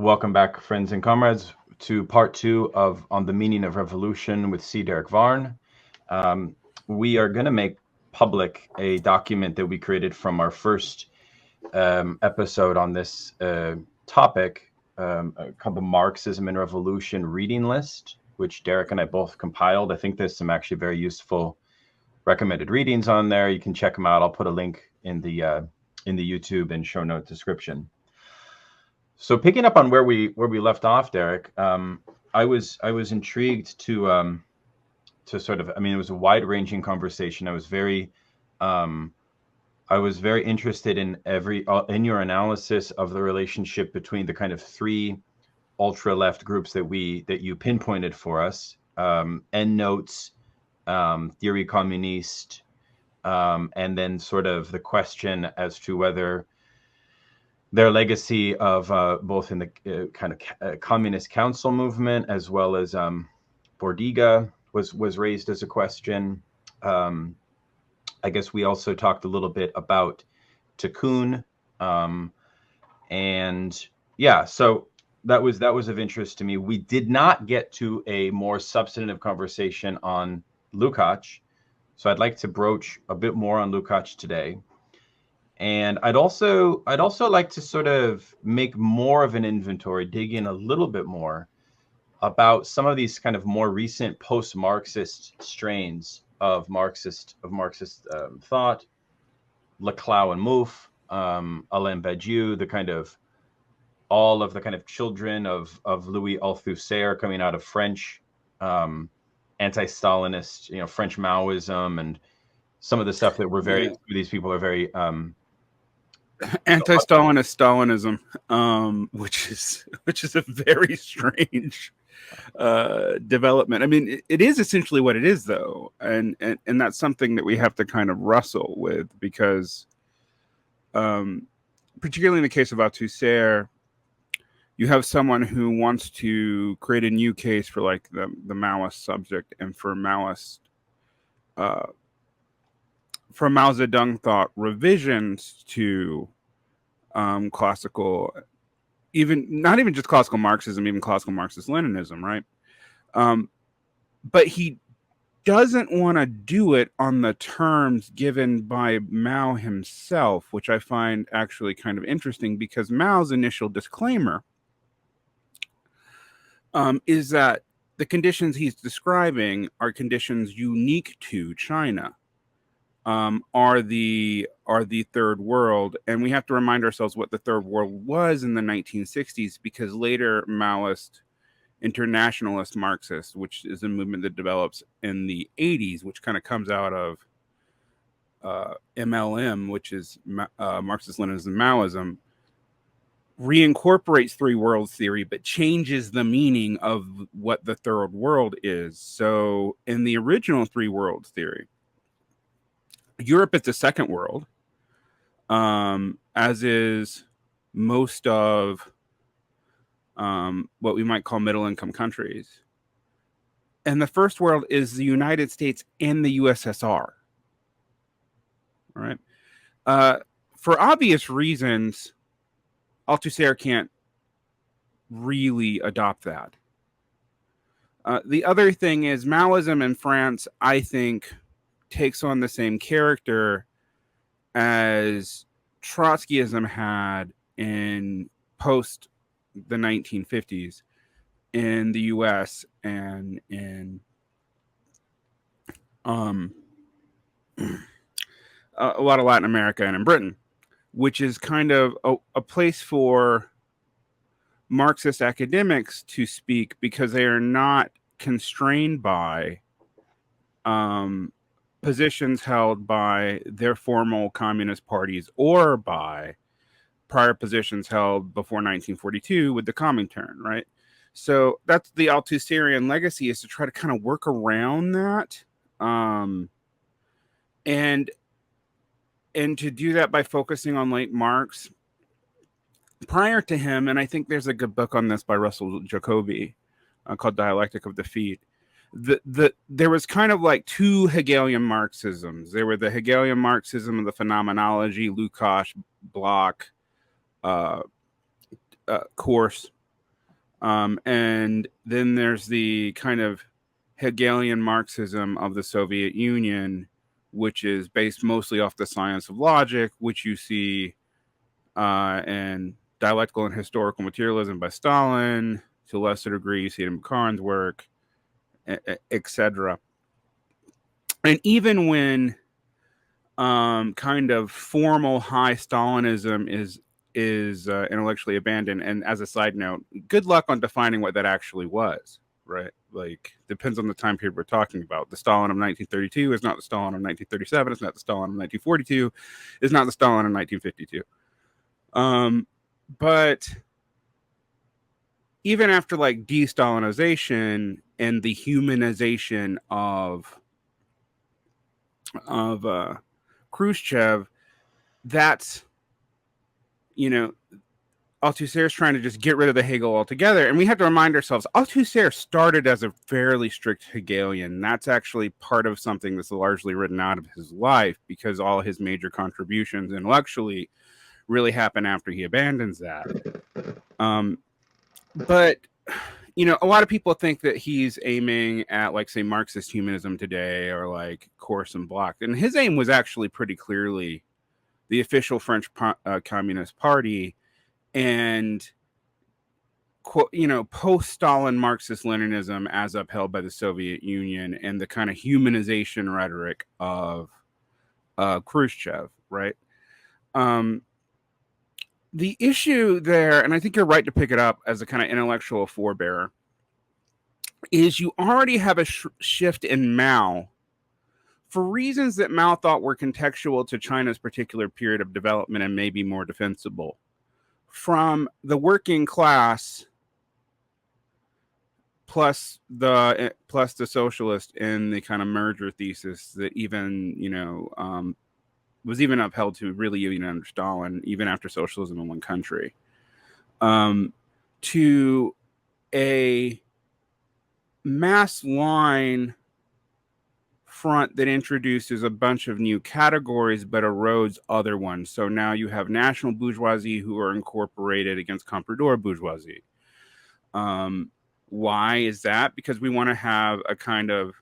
Welcome back, friends and comrades, to part 2 of On the Meaning of Revolution with C. Derick Varn. We are going to make public a document that we created from our first episode on this topic called the Marxism and Revolution Reading List, which Derick and I both compiled. I think there's some actually very useful recommended readings on there. You can check them out. I'll put a link in the YouTube and show note description. So picking up on where we left off, Derick, I was intrigued to sort of, I mean, it was a wide-ranging conversation. I was very interested in in your analysis of the relationship between the kind of three ultra-left groups that you pinpointed for us: Endnotes, Theory Communiste, and then sort of the question as to whether their legacy of both in the kind of communist council movement as well as Bordiga was raised as a question. I guess we also talked a little bit about Tikkun, and yeah, so that was of interest to me. We did not get to a more substantive conversation on Lukács, so I'd like to broach a bit more on Lukács today. And I'd also like to sort of make more of an inventory, dig in a little bit more about some of these kind of more recent post-Marxist strains of Marxist thought, Laclau and Mouffe, Alain, Badiou, the kind of all of the kind of children of Louis Althusser coming out of French anti-Stalinist, French Maoism, and some of the stuff that these people are very anti-Stalinist Stalinism, which is a very strange development. I mean, it is essentially what it is, though, and that's something that we have to kind of wrestle with, because particularly in the case of Althusser, you have someone who wants to create a new case for like the Maoist subject and for Maoist from Mao Zedong thought revisions to classical, not even just classical Marxism, even classical Marxist Leninism, right? But he doesn't want to do it on the terms given by Mao himself, which I find actually kind of interesting, because Mao's initial disclaimer is that the conditions he's describing are conditions unique to China. Are the third world, and we have to remind ourselves what the third world was in the 1960s, because later Maoist internationalist Marxist, which is a movement that develops in the 80s, which kind of comes out of MLM, which is Marxist-Leninism Maoism, reincorporates three worlds theory, but changes the meaning of what the third world is. So in the original three worlds theory, Europe is the second world, as is most of what we might call middle-income countries. And the first world is the United States and the USSR. All right. For obvious reasons, Althusser can't really adopt that. The other thing is Maoism in France, I think, takes on the same character as Trotskyism had in post the 1950s in the US and in a lot of Latin America and in Britain, which is kind of a place for Marxist academics to speak, because they are not constrained by positions held by their formal communist parties or by prior positions held before 1942 with the Comintern, right? So that's the Althusserian legacy, is to try to kind of work around that, and to do that by focusing on late Marx. Prior to him, and I think there's a good book on this by Russell Jacoby called Dialectic of Defeat. There was kind of like two Hegelian Marxisms. There were the Hegelian Marxism of the phenomenology, Lukács, Bloch, Course, And then there's the kind of Hegelian Marxism of the Soviet Union, which is based mostly off the science of logic, which you see in Dialectical and Historical Materialism by Stalin, to a lesser degree, you see it in Bucharin's work, etc. And even when kind of formal high Stalinism is intellectually abandoned, and as a side note, good luck on defining what that actually was, right? Like, depends on the time period we're talking about. The Stalin of 1932 is not the Stalin of 1937. It's not the Stalin of 1942. It's not the Stalin of 1952. But even after like de-Stalinization and the humanization of Khrushchev, that's, you know, Althusser is trying to just get rid of the Hegel altogether. And we have to remind ourselves, Althusser started as a fairly strict Hegelian. That's actually part of something that's largely written out of his life, because all his major contributions intellectually really happen after he abandons that. But, you know, a lot of people think that he's aiming at, like, say, Marxist humanism today, or like Course and Block. And his aim was actually pretty clearly the official French Communist Party and, you know, post-Stalin Marxist-Leninism as upheld by the Soviet Union, and the kind of humanization rhetoric of Khrushchev, right? The issue there, and I think you're right to pick it up as a kind of intellectual forebearer, is you already have a shift in Mao, for reasons that Mao thought were contextual to China's particular period of development and maybe more defensible, from the working class plus the socialist in the kind of merger thesis that even, you know, was even upheld to really even under Stalin, even after socialism in one country, to a mass line front that introduces a bunch of new categories but erodes other ones. So now you have national bourgeoisie who are incorporated against comprador bourgeoisie. Why is that? Because we want to have a kind of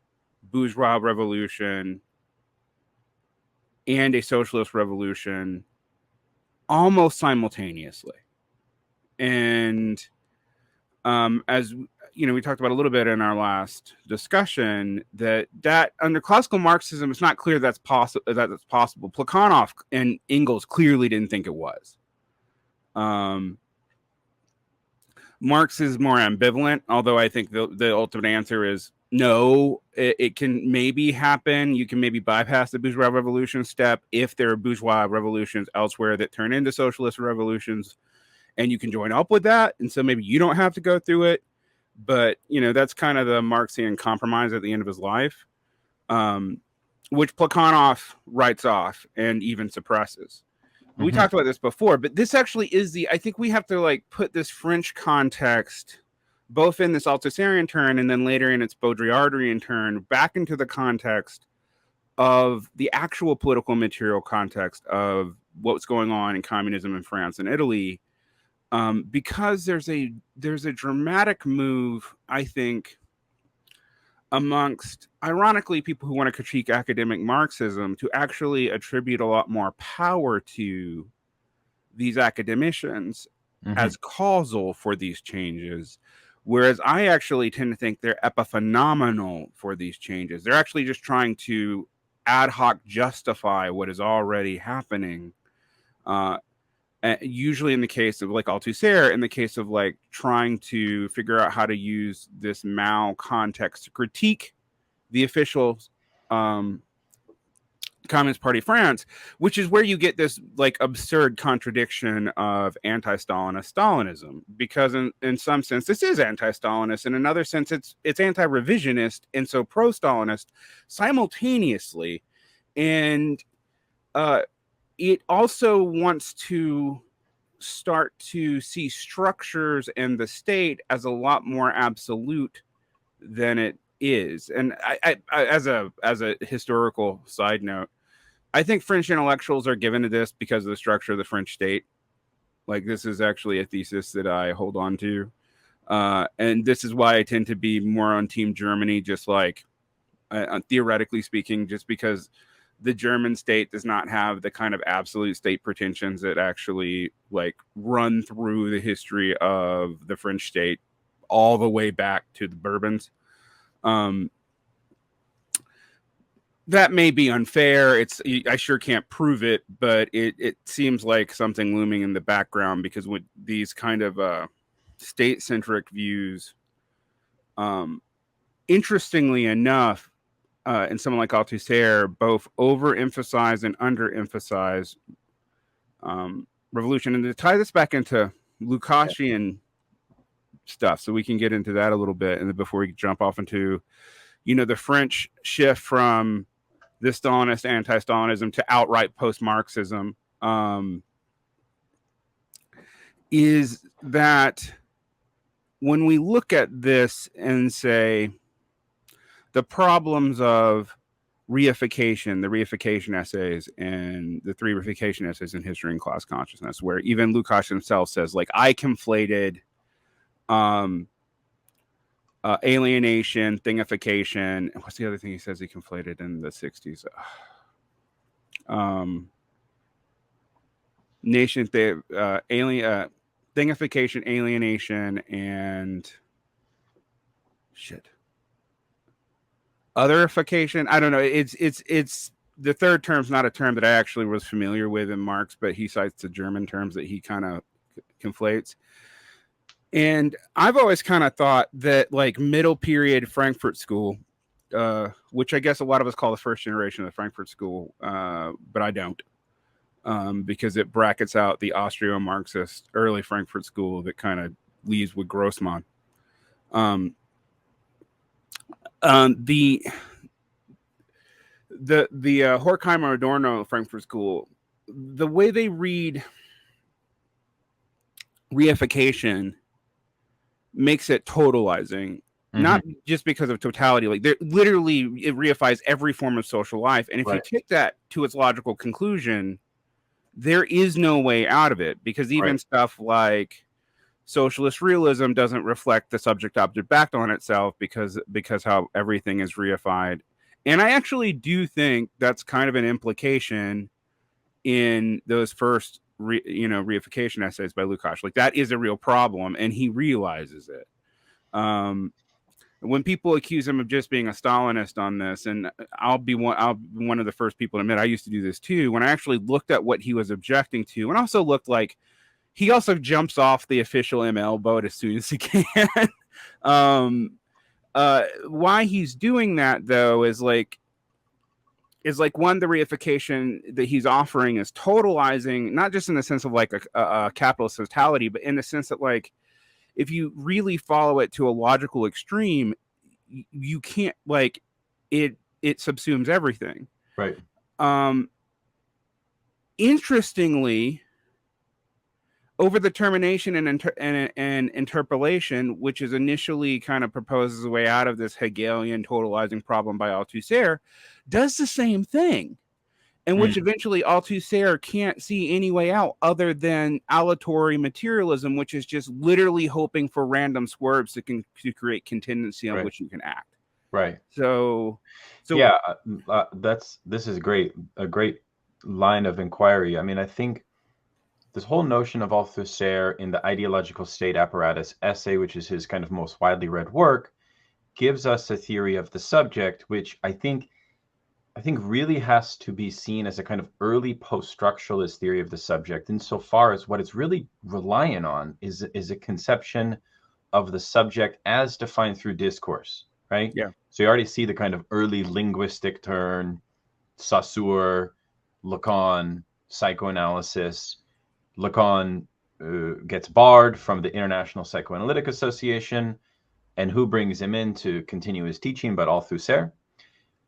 bourgeois revolution and a socialist revolution almost simultaneously. And as you know, we talked about a little bit in our last discussion, that under classical Marxism, it's not clear that's possible. Plekhanov and Engels clearly didn't think it was. Marx is more ambivalent, although I think the ultimate answer is no. It can maybe happen. You can maybe bypass the bourgeois revolution step if there are bourgeois revolutions elsewhere that turn into socialist revolutions, and you can join up with that. And so maybe you don't have to go through it. But, you know, that's kind of the Marxian compromise at the end of his life, which Plekhanov writes off and even suppresses. We talked about this before, but this actually is I think we have to like put this French context, both in this Althusserian turn and then later in its Baudrillardian turn, back into the context of the actual political material context of what's going on in communism in France and Italy, because there's a dramatic move, I think, amongst, ironically, people who want to critique academic Marxism, to actually attribute a lot more power to these academicians as causal for these changes, whereas I actually tend to think they're epiphenomenal for these changes. They're actually just trying to ad hoc justify what is already happening, usually in the case of like Althusser, in the case of like trying to figure out how to use this Mao context to critique the official Communist Party of France, which is where you get this like absurd contradiction of anti-Stalinist Stalinism, because in some sense this is anti-Stalinist, in another sense it's anti-revisionist and so pro-Stalinist simultaneously, and it also wants to start to see structures and the state as a lot more absolute than it is. And I as a historical side note, I think French intellectuals are given to this because of the structure of the French state. Like, this is actually a thesis that I hold on to. And this is why I tend to be more on Team Germany, just like theoretically speaking, just because the German state does not have the kind of absolute state pretensions that actually like run through the history of the French state all the way back to the Bourbons. That may be unfair. I sure can't prove it, but it seems like something looming in the background, because with these kind of state-centric views, interestingly enough, and someone like Althusser both overemphasize and underemphasize revolution. And to tie this back into Lukashian stuff, so we can get into that a little bit, and then before we jump off into, the French shift from the Stalinist anti-Stalinism to outright post-Marxism, is that when we look at this and say the problems of reification, the reification essays and the three reification essays in History and Class Consciousness, where even Lukács himself says, like, I conflated alienation, thingification. What's the other thing he says he conflated in the 60s? Thingification, alienation, and otherification. I don't know. It's the third term's not a term that I actually was familiar with in Marx, but he cites the German terms that he kind of conflates. And I've always kind of thought that, like, middle period Frankfurt School, which I guess a lot of us call the first generation of the Frankfurt School, but I don't, because it brackets out the Austro-Marxist early Frankfurt School that kind of leaves with Grossman. The Horkheimer Adorno Frankfurt School, the way they read reification makes it totalizing, not just because of totality. Like, it reifies every form of social life, and if you take that to its logical conclusion, there is no way out of it, because even stuff like socialist realism doesn't reflect the subject-object backed on itself, because how everything is reified. And I actually do think that's kind of an implication in those first reification essays by Lukács. Like, that is a real problem, and he realizes it. When people accuse him of just being a Stalinist on this, and I'll be one of the first people to admit I used to do this too, when I actually looked at what he was objecting to, and also looked like he also jumps off the official ML boat as soon as he can. Why he's doing that, though, is like, one, the reification that he's offering is totalizing, not just in the sense of like a capitalist totality, but in the sense that, like, if you really follow it to a logical extreme, you can't, like, it subsumes everything. Right. Interestingly, over the termination and interpolation, which is initially kind of proposes a way out of this Hegelian totalizing problem by Althusser, does the same thing, and which eventually Althusser can't see any way out other than aleatory materialism, which is just literally hoping for random swerves to create contingency on which you can act. Right. So yeah, this is great. A great line of inquiry. I mean, I think this whole notion of Althusser in the Ideological State Apparatus essay, which is his kind of most widely read work, gives us a theory of the subject, which I think really has to be seen as a kind of early post-structuralist theory of the subject, insofar as what it's really relying on is a conception of the subject as defined through discourse, right? Yeah. So you already see the kind of early linguistic turn, Saussure, Lacan, psychoanalysis. Lacan gets barred from the International Psychoanalytic Association, and who brings him in to continue his teaching but Althusser?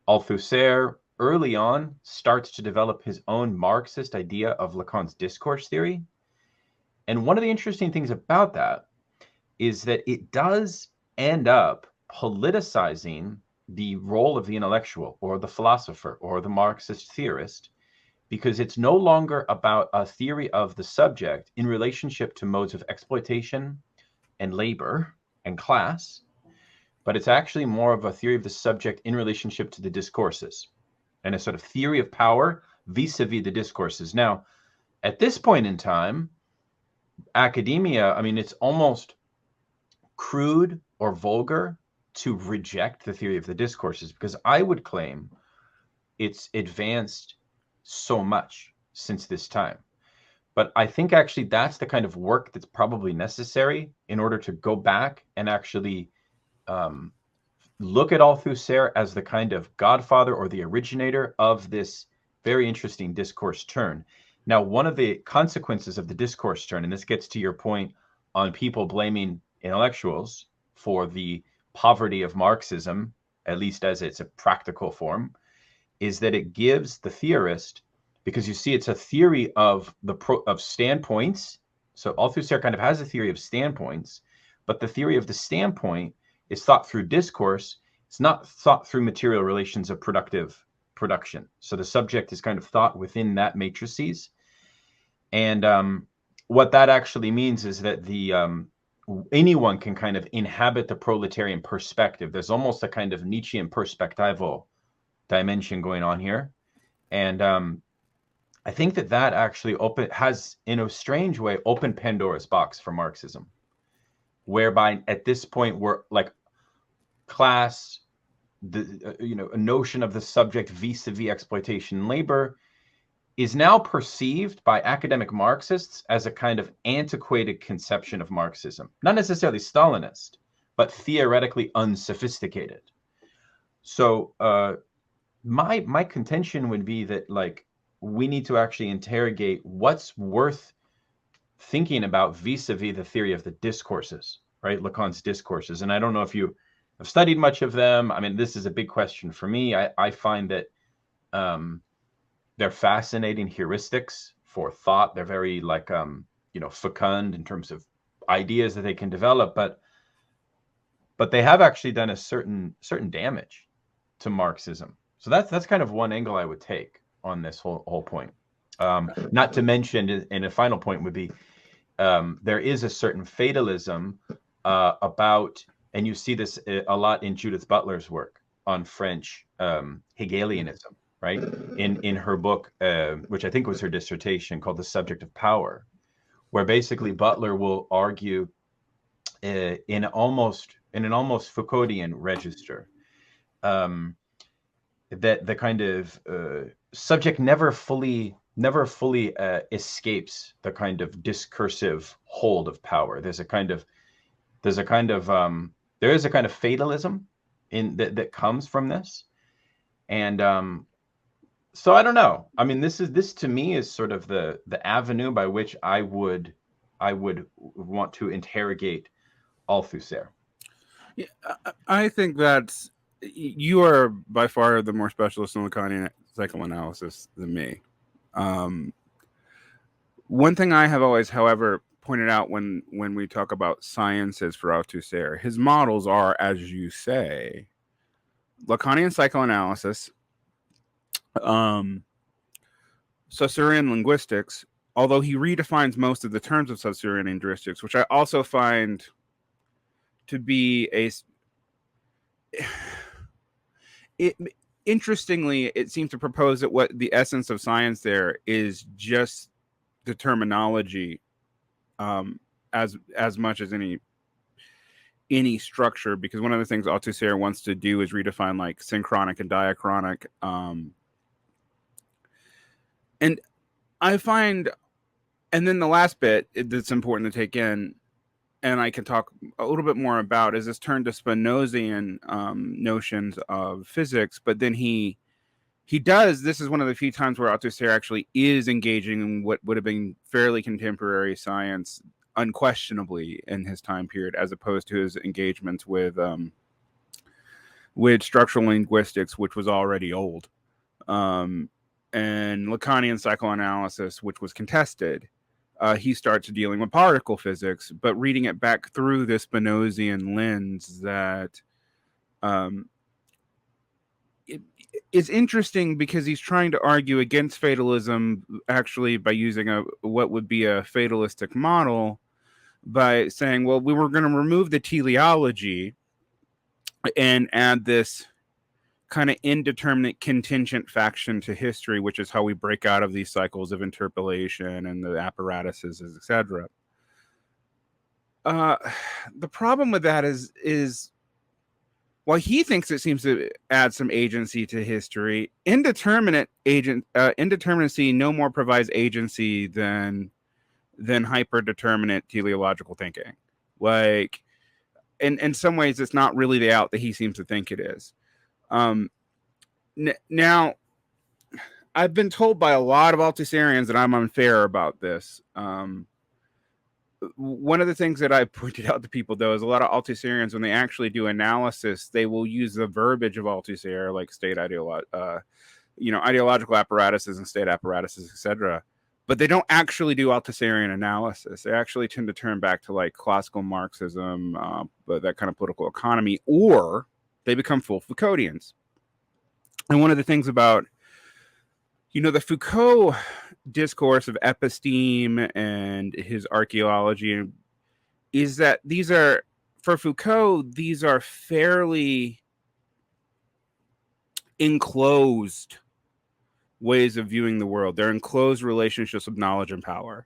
Althusser early on starts to develop his own Marxist idea of Lacan's discourse theory. And one of the interesting things about that is that it does end up politicizing the role of the intellectual or the philosopher or the Marxist theorist, because it's no longer about a theory of the subject in relationship to modes of exploitation and labor, and class, but it's actually more of a theory of the subject in relationship to the discourses, and a sort of theory of power vis-a-vis the discourses. Now, at this point in time, academia, I mean, it's almost crude or vulgar to reject the theory of the discourses, because I would claim it's advanced so much since this time. But I think actually that's the kind of work that's probably necessary in order to go back and actually look at Althusser as the kind of godfather or the originator of this very interesting discourse turn. Now, one of the consequences of the discourse turn, and this gets to your point on people blaming intellectuals for the poverty of Marxism, at least as it's a practical form, is that it gives the theorist, because you see it's a theory of standpoints. So Althusser kind of has a theory of standpoints, but the theory of the standpoint is thought through discourse. It's not thought through material relations of productive production. So the subject is kind of thought within that matrices. And what that actually means is that anyone can kind of inhabit the proletarian perspective. There's almost a kind of Nietzschean perspectival dimension going on here. And I think that actually has, in a strange way, opened Pandora's box for Marxism, whereby at this point we're like class, a notion of the subject vis-a-vis exploitation and labor is now perceived by academic Marxists as a kind of antiquated conception of Marxism, not necessarily Stalinist, but theoretically unsophisticated. So my contention would be that, like, we need to actually interrogate what's worth thinking about vis-a-vis the theory of the discourses, right? Lacan's discourses. And I don't know if you have studied much of them. I mean, this is a big question for me. I find that they're fascinating heuristics for thought. They're very fecund in terms of ideas that they can develop, but they have actually done a certain damage to Marxism. So that's kind of one angle I would take on this whole point. Not to mention, and a final point would be, there is a certain fatalism about, and you see this a lot in Judith Butler's work on French Hegelianism, right? In her book, which I think was her dissertation, called The Subject of Power, where basically Butler will argue in an almost Foucauldian register, that the kind of subject never fully escapes the kind of discursive hold of power. There is a kind of fatalism in that comes from this, and so I don't know. I mean, this to me is sort of the avenue by which I would want to interrogate Althusser. Yeah, I think that you are by far the more specialist in Lacanian psychoanalysis than me. One thing I have always, however, pointed out when we talk about sciences for Althusser, his models are, as you say, Lacanian psychoanalysis, Saussurian linguistics, although he redefines most of the terms of Saussurian linguistics, which I also find to be interestingly, it seems to propose that what the essence of science there is just the terminology, as much as any structure, because one of the things Althusser wants to do is redefine like synchronic and diachronic, and I find, and then the last bit that's important to take in, and I can talk a little bit more about, is this turn to Spinozian notions of physics. But then he does, this is one of the few times where Althusser actually is engaging in what would have been fairly contemporary science, unquestionably, in his time period, as opposed to his engagements with structural linguistics, which was already old, and Lacanian psychoanalysis, which was contested. He starts dealing with particle physics, but reading it back through this Spinozian lens that it's interesting, because he's trying to argue against fatalism actually by using what would be a fatalistic model, by saying, well, we were going to remove the teleology and add this kind of indeterminate contingent faction to history, which is how we break out of these cycles of interpolation and the apparatuses, etc. The problem with that is while he thinks it seems to add some agency to history, indeterminacy no more provides agency than hyper-determinate teleological thinking. Like, in some ways, it's not really the out that he seems to think it is. Now, I've been told by a lot of Althusserians that I'm unfair about this. One of the things that I pointed out to people, though, is a lot of Althusserians, when they actually do analysis, they will use the verbiage of Althusser, like state ideological apparatuses and state apparatuses, etc. But they don't actually do Althusserian analysis. They actually tend to turn back to like classical Marxism, but that kind of political economy, or they become full Foucauldians. And one of the things about, the Foucault discourse of episteme and his archaeology is that for Foucault, these are fairly enclosed ways of viewing the world. They're enclosed relationships of knowledge and power.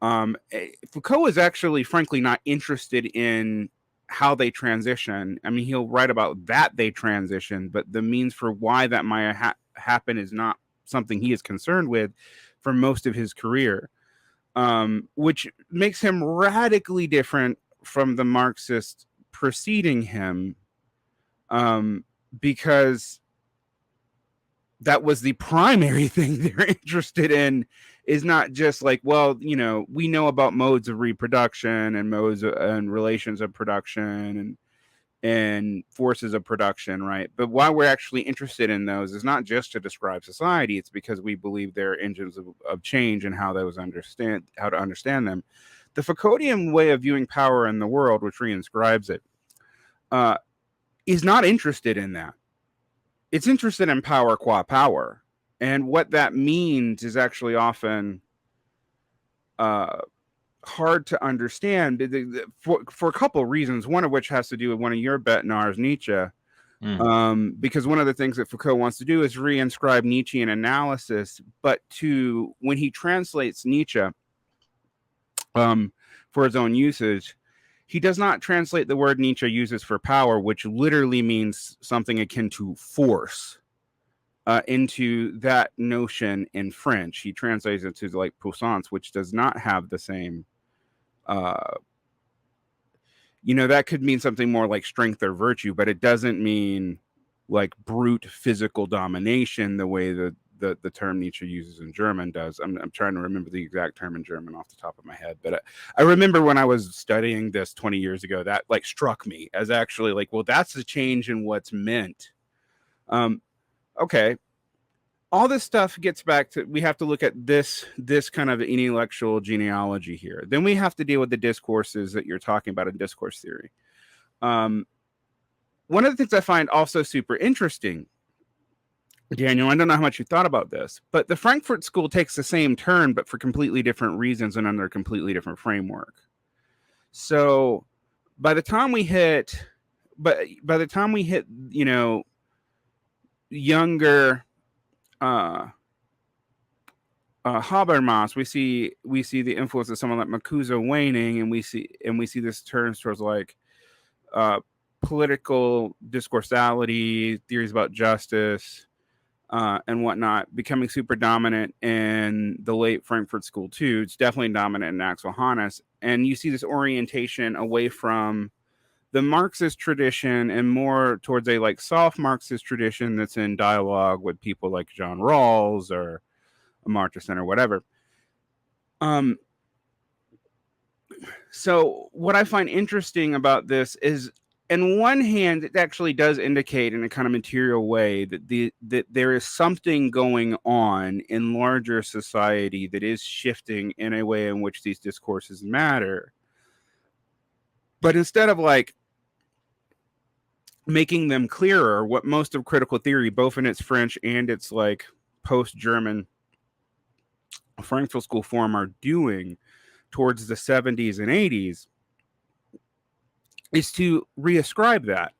Foucault is actually, frankly, not interested in how they transition. I mean, he'll write about that they transition, but the means for why that might happen is not something he is concerned with for most of his career, which makes him radically different from the Marxists preceding him, because that was the primary thing they're interested in, is not just like, well, we know about modes of reproduction and modes and relations of production and forces of production, right? But why we're actually interested in those is not just to describe society. It's because we believe they're engines of change and how to understand them. The Foucauldian way of viewing power in the world, which reinscribes it, is not interested in that. It's interested in power qua power. And what that means is actually often hard to understand for a couple of reasons, one of which has to do with one of your Betnars, Nietzsche. Because one of the things that Foucault wants to do is reinscribe Nietzschean analysis, but when he translates Nietzsche for his own usage, he does not translate the word Nietzsche uses for power, which literally means something akin to force, into that notion in French. He translates it to like puissance, which does not have the same, that could mean something more like strength or virtue, but it doesn't mean like brute physical domination the way the term Nietzsche uses in German does. I'm trying to remember the exact term in German off the top of my head, but I remember when I was studying this 20 years ago, that like struck me as actually like, well, that's a change in what's meant. Okay. All this stuff gets back to, we have to look at this kind of intellectual genealogy here. Then we have to deal with the discourses that you're talking about in discourse theory. One of the things I find also super interesting, Daniel, I don't know how much you thought about this, but the Frankfurt School takes the same turn, but for completely different reasons and under a completely different framework. So by the time we hit, younger Habermas, we see the influence of someone like Marcuse waning, and we see this turns towards like political discoursality, theories about justice, and whatnot, becoming super dominant in the late Frankfurt School too. It's definitely dominant in Axel Honneth, and you see this orientation away from the Marxist tradition and more towards a like soft Marxist tradition that's in dialogue with people like John Rawls or Amartya Sen or whatever. So what I find interesting about this is, on one hand, it actually does indicate in a kind of material way that there is something going on in larger society that is shifting in a way in which these discourses matter. But instead of like making them clearer, what most of critical theory, both in its French and its like post-German Frankfurt School form, are doing, towards the 70s and 80s is to reascribe that.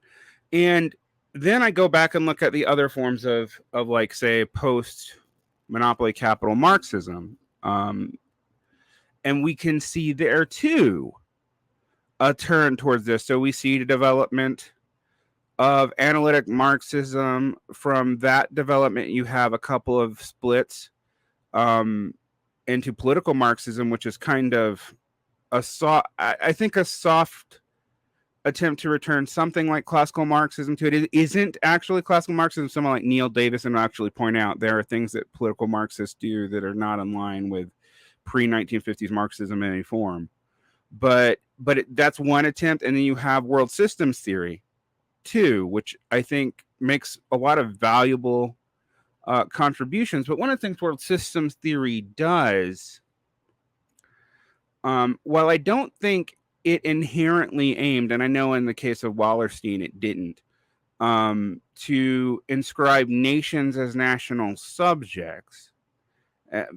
And then I go back and look at the other forms of like, say, post-monopoly capital Marxism. And we can see there, too, a turn towards this. So we see the development of analytic Marxism. From that development, you have a couple of splits into political Marxism, which is kind of a soft attempt to return something like classical Marxism to it. It isn't actually classical Marxism. Someone like Neil Davison will actually point out there are things that political Marxists do that are not in line with pre-1950s Marxism in any form. But that's one attempt. And then you have world systems theory, too, which I think makes a lot of valuable contributions. But one of the things world systems theory does, while I don't think it inherently aimed, and I know in the case of Wallerstein it didn't, to inscribe nations as national subjects,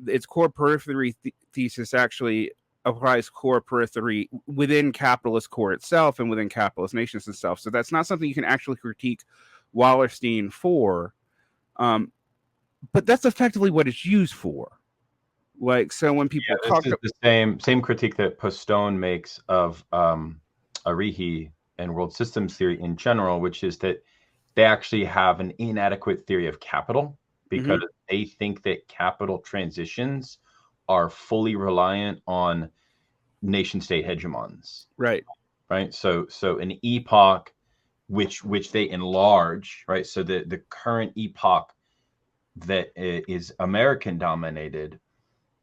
its core periphery thesis actually applies core periphery within capitalist core itself and within capitalist nations itself. So that's not something you can actually critique Wallerstein for, but that's effectively what it's used for. Like, so when people talk, this is the same critique that Postone makes of Arihi and world systems theory in general, which is that they actually have an inadequate theory of capital because they think that capital transitions are fully reliant on nation-state hegemons. Right. So an epoch which they enlarge, right? So the current epoch that is American dominated,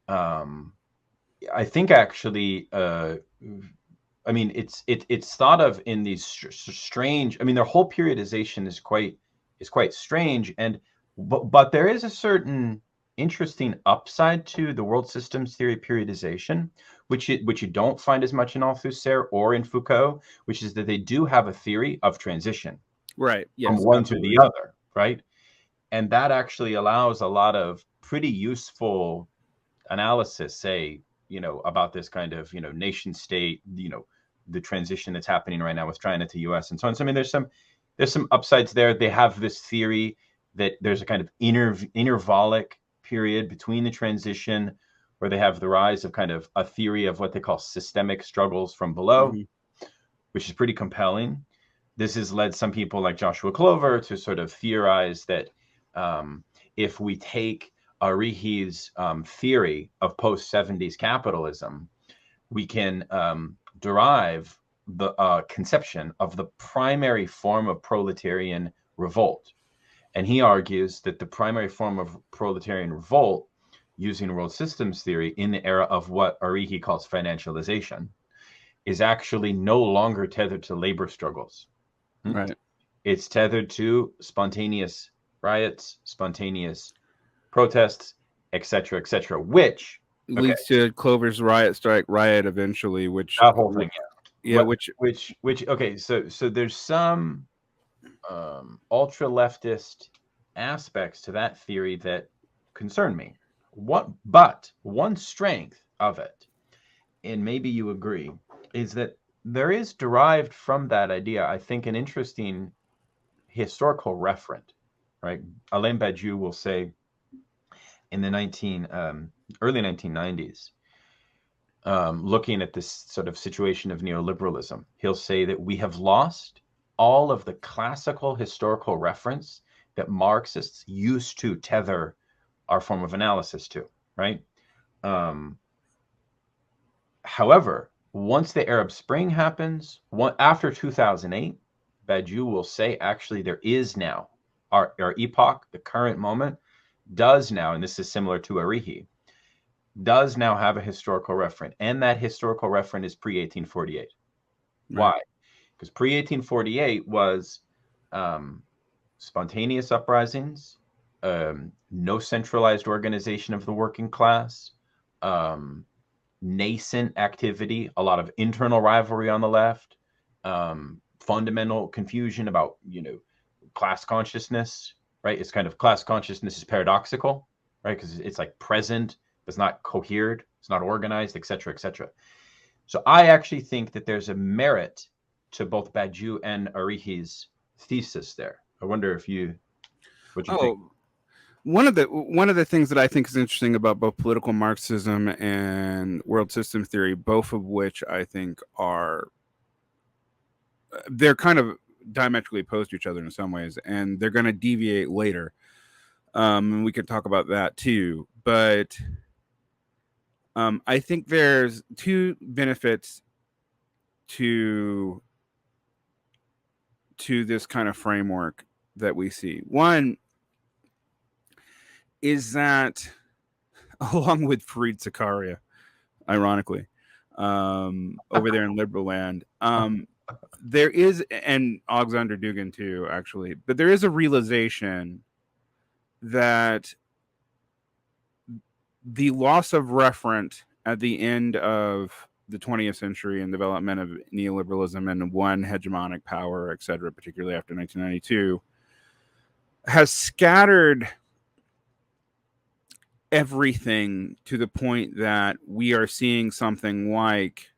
I think actually, I mean, it's thought of in these strange. I mean, their whole periodization is quite strange, but there is a certain interesting upside to the world systems theory periodization, which you don't find as much in Althusser or in Foucault, which is that they do have a theory of transition, right? Yes, from one to the other, right? And that actually allows a lot of pretty useful analysis, say, about this kind of, nation state, the transition that's happening right now with China to US and so on. So I mean, there's some upsides there. They have this theory that there's a kind of intervalic period between the transition where they have the rise of kind of a theory of what they call systemic struggles from below, which is pretty compelling. This has led some people like Joshua Clover to sort of theorize that if we take Arihi's theory of post-70s capitalism, we can derive the conception of the primary form of proletarian revolt. And he argues that the primary form of proletarian revolt using world systems theory in the era of what Arihi calls financialization is actually no longer tethered to labor struggles. Right. It's tethered to spontaneous riots, spontaneous protests, etc., which leads to Clover's riot eventually, which that whole thing, which okay, so there's some ultra leftist aspects to that theory that concern me. But one strength of it, and maybe you agree, is that there is derived from that idea, I think, an interesting historical referent, right? Alain Badiou will say in the early 1990s, looking at this sort of situation of neoliberalism, he'll say that we have lost all of the classical historical reference that Marxists used to tether our form of analysis to, right? However, once the Arab Spring happens, after 2008, Badiou will say, actually, there is now our epoch, the current moment, does now, and this is similar to Arihi, does now have a historical referent, and that historical referent is pre-1848. Right. Why? Because pre-1848 was spontaneous uprisings, no centralized organization of the working class, nascent activity, a lot of internal rivalry on the left, fundamental confusion about, class consciousness, right? It's kind of class consciousness is paradoxical, right? Because it's like present, It's not cohered. It's not organized, etc., etc. So I actually think that there's a merit to both Badiou and Arihi's thesis there. I wonder what you think. One of the things that I think is interesting about both political Marxism and world system theory, both of which I think they're kind of diametrically opposed to each other in some ways, and they're going to deviate later. And we can talk about that too. But I think there's two benefits to this kind of framework that we see. One is that, along with Fareed Zakaria, ironically, over there in Liberal Land, there is, and Alexander Dugin too, actually, but there is a realization that the loss of referent at the end of the 20th century and development of neoliberalism and one hegemonic power, et cetera, particularly after 1992, has scattered everything to the point that we are seeing something like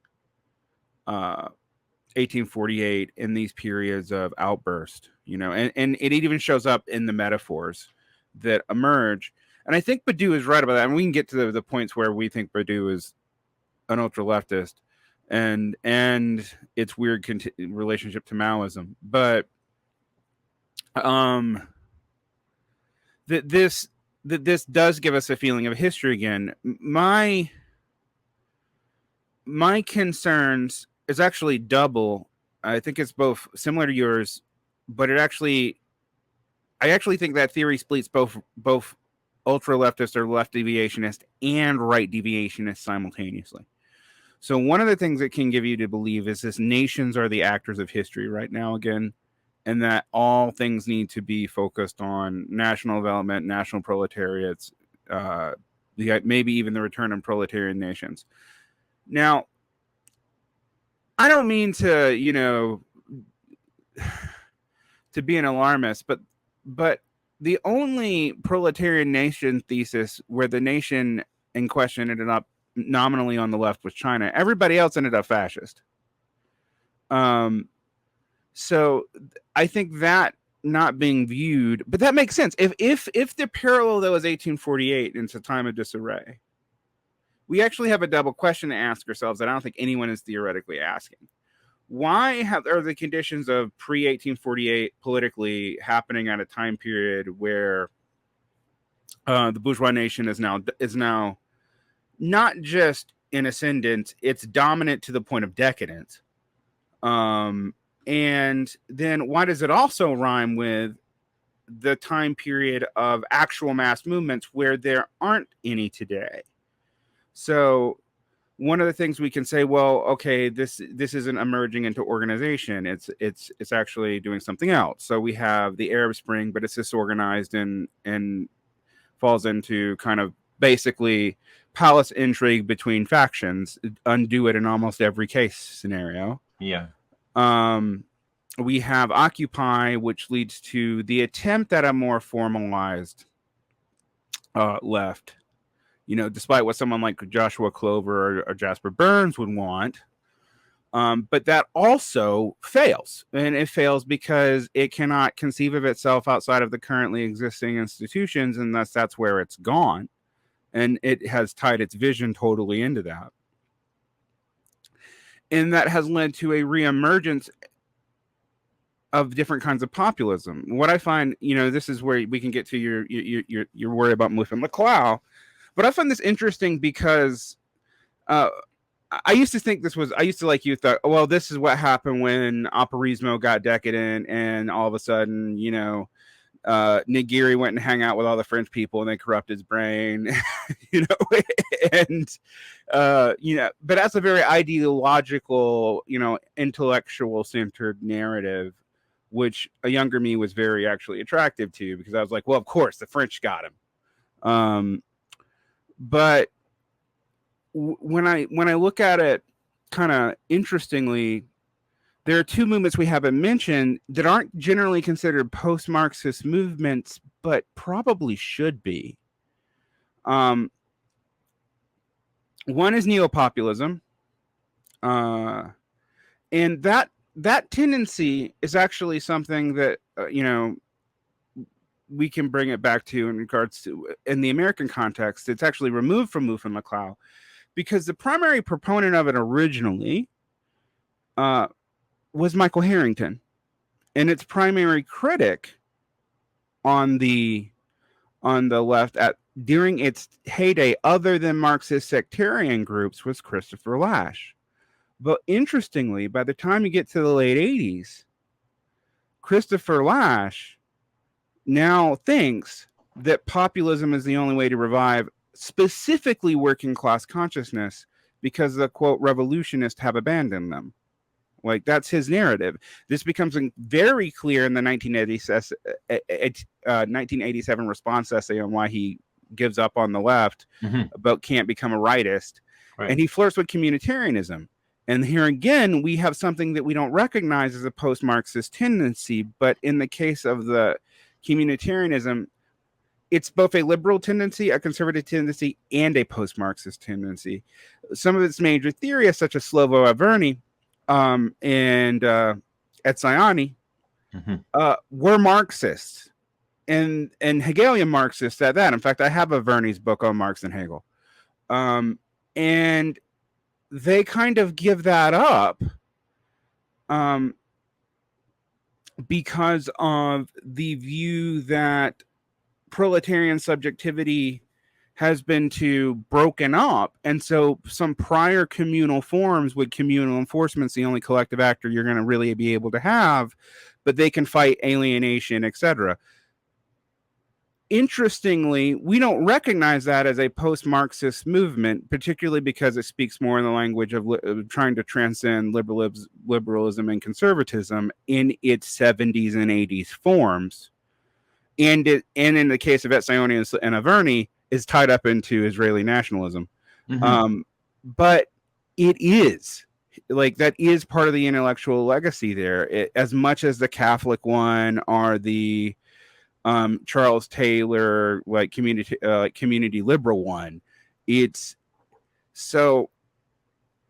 1848 in these periods of outburst, and it even shows up in the metaphors that emerge. And I think Badiou is right about that. And we can get to the points where we think Badiou is an ultra leftist and its weird relationship to Maoism. But that this does give us a feeling of history again. My concerns is actually double. I think it's both similar to yours, but I actually think that theory splits both ultra leftist or left deviationist and right deviationist simultaneously. So one of the things it can give you to believe is this: nations are the actors of history right now again, and that all things need to be focused on national development, national proletariats, maybe even the return of proletarian nations. Now, I don't mean to, to be an alarmist, but the only proletarian nation thesis where the nation in question ended up nominally on the left was China. Everybody else ended up fascist. So I think that not being viewed, but that makes sense. If the parallel though is 1848 and it's a time of disarray, we actually have a double question to ask ourselves that I don't think anyone is theoretically asking. Why are the conditions of pre-1848 politically happening at a time period where the bourgeois nation is now not just in ascendance, it's dominant to the point of decadence? And then why does it also rhyme with the time period of actual mass movements where there aren't any today? So one of the things we can say, well, okay, this isn't emerging into organization. It's actually doing something else. So we have the Arab Spring, but it's disorganized and falls into kind of basically palace intrigue between factions. Undo it in almost every case scenario. Yeah. We have Occupy, which leads to the attempt at a more formalized left. Despite what someone like Joshua Clover or Jasper Burns would want. But that also fails. And it fails because it cannot conceive of itself outside of the currently existing institutions, and thus that's where it's gone. And it has tied its vision totally into that. And that has led to a reemergence of different kinds of populism. What I find, this is where we can get to your worry about Mouffe and Laclau. But I find this interesting because I used to think like you thought, well, this is what happened when Apparismo got decadent and all of a sudden, Negri went and hang out with all the French people and they corrupt his brain, and, but that's a very ideological, intellectual centered narrative, which a younger me was very actually attractive to, because I was like, well, of course the French got him. But when I look at it kind of interestingly, there are two movements we haven't mentioned that aren't generally considered post-Marxist movements, but probably should be. One is NeoPopulism, and that tendency is actually something that we can bring it back to in regards to, in the American context, it's actually removed from Mouffe and Laclau, because the primary proponent of it originally was Michael Harrington, and its primary critic on the left during its heyday, other than Marxist sectarian groups, was Christopher Lash. But interestingly, by the time you get to the late 80s, Christopher Lash now thinks that populism is the only way to revive specifically working class consciousness, because the quote revolutionists have abandoned them. Like, that's his narrative. This becomes very clear in the 1987 response essay on why he gives up on the left, about can't become a rightist. Right. And he flirts with communitarianism. And here again, we have something that we don't recognize as a post-Marxist tendency. But in the case of the communitarianism, it's both a liberal tendency, a conservative tendency, and a post-Marxist tendency. Some of its major theorists, such as Slovo Averni and Etziani, were Marxists and Hegelian Marxists at that. In fact, I have Averni's book on Marx and Hegel. And they kind of give that up because of the view that proletarian subjectivity has been broken up, and so some prior communal forms with communal enforcement's the only collective actor you're going to really be able to have, but they can fight alienation, etc. Interestingly, we don't recognize that as a post-Marxist movement, particularly because it speaks more in the language of trying to transcend liberalism and conservatism in its 70s and 80s forms. And in the case of Etzioni and Averni, is tied up into Israeli nationalism. But it is like, that is part of the intellectual legacy there, as much as the Catholic one or the Charles Taylor community liberal one. It's so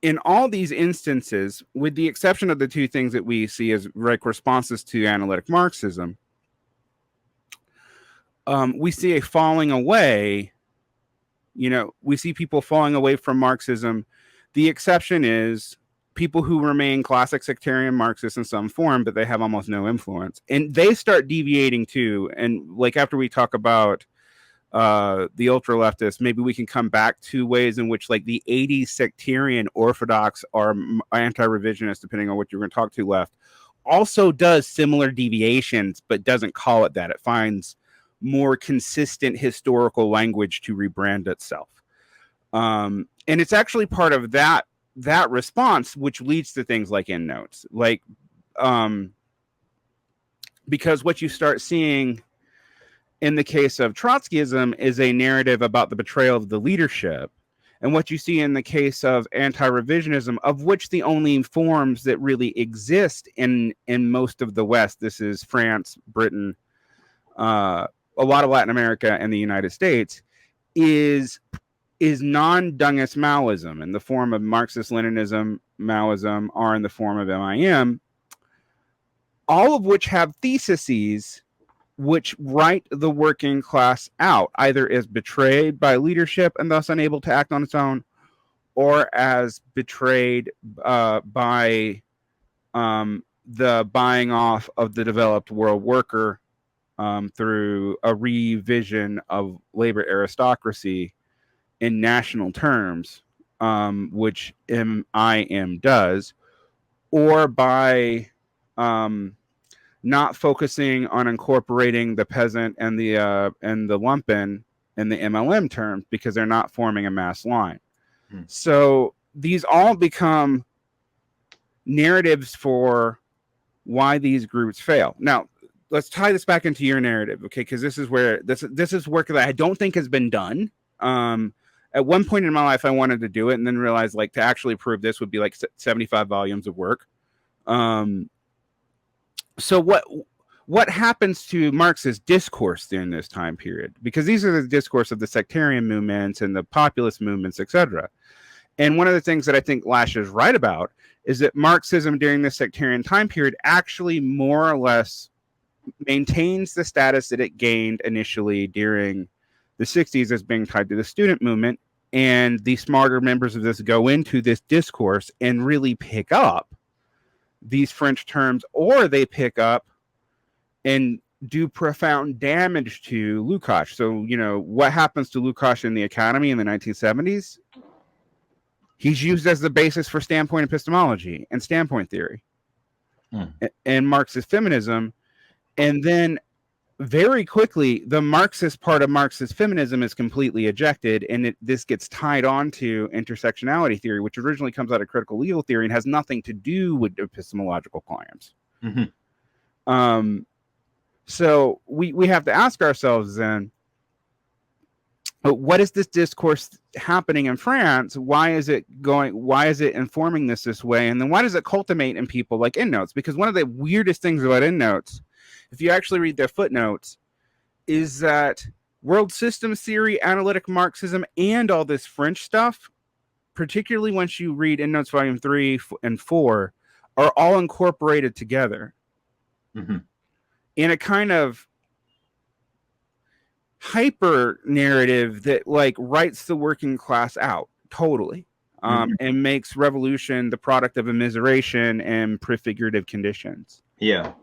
in all these instances, with the exception of the two things that we see as responses to analytic Marxism, we see a falling away. We see people falling away from Marxism. The exception is people who remain classic sectarian Marxists in some form, but they have almost no influence, and they start deviating too. And like, after we talk about the ultra leftists, maybe we can come back to ways in which, like, the 80s sectarian orthodox or anti-revisionist, depending on what you're going to talk to left, also does similar deviations, but doesn't call it that. It finds more consistent historical language to rebrand itself. And it's actually part of that response, which leads to things like endnotes, like, because what you start seeing in the case of Trotskyism is a narrative about the betrayal of the leadership. And what you see in the case of anti-revisionism, of which the only forms that really exist in most of the West, this is France, Britain, a lot of Latin America, and the United States, is non-Dungist Maoism in the form of Marxist-Leninism, Maoism, or in the form of MIM, all of which have theses which write the working class out, either as betrayed by leadership and thus unable to act on its own, or as betrayed by the buying off of the developed world worker through a revision of labor aristocracy in national terms, which MIM does, or by not focusing on incorporating the peasant and the lumpen in the MLM terms, because they're not forming a mass line. So these all become narratives for why these groups fail. Now, let's tie this back into your narrative, okay? Because this is where this is work that I don't think has been done. At one point in my life, I wanted to do it, and then realized, like, to actually prove this would be like 75 volumes of work. So what happens to Marx's discourse during this time period? Because these are the discourse of the sectarian movements and the populist movements, etc. And one of the things that I think Lash is right about is that Marxism during this sectarian time period actually more or less maintains the status that it gained initially during the 60s as being tied to the student movement. And the smarter members of this go into this discourse and really pick up these French terms, or they pick up and do profound damage to Lukács. So, you know, what happens to Lukács in the academy in the 1970s? He's used as the basis for standpoint epistemology and standpoint theory and Marxist feminism. And then very quickly, the Marxist part of Marxist feminism is completely ejected, and this gets tied on to intersectionality theory, which originally comes out of critical legal theory and has nothing to do with epistemological claims. So we have to ask ourselves then, what is this discourse happening in France? Why is it informing this way? And then why does it cultivate in people like Endnotes? Because one of the weirdest things about Endnotes, if you actually read their footnotes, is that world systems theory, analytic Marxism, and all this French stuff, particularly once you read Endnotes volume 3 and 4, are all incorporated together in a kind of hyper narrative that like writes the working class out totally, and makes revolution the product of immiseration and prefigurative conditions. Yeah.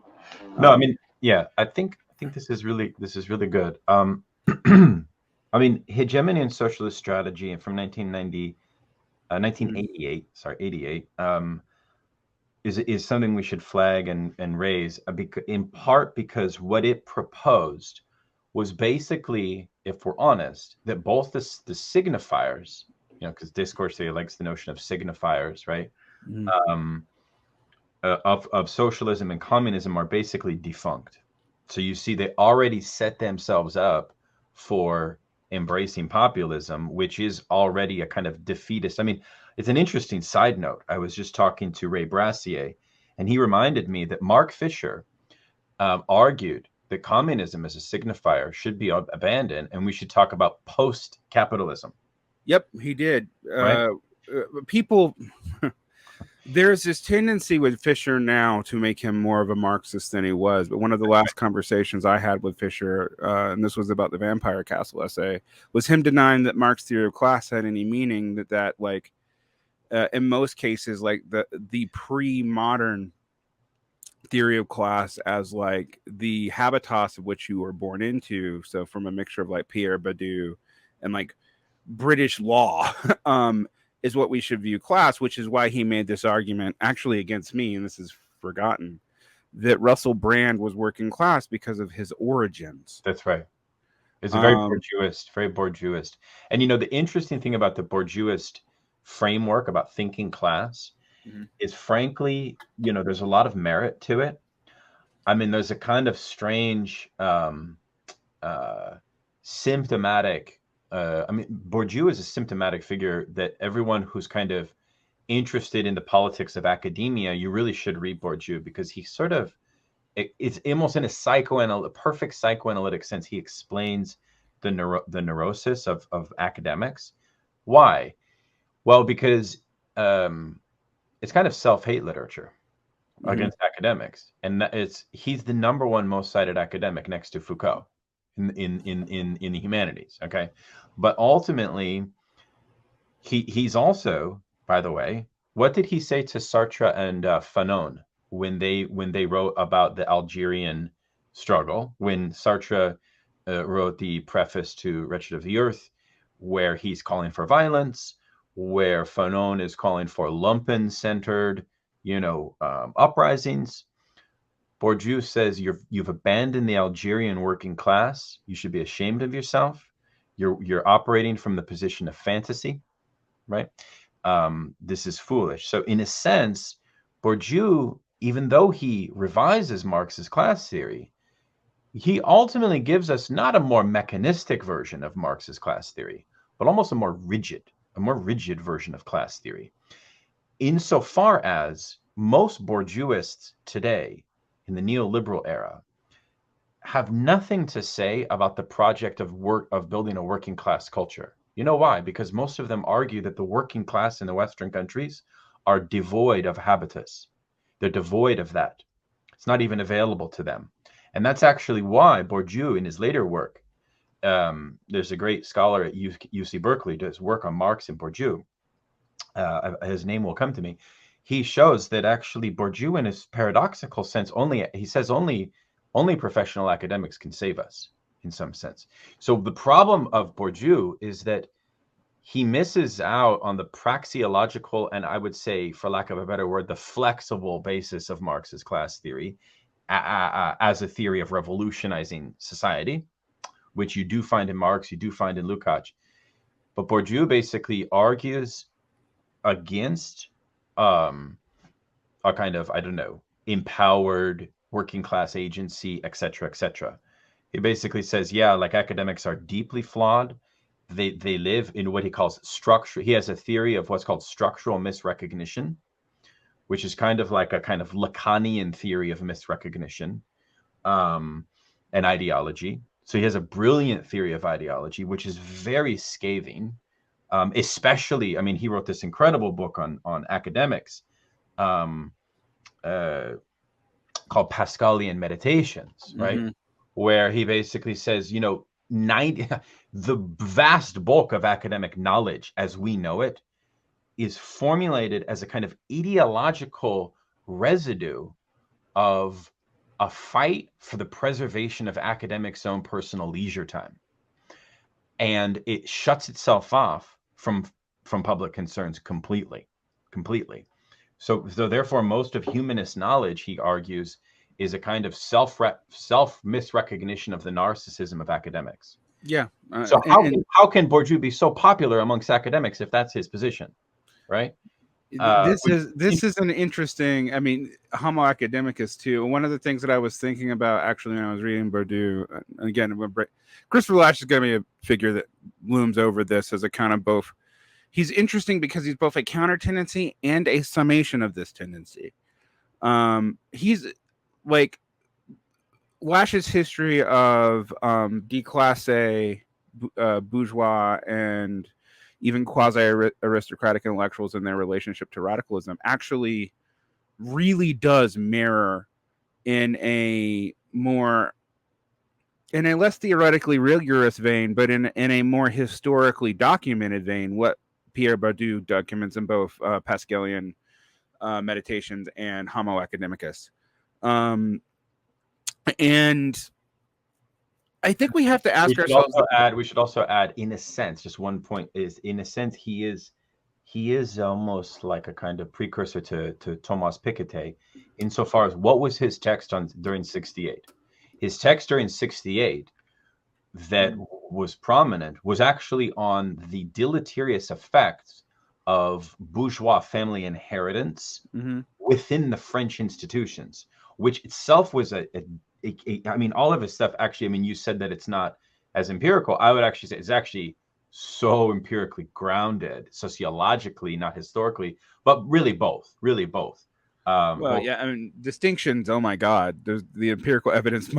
No, I mean, yeah, I think this is really good. I mean, Hegemony and Socialist Strategy from 1988, is something we should flag and raise, in part because what it proposed was basically, if we're honest, that both the signifiers, you know, because discourse theory likes the notion of signifiers, right? Of socialism and communism are basically defunct. So you see, they already set themselves up for embracing populism, which is already a kind of defeatist. I mean, it's an interesting side note. I was just talking to Ray Brassier, and he reminded me that Mark Fisher argued that communism as a signifier should be abandoned, and we should talk about post-capitalism. Yep, he did. Right? People, there's this tendency with Fisher now to make him more of a Marxist than he was. But one of the last conversations I had with Fisher, and this was about the Vampire Castle essay, was him denying that Marx theory of class had any meaning. That like in most cases, like the pre-modern theory of class as like the habitus of which you were born into, so from a mixture of like Pierre Badiou and like British law, is what we should view class, which is why he made this argument actually against me, and this is forgotten, that Russell Brand was working class because of his origins. That's right. It's a very Bourdieuist. And you know, the interesting thing about the Bourdieuist framework about thinking class is, frankly, you know, there's a lot of merit to it. I mean, there's a kind of strange symptomatic, I mean, Bourdieu is a symptomatic figure that everyone who's kind of interested in the politics of academia, you really should read Bourdieu, because he sort of, it's almost in a perfect psychoanalytic sense, he explains the neurosis of academics. Why? Well, because it's kind of self-hate literature against academics, and he's the #1 most cited academic next to Foucault in the humanities. Okay, but ultimately, he's also, by the way, what did he say to Sartre and Fanon when they wrote about the Algerian struggle? When Sartre wrote the preface to Wretched of the Earth, where he's calling for violence, where Fanon is calling for lumpen-centered, you know, uprisings. Bourdieu says you've abandoned the Algerian working class. You should be ashamed of yourself. You're operating from the position of fantasy, right? This is foolish. So in a sense, Bourdieu, even though he revises Marx's class theory, he ultimately gives us not a more mechanistic version of Marx's class theory, but almost a more rigid version of class theory. Insofar as most Bourdieuists today in the neoliberal era have nothing to say about the project of building a working class culture. You know why? Because most of them argue that the working class in the Western countries are devoid of habitus. They're devoid of that. It's not even available to them. And that's actually why Borju, in his later work, there's a great scholar at UC Berkeley, does work on Marx and Borju. His name will come to me. He shows that actually Borju, in his paradoxical sense, he says only professional academics can save us in some sense. So the problem of Borju is that he misses out on the praxeological, and I would say, for lack of a better word, the flexible basis of Marx's class theory as a theory of revolutionizing society, which you do find in Marx, you do find in Lukács. But Borju basically argues against a kind of, I don't know, empowered working class agency, etc., etc. He basically says, yeah, like academics are deeply flawed. They live in what he calls structure. He has a theory of what's called structural misrecognition, which is kind of like a kind of Lacanian theory of misrecognition and ideology. So he has a brilliant theory of ideology, which is very scathing, especially, I mean, he wrote this incredible book on academics called Pascalian Meditations, right? Mm-hmm. Where he basically says, you know, the vast bulk of academic knowledge as we know it is formulated as a kind of ideological residue of a fight for the preservation of academics' own personal leisure time. And it shuts itself off from public concerns completely. So therefore, most of humanist knowledge, he argues, is a kind of self misrecognition of the narcissism of academics. Yeah. So how can Borju be so popular amongst academics if that's his position, right? This is an interesting. I mean, Homo academicus too. One of the things that I was thinking about actually when I was reading Purdue, again, Christopher Lash is going to be a figure that looms over this as a kind of both. He's interesting because he's both a counter tendency and a summation of this tendency. He's like Lash's history of declasse bourgeois and even quasi-aristocratic intellectuals in their relationship to radicalism actually really does mirror in a less theoretically rigorous vein, but in a more historically documented vein, what Pierre Badiou documents in both Pascalian Meditations and Homo Academicus. And I think we have to ask ourselves. We should also add, in a sense, just one point is, in a sense, he is almost like a kind of precursor to Thomas Piketty, insofar as what was his text during 68. His text during 68 that was prominent was actually on the deleterious effects of bourgeois family inheritance within the French institutions, which itself was I mean, all of his stuff, actually, I mean, you said that it's not as empirical. I would actually say it's actually so empirically grounded, sociologically, not historically, but really both. Yeah, I mean, distinctions, oh my God, there's the empirical evidence.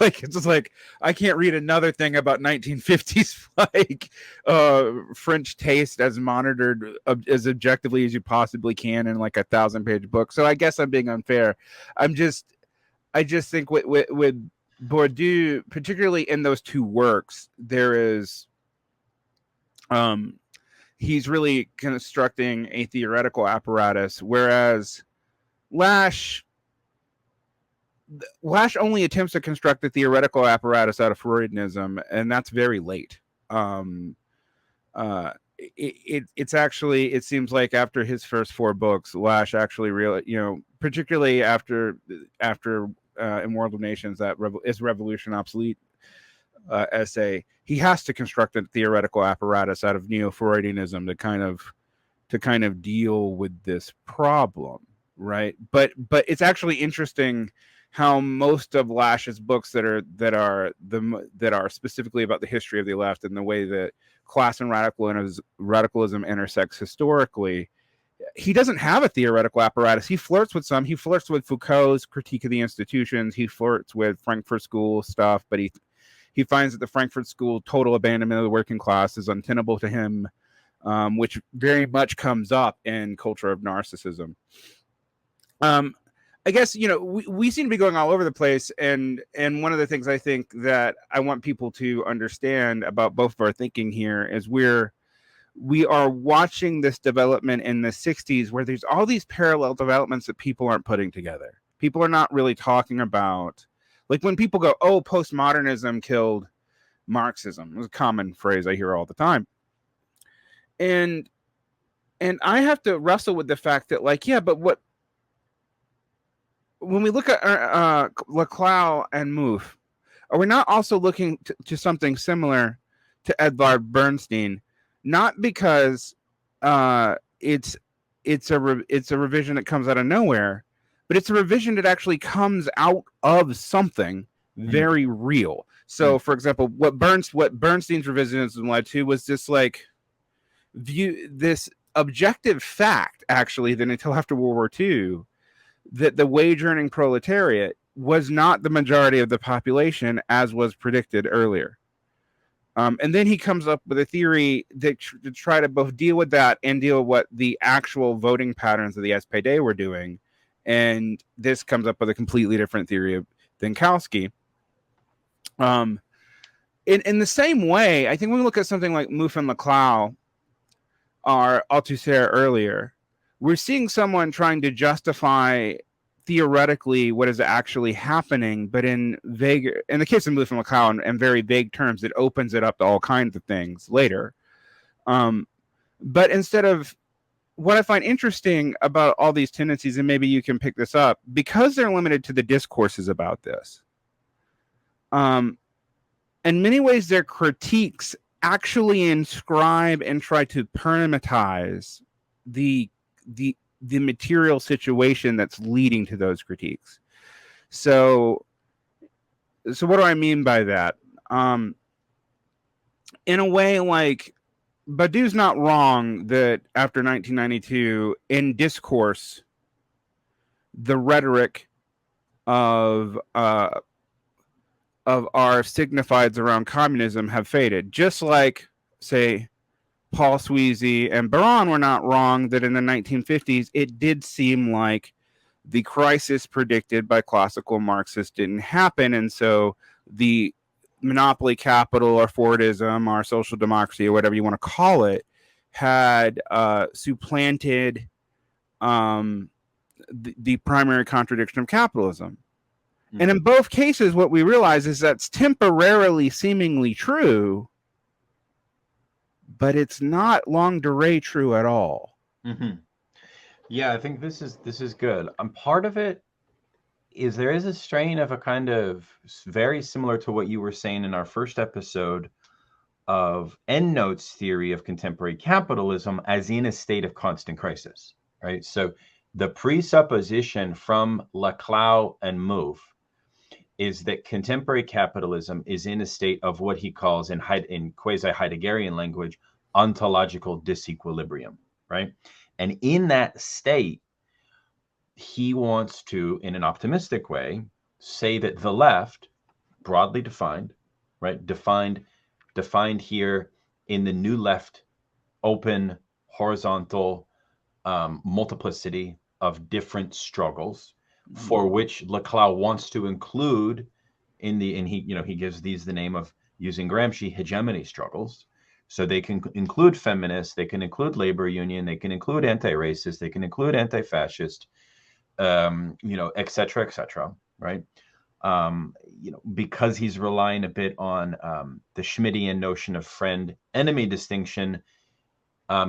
Like, it's just like, I can't read another thing about 1950s, like, French taste as monitored as objectively as you possibly can in like a 1,000-page book. So I guess I'm being unfair. I just think with Borju, particularly in those two works, there is, he's really constructing a theoretical apparatus, whereas Lash only attempts to construct a theoretical apparatus out of Freudianism, and that's very late. It's actually, it seems like after his first 4 books, Lash actually really, particularly after In World of Nations, that is Revolution Obsolete essay, he has to construct a theoretical apparatus out of neo-Freudianism to kind of deal with this problem, right? But it's actually interesting how most of Lash's books that are specifically about the history of the left and the way that class and radicalism intersects historically, he doesn't have a theoretical apparatus. He flirts with some. He flirts with Foucault's Critique of the Institutions. He flirts with Frankfurt School stuff, but he he finds that the Frankfurt School total abandonment of the working class is untenable to him, which very much comes up in Culture of Narcissism. I guess, you know, we seem to be going all over the place, and one of the things I think that I want people to understand about both of our thinking here is we are watching this development in the 60s where there's all these parallel developments that people aren't putting together. People are not really talking about, like when people go, oh, postmodernism killed Marxism. It's a common phrase I hear all the time. And I have to wrestle with the fact that, like, yeah, but when we look at Laclau and Mouffe, are we not also looking to something similar to Edvard Bernstein? Not because it's a revision that comes out of nowhere, but it's a revision that actually comes out of something very real. So, for example, what Bernstein's revisionism led to was this this objective fact, actually, that until after World War II, that the wage-earning proletariat was not the majority of the population, as was predicted earlier. And then he comes up with a theory that to try to both deal with that and deal with what the actual voting patterns of the SPD were doing. And this comes up with a completely different theory than Kautsky. In the same way, I think when we look at something like Mouffe and Laclau or Althusser earlier, we're seeing someone trying to justify theoretically what is actually happening, but in the case of Mouffe and Laclau, in very vague terms, it opens it up to all kinds of things later. But instead of, what I find interesting about all these tendencies, and maybe you can pick this up, because they're limited to the discourses about this, in many ways their critiques actually inscribe and try to permatize the material situation that's leading to those critiques. So what do I mean by that? In a way, like, Badiou's not wrong that after 1992, in discourse, the rhetoric of our signifieds around communism have faded. Just like, say, Paul Sweezy and Baron were not wrong that in the 1950s, it did seem like the crisis predicted by classical Marxists didn't happen. And so the monopoly capital or Fordism or social democracy or whatever you want to call it had supplanted the primary contradiction of capitalism. Mm-hmm. And in both cases, what we realize is that's temporarily seemingly true, but it's not longue durée true at all. Mm-hmm. Yeah, I think this is good. Part of it is there is a strain of a kind of very similar to what you were saying in our first episode of endnotes theory of contemporary capitalism as in a state of constant crisis, right? So the presupposition from Laclau and Mouffe is that contemporary capitalism is in a state of what he calls in quasi-Heideggerian language, ontological disequilibrium, right? And in that state, he wants to, in an optimistic way, say that the left, broadly defined, right, defined here in the new left, open, horizontal multiplicity of different struggles, for which Laclau wants to include he gives these the name of, using Gramsci, hegemony struggles. So they can include feminists, they can include labor union, they can include anti-racist, they can include anti-fascist, et cetera, right? Because he's relying a bit on the Schmittian notion of friend-enemy distinction,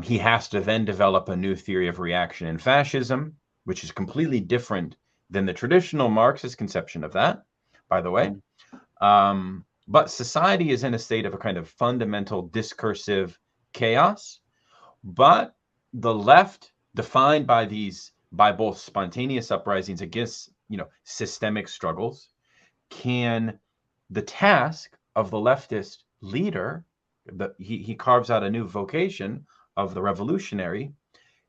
he has to then develop a new theory of reaction in fascism, which is completely different than the traditional Marxist conception of that, by the way. But society is in a state of a kind of fundamental discursive chaos. But the left, defined by both spontaneous uprisings against, systemic struggles, the task of the leftist leader, he carves out a new vocation of the revolutionary,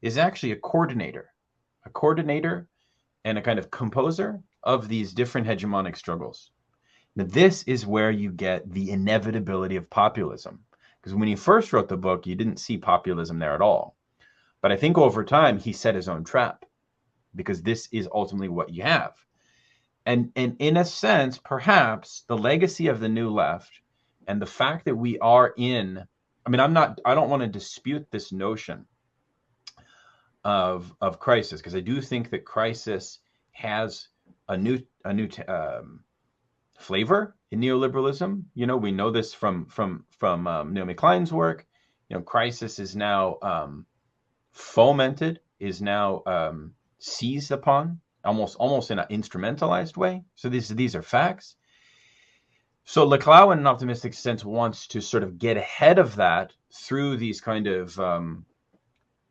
is actually a coordinator and a kind of composer of these different hegemonic struggles. Now, this is where you get the inevitability of populism. Because when he first wrote the book, you didn't see populism there at all. But I think over time, he set his own trap, because this is ultimately what you have. And in a sense, perhaps the legacy of the New Left and the fact that we are in, I mean, I don't want to dispute this notion of crisis, because I do think that crisis has a new flavor in neoliberalism. You know, we know this from Naomi Klein's work. You know, crisis is now fomented, is now seized upon, almost in an instrumentalized way. So these are facts. So Laclau, in an optimistic sense, wants to sort of get ahead of that through these kind of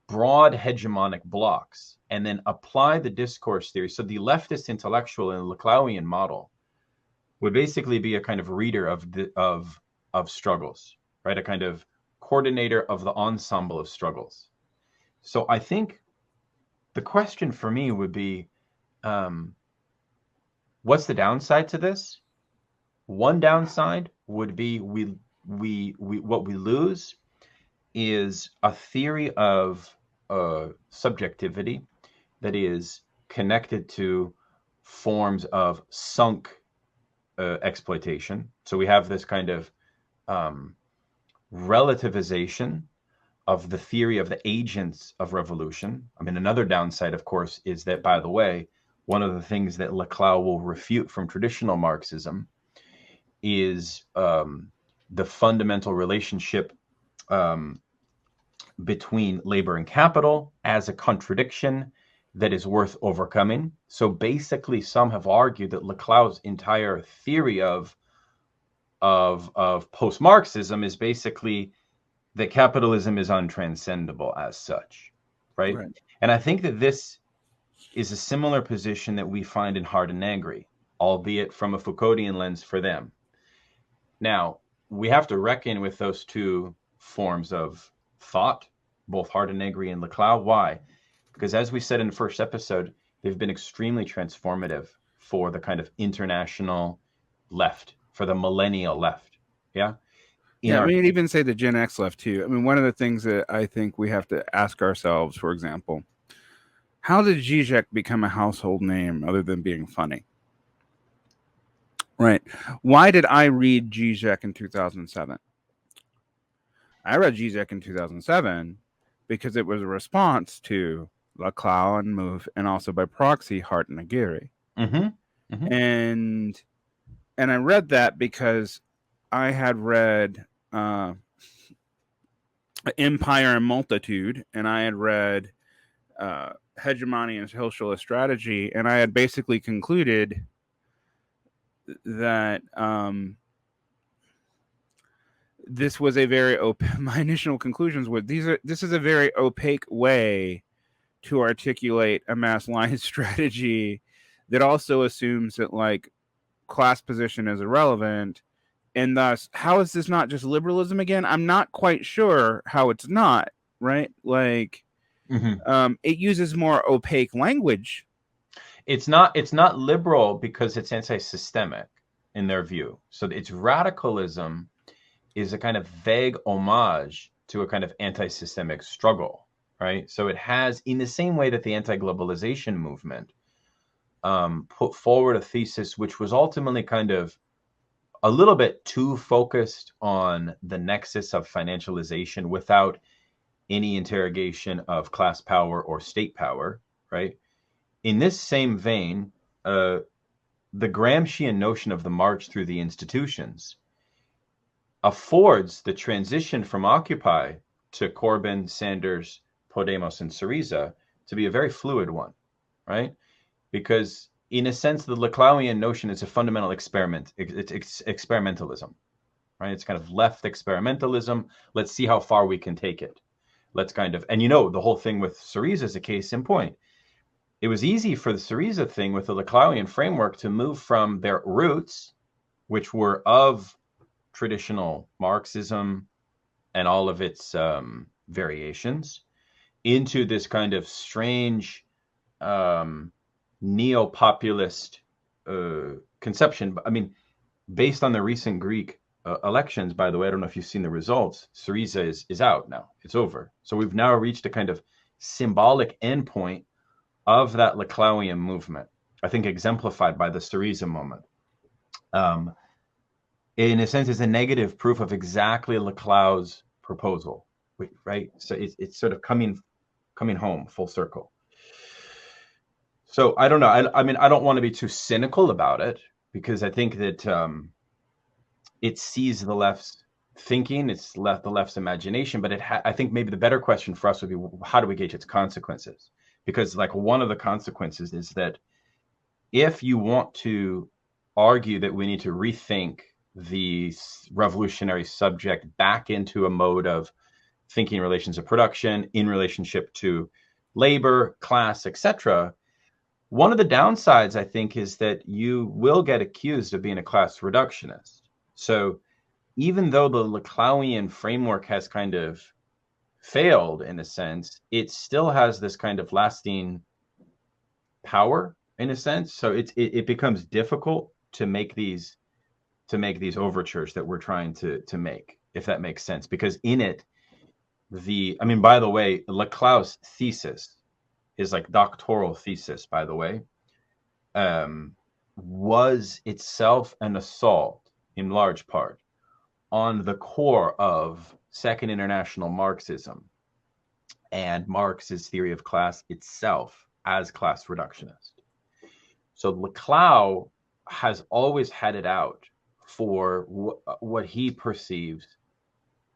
broad hegemonic blocks, and then apply the discourse theory. So the leftist intellectual in the Laclauian model would basically be a kind of reader of struggles, right? A kind of coordinator of the ensemble of struggles. So I think the question for me would be, what's the downside to this? One downside would be what we lose is a theory of subjectivity that is connected to forms of sunk exploitation. So we have this kind of relativization of the theory of the agents of revolution. I mean, another downside, of course, is that, by the way, one of the things that Laclau will refute from traditional Marxism is the fundamental relationship between labor and capital as a contradiction that is worth overcoming. So basically, some have argued that Laclau's entire theory of post-Marxism is basically that capitalism is untranscendable as such, right? And I think that this is a similar position that we find in Hardt and Negri, albeit from a Foucauldian lens for them. Now, we have to reckon with those two forms of thought, both Hardt and Negri and Laclau. Why? Because as we said in the first episode, they've been extremely transformative for the kind of international left, for the millennial left. Yeah. I mean, even say the Gen X left too. I mean, one of the things that I think we have to ask ourselves, for example, how did GJack become a household name other than being funny? Right. Why did I read GJack in 2007? I read GJack in 2007 because it was a response to Laclau and Mouffe, and also by proxy Hardt and Negri. And I read that because I had read Empire and Multitude, and I had read Hegemony and Socialist Strategy, and I had basically concluded that this was a very my initial conclusions were this is a very opaque way to articulate a mass line strategy that also assumes that like class position is irrelevant, and thus how is this not just liberalism again? I'm not quite sure how it's not, right? Like it uses more opaque language. It's not liberal because it's anti-systemic in their view. So its radicalism is a kind of vague homage to a kind of anti-systemic struggle, right? So it has, in the same way that the anti-globalization movement put forward a thesis which was ultimately kind of a little bit too focused on the nexus of financialization without any interrogation of class power or state power, right? In this same vein, the Gramscian notion of the march through the institutions affords the transition from Occupy to Corbyn, Sanders, Podemos, and Syriza to be a very fluid one, right? Because in a sense, the Laclauian notion is a fundamental experiment. It's experimentalism, right? It's kind of left experimentalism. Let's see how far we can take it. Let's kind of, and you know, the whole thing with Syriza is a case in point. It was easy for the Syriza thing with the Laclauian framework to move from their roots, which were of traditional Marxism and all of its variations, into this kind of strange neo-populist conception. I mean, based on the recent Greek elections, by the way, I don't know if you've seen the results, Syriza is out now. It's over. So we've now reached a kind of symbolic endpoint of that Laclauian movement, I think exemplified by the Syriza moment. In a sense, is a negative proof of exactly Laclau's proposal, right? So it's sort of coming home full circle. So I don't know. I mean, I don't want to be too cynical about it, because I think that it sees the left's thinking, it's the left's imagination, but I think maybe the better question for us would be, how do we gauge its consequences? Because like one of the consequences is that if you want to argue that we need to rethink the revolutionary subject back into a mode of thinking relations of production in relationship to labor, class, etc., one of the downsides, I think, is that you will get accused of being a class reductionist. So even though the Laclauian framework has kind of failed in a sense, it still has this kind of lasting power in a sense. So it becomes difficult to make these overtures that we're trying to make, if that makes sense, because in it, I mean, by the way, Laclau's thesis, his like doctoral thesis, by the way, was itself an assault in large part on the core of Second International Marxism and Marx's theory of class itself as class reductionist. So Laclau has always had it out for what he perceives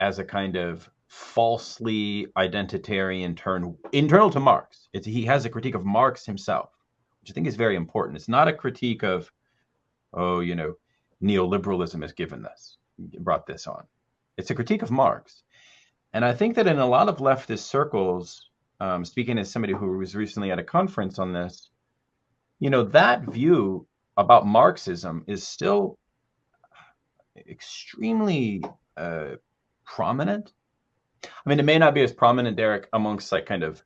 as a kind of falsely identitarian turn internal to Marx. He has a critique of Marx himself, which I think is very important. It's not a critique of, neoliberalism has brought this on. It's a critique of Marx. And I think that in a lot of leftist circles, speaking as somebody who was recently at a conference on this, that view about Marxism is still extremely prominent. I mean, it may not be as prominent, Derick, amongst like kind of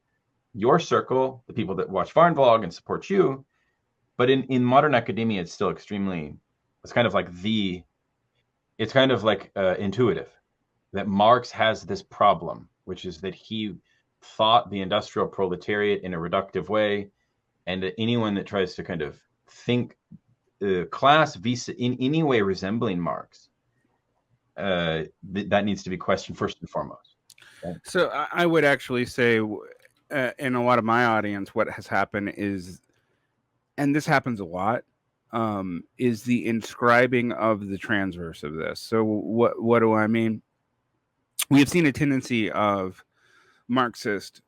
your circle, the people that watch Varn Vlog and support you, but in modern academia, it's still it's kind of like intuitive that Marx has this problem, which is that he thought the industrial proletariat in a reductive way, and that anyone that tries to kind of think class in any way resembling Marx, that needs to be questioned first and foremost. Okay? So I would actually say, in a lot of my audience, what has happened is, and this happens a lot, is the inscribing of the transverse of this. So what do I mean? We have seen a tendency of Marxist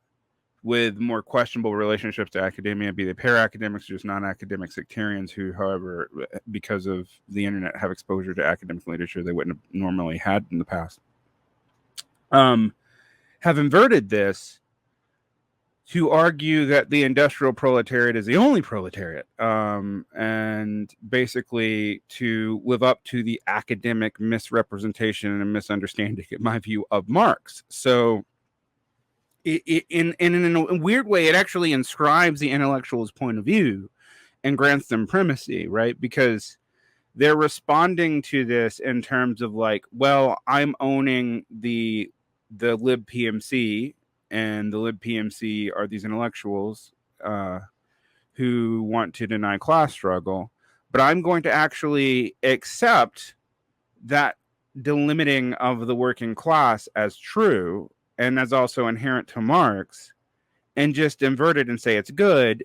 with more questionable relationships to academia, be they para-academics or just non-academic sectarians who, however, because of the internet, have exposure to academic literature they wouldn't have normally had in the past, have inverted this to argue that the industrial proletariat is the only proletariat, and basically to live up to the academic misrepresentation and misunderstanding, in my view, of Marx. So in a weird way, it actually inscribes the intellectual's point of view and grants them primacy, right? Because they're responding to this in terms of like, well, I'm owning the lib PMC, and the lib PMC are these intellectuals who want to deny class struggle, but I'm going to actually accept that delimiting of the working class as true and as also inherent to Marx, and just invert it and say it's good,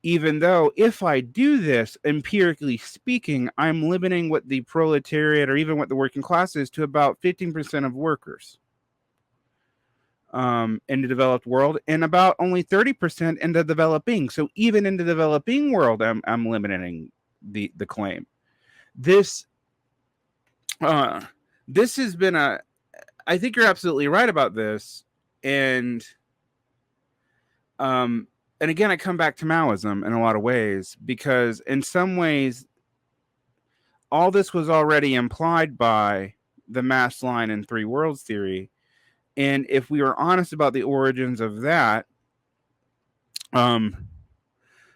even though if I do this, empirically speaking, I'm limiting what the proletariat or even what the working class is to about 15% of workers in the developed world, and about only 30% in the developing. So even in the developing world, I'm limiting the claim. This has been I think you're absolutely right about this. And again, I come back to Maoism in a lot of ways, because in some ways, all this was already implied by the mass line and three worlds theory. And if we were honest about the origins of that,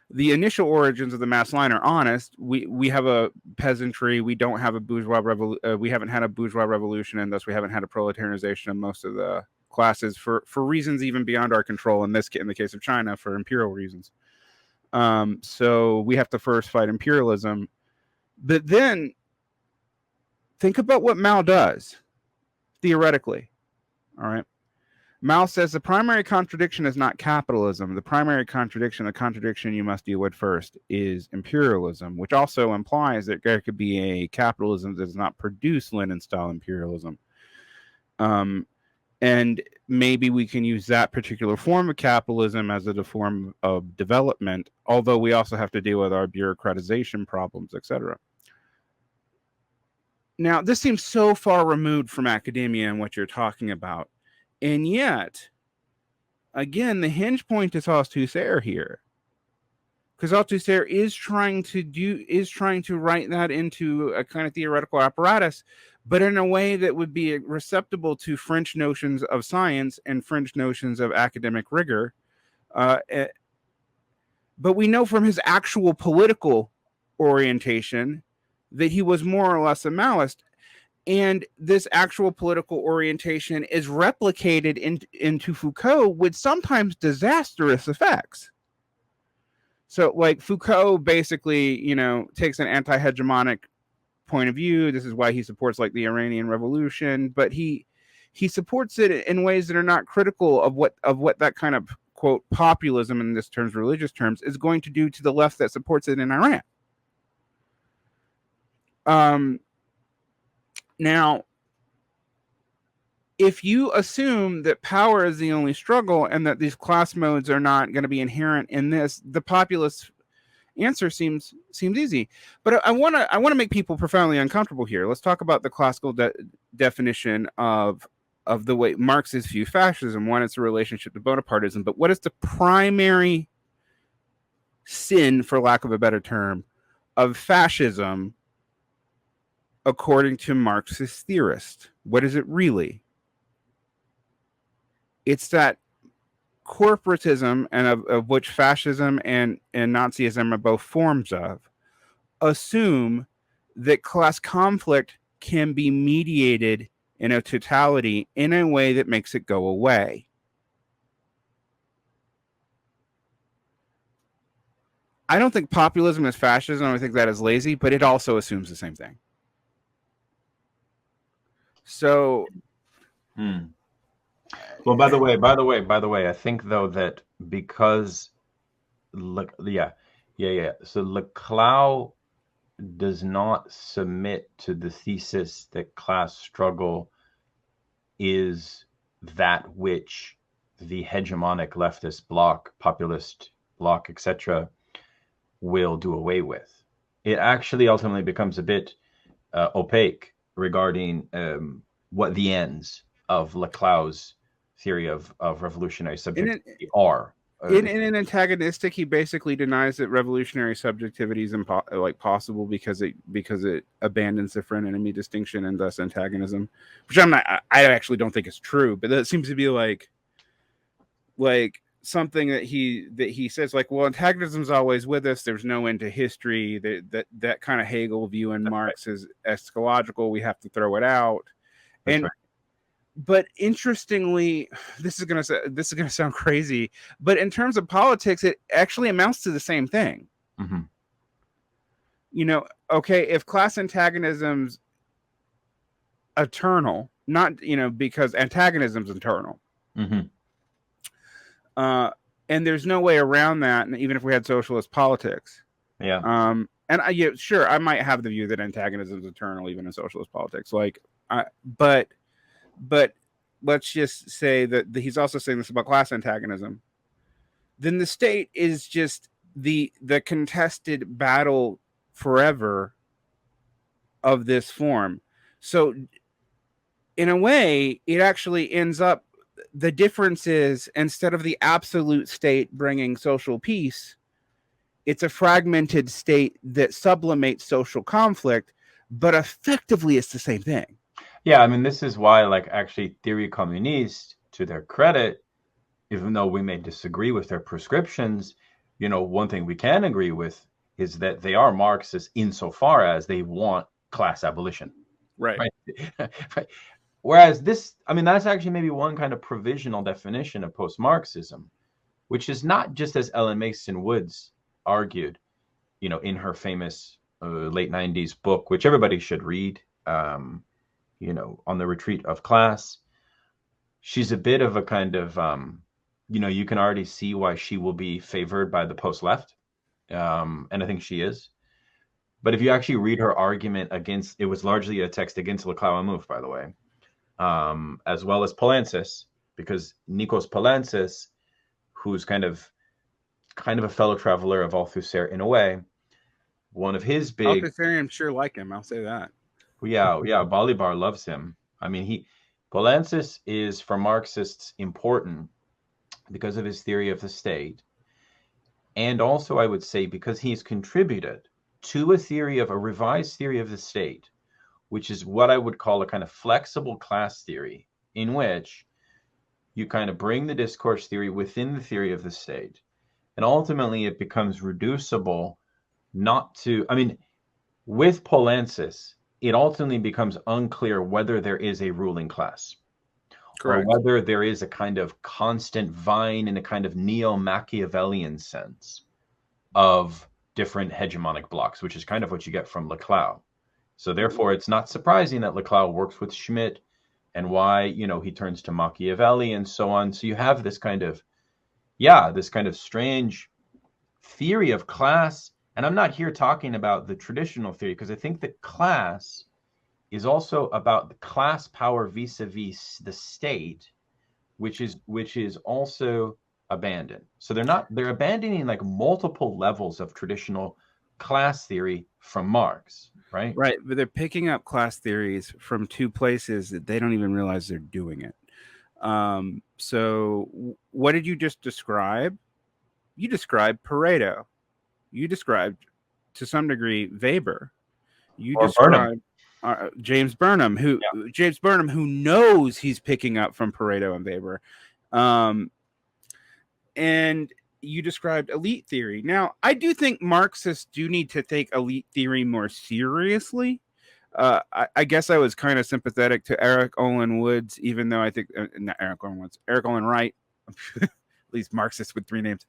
the initial origins of the mass line are honest. We have a peasantry. We don't have a bourgeois we haven't had a bourgeois revolution, and thus we haven't had a proletarianization of most of the classes for reasons even beyond our control. In the case of China, for imperial reasons. So we have to first fight imperialism, but then think about what Mao does theoretically. All right. Mao says the primary contradiction is not capitalism. The primary contradiction, the contradiction you must deal with first, is imperialism, which also implies that there could be a capitalism that does not produce Lenin-style imperialism. And maybe we can use that particular form of capitalism as a form of development, although we also have to deal with our bureaucratization problems, etc. Now, this seems so far removed from academia and what you're talking about. And yet, again, the hinge point is Althusser here, because Althusser is trying to write that into a kind of theoretical apparatus, but in a way that would be receptible to French notions of science and French notions of academic rigor. But we know from his actual political orientation that he was more or less a Maoist. And this actual political orientation is replicated into Foucault with sometimes disastrous effects. So, like, Foucault basically, takes an anti-hegemonic point of view. This is why he supports, like, the Iranian Revolution, but he supports it in ways that are not critical of what that kind of, quote, populism, in this terms, religious terms, is going to do to the left that supports it in Iran. Now, if you assume that power is the only struggle and that these class modes are not going to be inherent in this, the populist answer seems easy. But I want to make people profoundly uncomfortable here. Let's talk about the classical definition of the way Marxists view fascism. One, it's a relationship to Bonapartism. But what is the primary sin, for lack of a better term, of fascism according to Marxist theorists? What is it really? It's that corporatism, and of which fascism and Nazism are both forms of, assume that class conflict can be mediated in a totality in a way that makes it go away. I don't think populism is fascism. I think that is lazy, but it also assumes the same thing. So, well, by the way, I think though that because, So Laclau does not submit to the thesis that class struggle is that which the hegemonic leftist bloc, populist bloc, etc., will do away with. It actually ultimately becomes a bit opaque regarding what the ends of Laclau's theory of revolutionary subjectivity are. In an antagonistic, he basically denies that revolutionary subjectivity is possible because it abandons the friend enemy distinction and thus antagonism, which I actually don't think is true, but that seems to be like something that he says, like, well, antagonism is always with us. There's no end to history. That kind of Hegel view in Marx is eschatological. We have to throw it out. That's right. But interestingly, this is gonna sound crazy, but in terms of politics, it actually amounts to the same thing. Mm-hmm. Okay, if class antagonism's eternal, not because antagonism's eternal, mm-hmm. And there's no way around that, even if we had socialist politics. Yeah. Sure, I might have the view that antagonism is eternal, even in socialist politics. But let's just say that he's also saying this about class antagonism. Then the state is just the contested battle forever of this form. So in a way, it actually ends up, the difference is, instead of the absolute state bringing social peace, it's a fragmented state that sublimates social conflict, but effectively it's the same thing. Yeah, I mean, this is why, actually, Theory Communiste, to their credit, even though we may disagree with their prescriptions, one thing we can agree with is that they are Marxists insofar as they want class abolition. Right. Right. Whereas that's actually maybe one kind of provisional definition of post-Marxism, which is not just as Ellen Mason Woods argued, in her famous late 90s book, which everybody should read, On the Retreat of Class. She's a bit of a kind of, you can already see why she will be favored by the post-left. And I think she is. But if you actually read her argument against, it was largely a text against Laclau and Mouffe, by the way, as well as Poulantzas, because Nikos Poulantzas, who's kind of a fellow traveler of Althusserian in a way, one of his big... Althusserian sure like him, I'll say that. Yeah, Bolivar loves him. Poulantzas is, for Marxists, important because of his theory of the state, and also, I would say, because he's contributed to a revised theory of the state, which is what I would call a kind of flexible class theory, in which you kind of bring the discourse theory within the theory of the state, and ultimately it becomes reducible with Poulantzas, it ultimately becomes unclear whether there is a ruling class. Correct. Or whether there is a kind of constant vine in a kind of neo-Machiavellian sense of different hegemonic blocks, which is kind of what you get from Laclau. So therefore, it's not surprising that Laclau works with Schmitt and why, he turns to Machiavelli and so on. So you have this kind of strange theory of class. And I'm not here talking about the traditional theory, because I think that class is also about the class power vis-a-vis the state, which is also abandoned. So they're abandoning like multiple levels of traditional class theory from Marx, right? Right, but they're picking up class theories from two places that they don't even realize they're doing it. So what did you just describe? You described Pareto. You described, to some degree, Weber. You described James Burnham, who knows he's picking up from Pareto and Weber. And you described elite theory. Now, I do think Marxists do need to take elite theory more seriously. I guess I was kind of sympathetic to Eric Olin Woods, even though I think not Eric Olin Woods, Eric Olin Wright, at least Marxist with three names,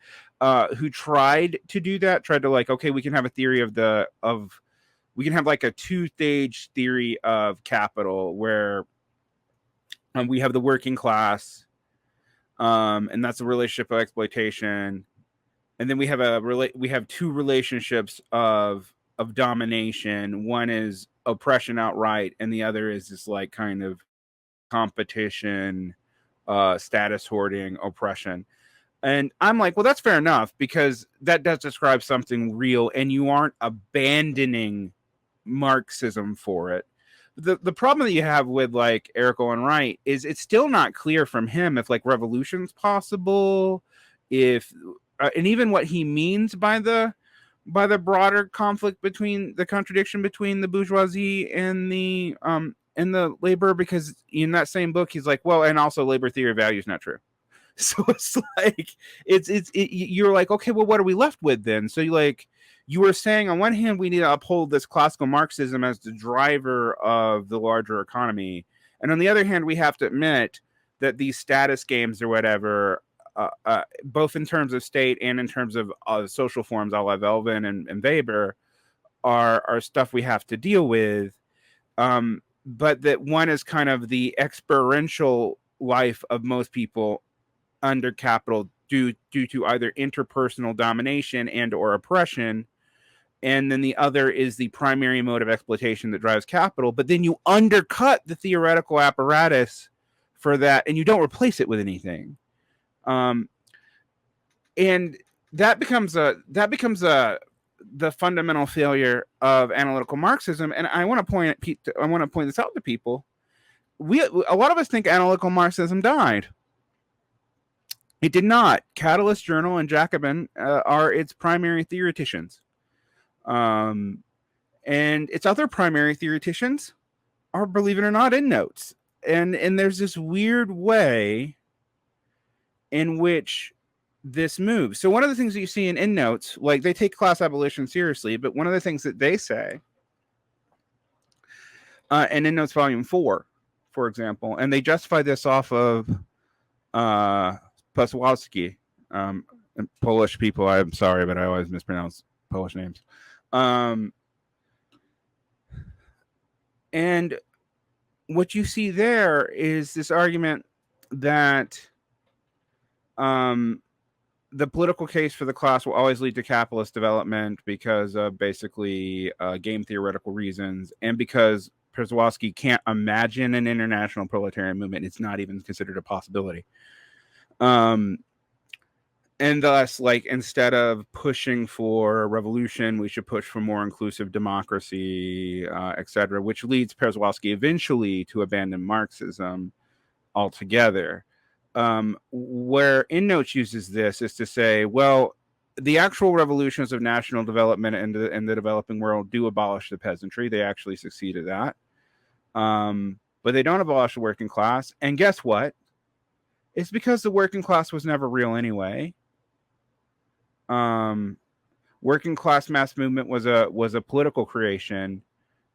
who tried to do that. Tried to okay, we can have a theory we can have like a two-stage theory of capital where we have the working class, and that's a relationship of exploitation, and then we have two relationships of domination. One is oppression outright, and the other is this like kind of competition, status hoarding, oppression. And I'm like, well, that's fair enough, because that does describe something real, and you aren't abandoning Marxism for it. The problem that you have with like Eric Olin Wright is it's still not clear from him if like revolution's possible, if and even what he means by the broader conflict between the contradiction between the bourgeoisie and the labor, because in that same book he's like, well, and also labor theory of value is not true. So it's like you're like, okay, well, what are we left with then? So you were saying on one hand we need to uphold this classical Marxism as the driver of the larger economy, and on the other hand we have to admit that these status games or whatever, both in terms of state and in terms of social forms, a la Velvin and Weber, are stuff we have to deal with, but that one is kind of the experiential life of most people under capital due to either interpersonal domination and or oppression, and then the other is the primary mode of exploitation that drives capital. But then you undercut the theoretical apparatus for that, and you don't replace it with anything, and that becomes the fundamental failure of analytical Marxism. And I want to point this out to people. A lot of us think analytical Marxism died. It did not. Catalyst Journal and Jacobin are its primary theoreticians. And its other primary theoreticians are, believe it or not, endnotes. And there's this weird way in which this move. So one of the things that you see in endnotes, like they take class abolition seriously, but one of the things that they say in endnotes volume 4, for example, and they justify this off of Pasłowski, Polish people. I'm sorry, but I always mispronounce Polish names. And what you see there is this argument that the political case for the class will always lead to capitalist development because of basically game theoretical reasons, and because Przewalski can't imagine an international proletarian movement. It's not even considered a possibility. And thus, like, instead of pushing for a revolution, we should push for more inclusive democracy, etc., which leads Przewalski eventually to abandon Marxism altogether. Where endnotes uses this is to say, well, the actual revolutions of national development in the developing world do abolish the peasantry. They actually succeed at that. But they don't abolish the working class. And guess what? It's because the working class was never real anyway. Working class mass movement was a political creation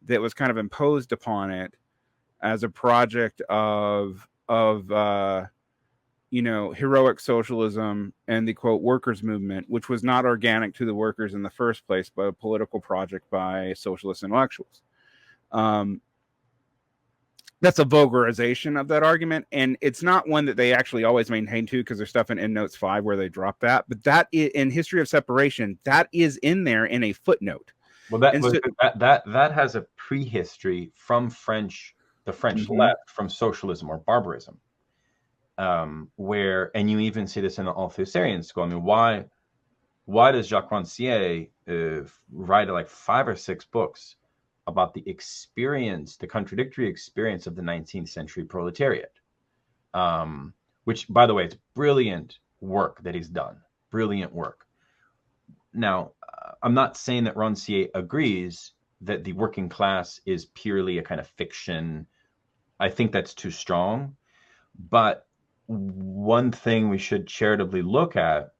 that was kind of imposed upon it as a project of heroic socialism and the quote workers movement, which was not organic to the workers in the first place, but a political project by socialist intellectuals. That's a vulgarization of that argument, and it's not one that they actually always maintain to, because there's stuff in endnotes 5 where they drop that. But that in History of Separation, that is in there in a footnote. Well, that has a prehistory from the French left, from socialism or barbarism, where, and you even see this in the Althusserian school. I mean, why does Jacques Rancière write like 5 or 6 books about the contradictory experience of the 19th century proletariat, which, by the way, it's brilliant work that he's done. Brilliant work. Now, I'm not saying that Rancière agrees that the working class is purely a kind of fiction. I think that's too strong. But one thing we should charitably look at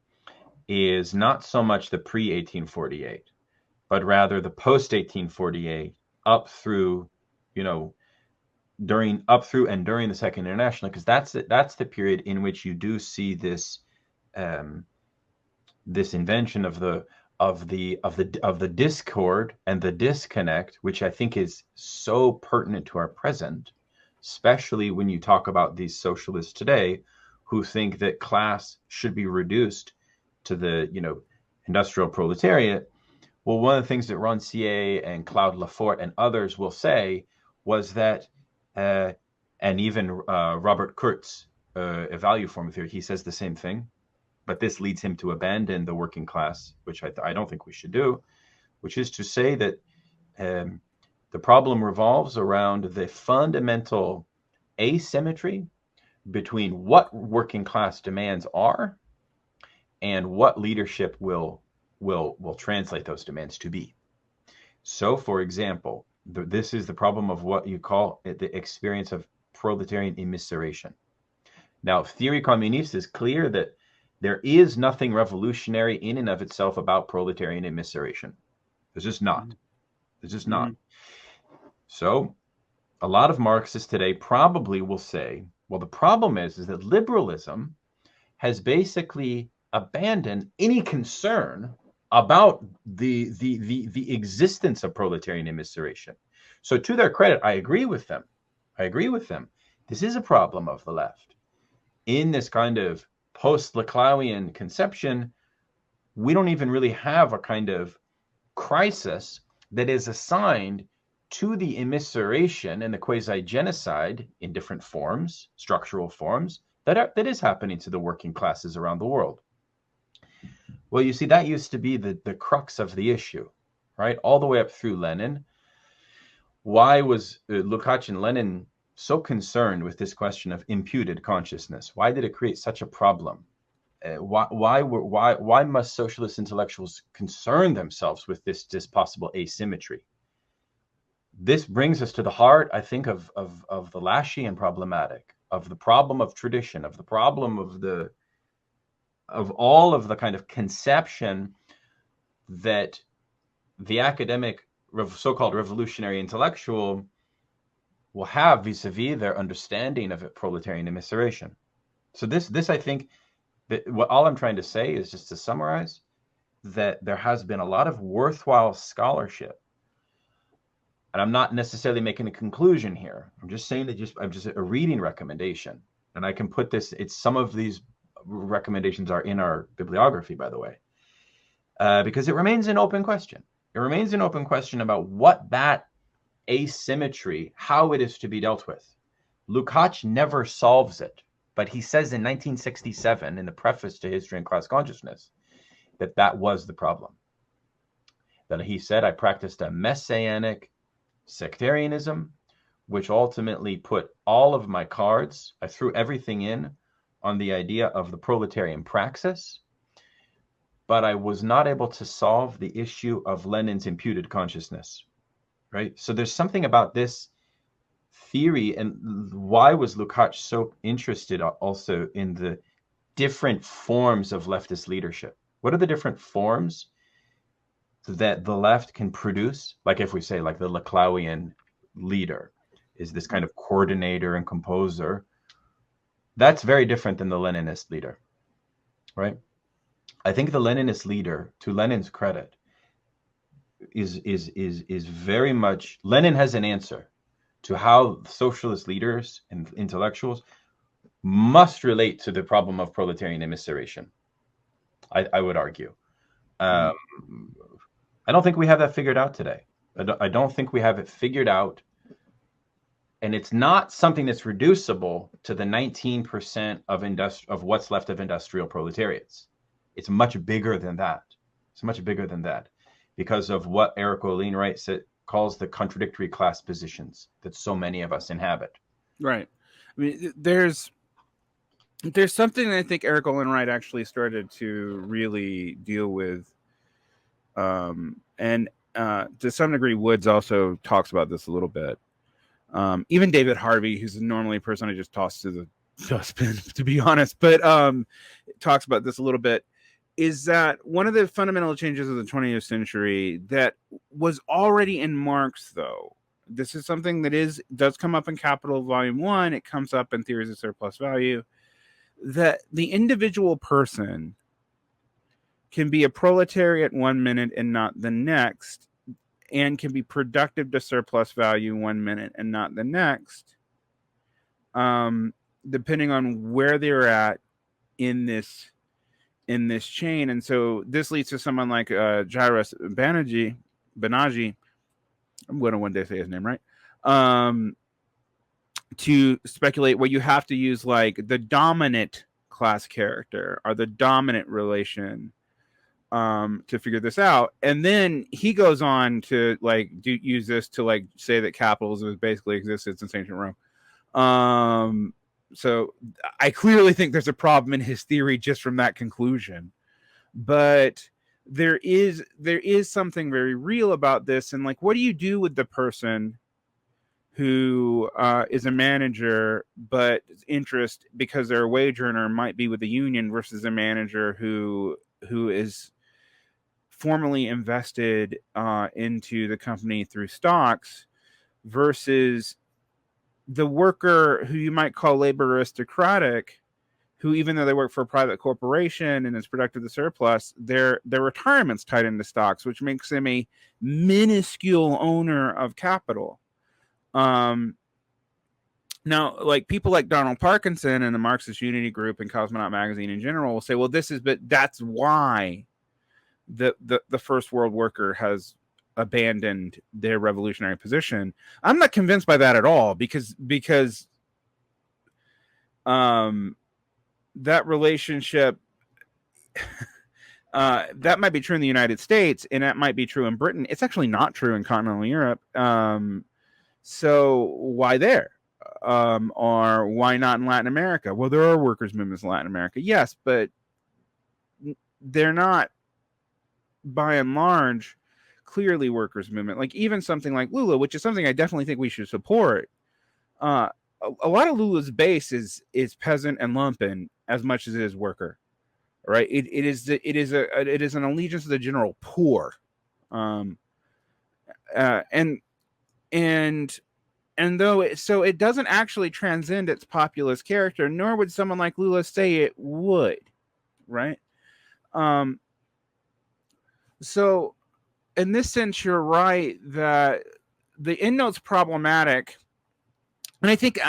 is not so much the pre-1848, but rather the post-1848 up through during the Second International, because that's the period in which you do see this this invention of the discord and the disconnect, which I think is so pertinent to our present, especially when you talk about these socialists today who think that class should be reduced to the industrial proletariat. Well, one of the things that Rancière and Claude Lefort and others will say was that, and even Robert Kurtz, a value form theory, he says the same thing, but this leads him to abandon the working class, which I don't think we should do, which is to say that the problem revolves around the fundamental asymmetry between what working class demands are and what leadership will translate those demands to be. So, for example, this is the problem of what you call the experience of proletarian immiseration. Now, theory communiste is clear that there is nothing revolutionary in and of itself about proletarian immiseration. There's just not. There's just not. So, a lot of Marxists today probably will say, well, the problem is that liberalism has basically abandoned any concern about the existence of proletarian immiseration. So, to their credit, I agree with them. This is a problem of the left. In this kind of post-Laclauian conception, we don't even really have a kind of crisis that is assigned to the immiseration and the quasi-genocide in different forms, structural forms, that is happening to the working classes around the world. Well, you see, that used to be the crux of the issue, right? All the way up through Lenin. Why was Lukács and Lenin so concerned with this question of imputed consciousness? Why did it create such a problem? Why must socialist intellectuals concern themselves with this possible asymmetry? This brings us to the heart, I think, of the Lashian problematic, of the problem of tradition, of the problem of the of all of the kind of conception that the academic so-called revolutionary intellectual will have vis-a-vis their understanding of proletarian immiseration. So this I think that what all I'm trying to say is, just to summarize, that there has been a lot of worthwhile scholarship. And I'm not necessarily making a conclusion here. I'm just saying that I'm just a reading recommendation. And I can put this, some of these recommendations are in our bibliography, by the way, because it remains an open question. It remains an open question about what that asymmetry, how it is to be dealt with. Lukács never solves it, but he says in 1967, in the preface to History and Class Consciousness, that was the problem. That he said, I practiced a messianic sectarianism, which ultimately put all of my cards, I threw everything in on the idea of the proletarian praxis, but I was not able to solve the issue of Lenin's imputed consciousness, right? So there's something about this theory, and why was Lukács so interested also in the different forms of leftist leadership? What are the different forms that the left can produce? Like if we say like the Laclauian leader is this kind of coordinator and composer, that's very different than the Leninist leader, right? I think the Leninist leader, to Lenin's credit, is very much, Lenin has an answer to how socialist leaders and intellectuals must relate to the problem of proletarian immiseration. I would argue. I don't think we have that figured out today. I don't think we have it figured out. And it's not something that's reducible to the 19% of what's left of industrial proletariats. It's much bigger than that. It's much bigger than that, because of what Eric Olin calls the contradictory class positions that so many of us inhabit. Right. I mean, there's something that I think Eric Olin Wright actually started to really deal with, and to some degree, Woods also talks about this a little bit. Even David Harvey, who's normally a person I just toss to the dustbin, to be honest, but talks about this a little bit, is that one of the fundamental changes of the 20th century that was already in Marx, though, this is something that does come up in Capital Volume 1, it comes up in Theories of Surplus Value, that the individual person can be a proletariat 1 minute and not the next, and can be productive to surplus value 1 minute and not the next, depending on where they're at in this chain. And so this leads to someone like Jairus Banaji. I'm going to one day say his name right. To speculate, what you have to use like the dominant class character or the dominant relation to figure this out. And then he goes on to like use this to like say that capitalism basically existed since ancient Rome. So I clearly think there's a problem in his theory just from that conclusion. But there is something very real about this. And like, what do you do with the person who is a manager, but interest because they're a wage earner might be with the union, versus a manager who is formally invested into the company through stocks, versus the worker who you might call labor aristocratic, who even though they work for a private corporation and is productive to surplus, their retirement's tied into stocks, which makes them a minuscule owner of capital. Now, like people like Donald Parkinson and the Marxist Unity Group and Cosmonaut Magazine in general will say, well, that's why the first world worker has abandoned their revolutionary position. I'm not convinced by that at all, because that relationship that might be true in the United States and that might be true in Britain. It's actually not true in continental Europe. So why there? Or why not in Latin America? Well, there are workers' movements in Latin America, yes, but they're not, by and large, clearly workers' movement. Like even something like Lula, which is something I definitely think we should support. A lot of Lula's base is peasant and lumpen as much as it is worker. right? It is an allegiance to the general poor, and though it doesn't actually transcend its populist character, nor would someone like Lula say it would, right? So in this sense, you're right that the endnote's problematic, and I think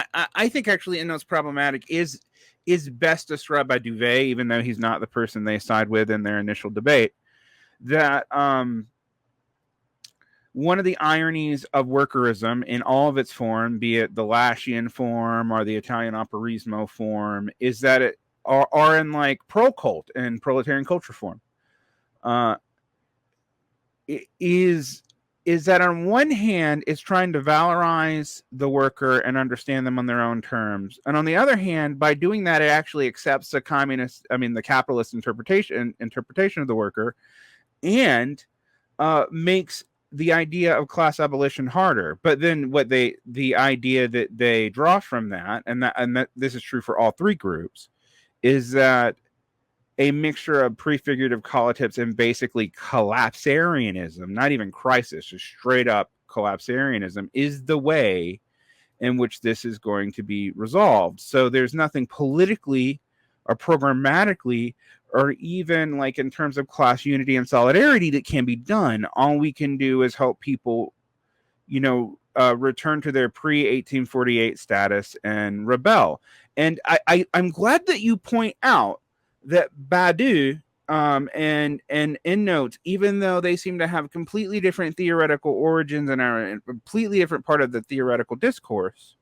actually endnote's problematic is best described by Duvet, even though he's not the person they side with in their initial debate. That one of the ironies of workerism in all of its form, be it the Lashian form or the Italian operismo form, is that it are in like pro-cult and proletarian culture form. It is that on one hand, it's trying to valorize the worker and understand them on their own terms, and on the other hand, by doing that, it actually accepts the capitalist interpretation of the worker, and makes the idea of class abolition harder. But then the idea that they draw from that, and that this is true for all three groups, is that a mixture of prefigurative colitips and basically collapsarianism, not even crisis, just straight up collapsarianism, is the way in which this is going to be resolved. So there's nothing politically or programmatically or even like in terms of class unity and solidarity that can be done. All we can do is help people, return to their pre-1848 status and rebel. And I'm glad that you point out that Badiou and endnotes, even though they seem to have completely different theoretical origins and are a completely different part of the theoretical discourse,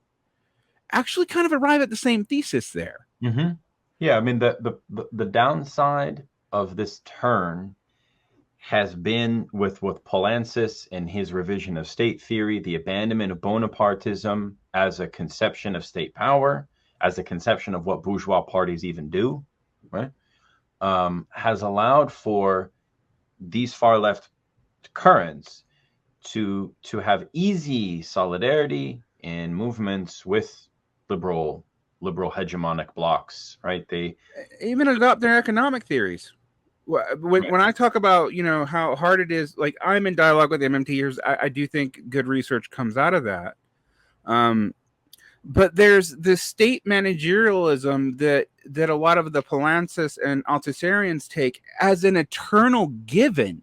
actually kind of arrive at the same thesis there. Mm-hmm. Yeah, I mean, the downside of this turn has been with Poulantzas and his revision of state theory, the abandonment of Bonapartism as a conception of state power, as a conception of what bourgeois parties even do, right? Has allowed for these far left currents to have easy solidarity in movements with liberal hegemonic blocks, right? They even adopt their economic theories. When I talk about, how hard it is, like I'm in dialogue with MMTers, I do think good research comes out of that. But there's this state managerialism that a lot of the Poulantzas and Althusserians take as an eternal given,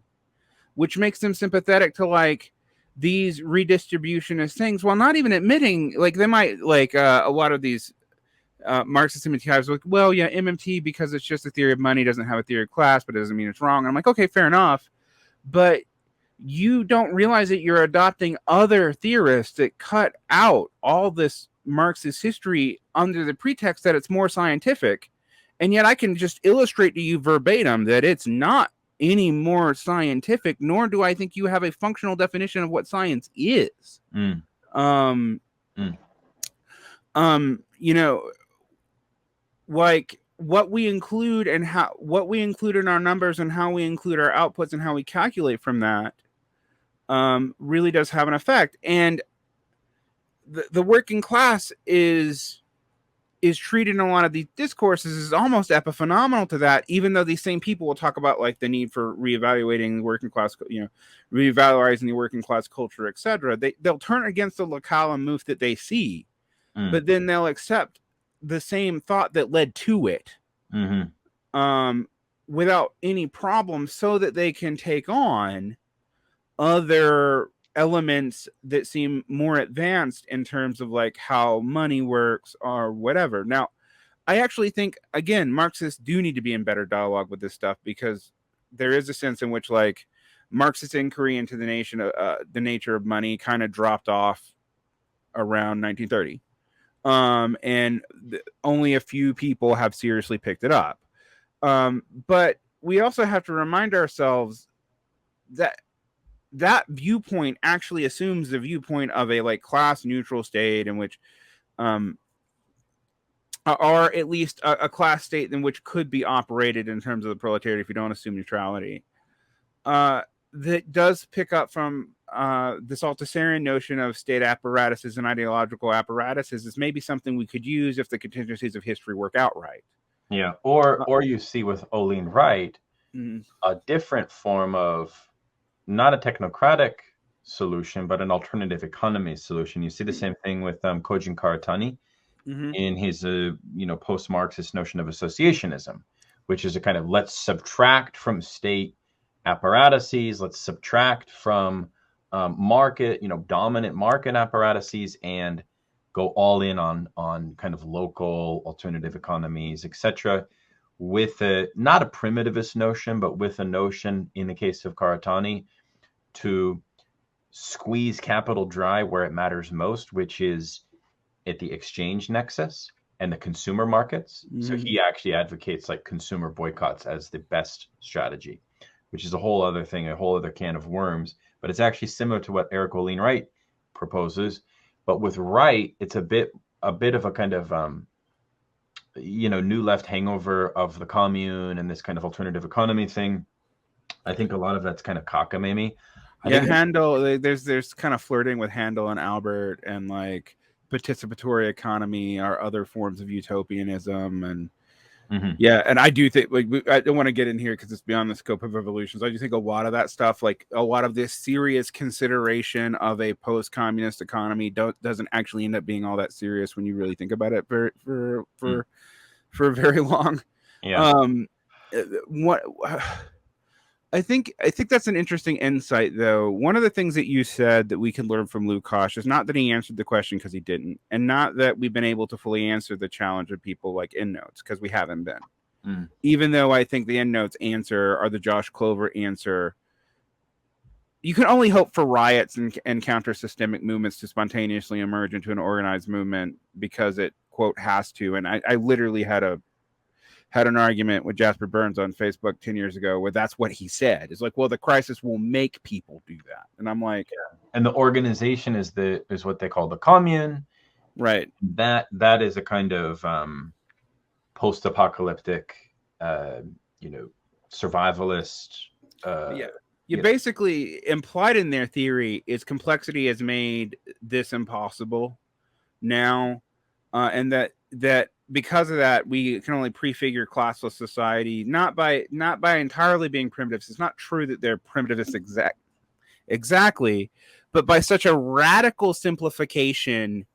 which makes them sympathetic to like these redistributionist things, while not even admitting, like they might like a lot of these Marxist MMTs like, well, yeah, MMT, because it's just a theory of money, doesn't have a theory of class, but it doesn't mean it's wrong. And I'm like, okay, fair enough. But you don't realize that you're adopting other theorists that cut out all this Marxist history under the pretext that it's more scientific. And yet I can just illustrate to you verbatim that it's not any more scientific, nor do I think you have a functional definition of what science is. Like what we include and what we include in our numbers and how we include our outputs and how we calculate from that really does have an effect. And the working class is treated in a lot of these discourses as almost epiphenomenal to that, even though these same people will talk about like the need for reevaluating the working class, revalorizing the working class culture, etc. They'll turn against the Laclau and Mouffe that they see, but then they'll accept the same thought that led to it without any problem, so that they can take on other elements that seem more advanced in terms of like how money works or whatever. Now, I actually think, again, Marxists do need to be in better dialogue with this stuff, because there is a sense in which like Marxist inquiry into the nature of money kind of dropped off around 1930. And only a few people have seriously picked it up. But we also have to remind ourselves that viewpoint actually assumes the viewpoint of a like class neutral state in which, or at least a class state in which could be operated in terms of the proletariat if you don't assume neutrality. That does pick up from this Althusserian notion of state apparatuses and ideological apparatuses is maybe something we could use if the contingencies of history work out right. Yeah. Or you see with Olain Wright mm, a different form of not a technocratic solution, but an alternative economy solution. You see the same thing with Kojin Karatani mm-hmm. in his post-Marxist notion of associationism, which is a kind of let's subtract from state apparatuses, let's subtract from market, dominant market apparatuses, and go all in on kind of local alternative economies, etc. With not a primitivist notion, but with a notion in the case of Karatani to squeeze capital dry where it matters most, which is at the exchange nexus and the consumer markets. Mm-hmm. So he actually advocates like consumer boycotts as the best strategy, which is a whole other thing, a whole other can of worms. But it's actually similar to what Eric Olain Wright proposes. But with Wright, it's a bit of a kind of new left hangover of the commune and this kind of alternative economy thing. I think a lot of that's kind of cockamamie. Yeah, Handel, there's kind of flirting with Handel and Albert, and like participatory economy are other forms of utopianism, and yeah, and I do think, like, I don't want to get in here because it's beyond the scope of evolutions. I do think a lot of that stuff, like a lot of this serious consideration of a post-communist economy, doesn't actually end up being all that serious when you really think about it for very long. Yeah. What I think that's an interesting insight, though. One of the things that you said that we can learn from Lukács is not that he answered the question, because he didn't, and not that we've been able to fully answer the challenge of people like EndNotes, because we haven't been. Even though I think the EndNotes answer or the Josh Clover answer, you can only hope for riots and counter-systemic movements to spontaneously emerge into an organized movement because it, quote, has to. And I literally had an argument with Jasper Burns on Facebook 10 years ago where that's what he said. It's like, well, the crisis will make people do that. And I'm like, yeah. And the organization is what they call the commune. Right. That is a kind of post-apocalyptic, survivalist. Basically implied in their theory is complexity has made this impossible now. And that because of that, we can only prefigure classless society, not by entirely being primitives. It's not true that they're primitivists exactly, but by such a radical simplification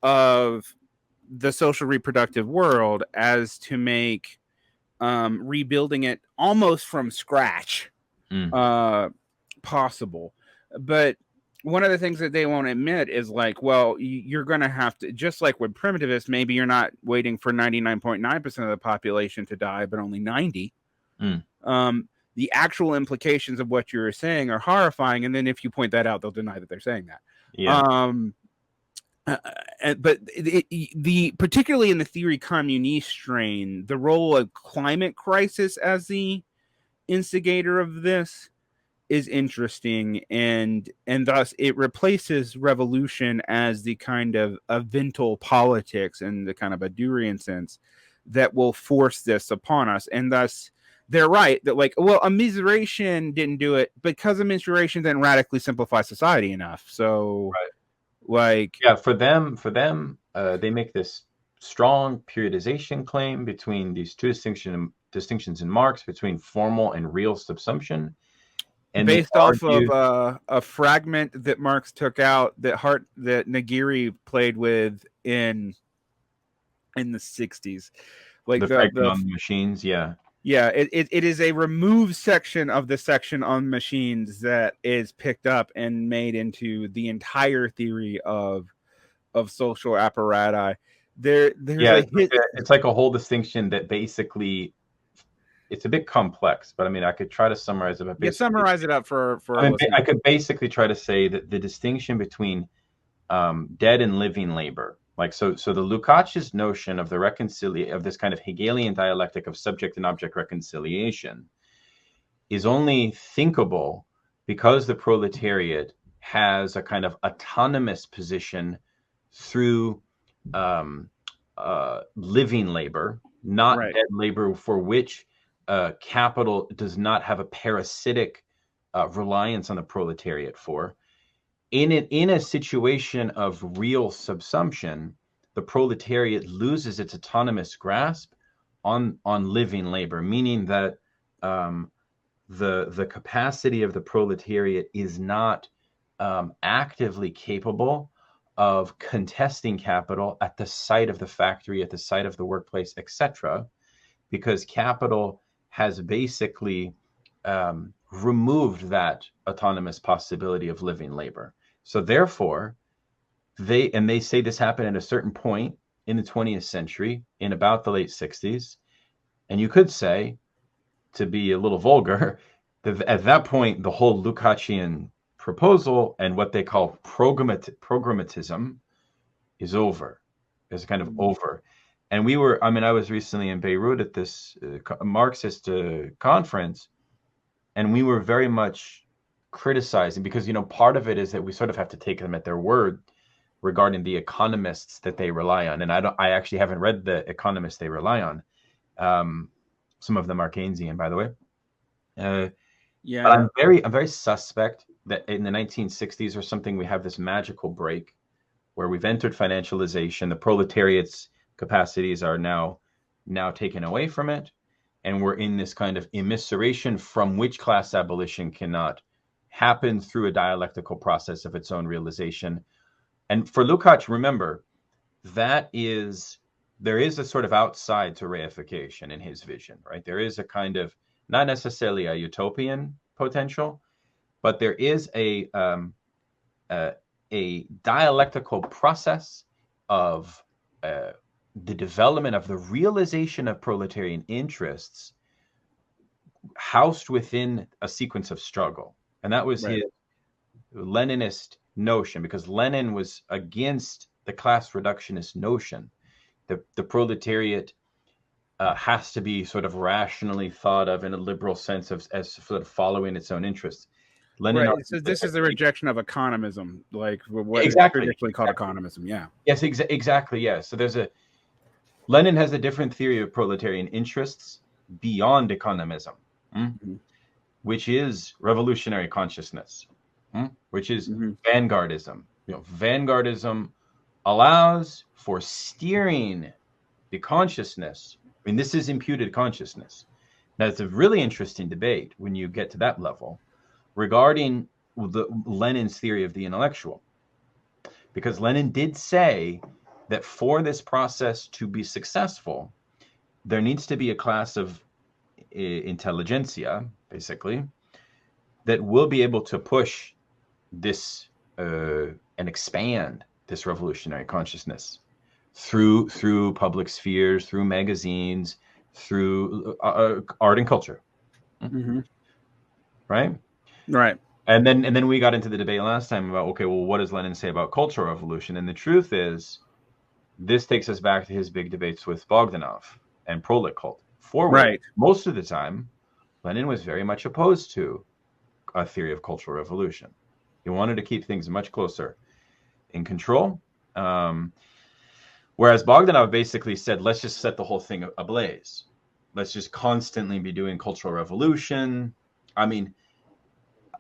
of the social reproductive world as to make rebuilding it almost from scratch possible. But one of the things that they won't admit is like, well, you're going to have to, just like with primitivists, maybe you're not waiting for 99.9% of the population to die, but only 90. The actual implications of what you're saying are horrifying. And then if you point that out, they'll deny that they're saying that. Yeah. But particularly in the theory communiste strain, the role of climate crisis as the instigator of this is interesting, and thus it replaces revolution as the kind of eventual politics in the kind of Badiouian sense that will force this upon us. And thus they're right that, like, well, immiseration didn't do it because immiseration didn't radically simplify society enough. So like, yeah, for them they make this strong periodization claim between these two distinctions in Marx between formal and real subsumption. And based off of a fragment that Marx took out that Negri played with in the 60s, like the fragment on the machines. Yeah, it is a removed section of the section on machines that is picked up and made into the entire theory of social apparati. It's like a whole distinction that basically. It's a bit complex, but I mean, I could try to summarize it. But summarize it up for I could basically try to say that the distinction between dead and living labor, like so the Lukács' notion of of this kind of Hegelian dialectic of subject and object reconciliation is only thinkable because the proletariat has a kind of autonomous position through living labor, not dead labor, for which capital does not have a parasitic reliance on the proletariat for. In a situation of real subsumption, the proletariat loses its autonomous grasp on living labor, meaning that the capacity of the proletariat is not actively capable of contesting capital at the site of the factory, at the site of the workplace, etc., because capital has basically removed that autonomous possibility of living labor. So therefore, they say this happened at a certain point in the 20th century, in about the late 60s. And you could say, to be a little vulgar, that at that point, the whole Lukácsian proposal and what they call programmatism is over. It's kind of over. And I was recently in Beirut at this Marxist conference, and we were very much criticizing, because, part of it is that we sort of have to take them at their word regarding the economists that they rely on. And I actually haven't read the economists they rely on. Some of them are Keynesian, by the way. Yeah. But I'm very suspect that in the 1960s or something, we have this magical break where we've entered financialization. The proletariat's capacities are now taken away from it. And we're in this kind of immiseration from which class abolition cannot happen through a dialectical process of its own realization. And for Lukács, remember, there is a sort of outside to reification in his vision, right? There is a kind of, not necessarily a utopian potential, but there is a dialectical process of the development of the realization of proletarian interests housed within a sequence of struggle. And that was his Leninist notion, because Lenin was against the class reductionist notion. The proletariat has to be sort of rationally thought of in a liberal sense as sort of following its own interests. Lenin so this is the rejection of economism, like what is traditionally called economism. Yeah. Yes, exactly. Yeah. So Lenin has a different theory of proletarian interests beyond economism, which is revolutionary consciousness, which is vanguardism. Vanguardism allows for steering the consciousness. I mean, this is imputed consciousness. Now, it's a really interesting debate when you get to that level regarding Lenin's theory of the intellectual, because Lenin did say that for this process to be successful, there needs to be a class of intelligentsia, basically, that will be able to push this and expand this revolutionary consciousness through public spheres, through magazines, through art and culture. Right? And then we got into the debate last time about, okay, well, what does Lenin say about cultural revolution? And the truth is, this takes us back to his big debates with Bogdanov and prolet cult. Most of the time, Lenin was very much opposed to a theory of cultural revolution. He wanted to keep things much closer in control. Whereas Bogdanov basically said, let's just set the whole thing ablaze. Let's just constantly be doing cultural revolution. I mean,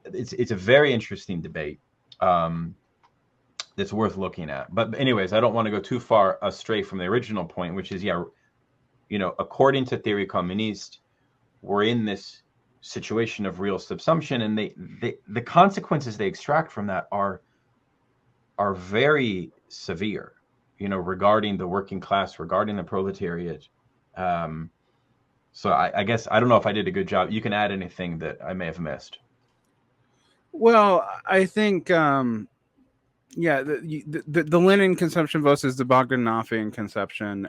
it's a very interesting debate that's worth looking at. But anyways, I don't want to go too far astray from the original point, which is, according to Theory Communiste, we're in this situation of real subsumption, and the consequences they extract from that are very severe, regarding the working class, regarding the proletariat. So I guess, I don't know if I did a good job. You can add anything that I may have missed. Well, I think, the Lenin conception versus the Bogdanovian conception.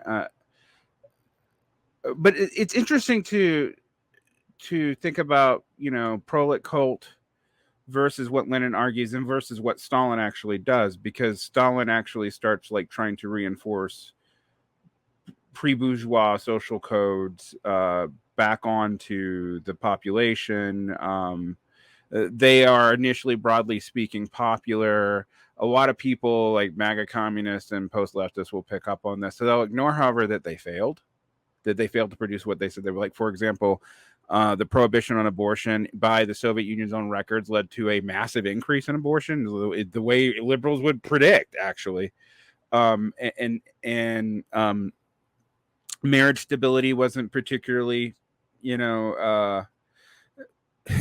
But it's interesting to think about, prolet cult versus what Lenin argues and versus what Stalin actually does, because Stalin actually starts trying to reinforce pre-bourgeois social codes back onto the population. They are initially, broadly speaking, popular. A lot of people, like MAGA communists and post-leftists, will pick up on this. So they'll ignore, however, that they failed to produce what they said they were. Like, for example, the prohibition on abortion by the Soviet Union's own records led to a massive increase in abortion, the way liberals would predict, actually. Marriage stability wasn't particularly, it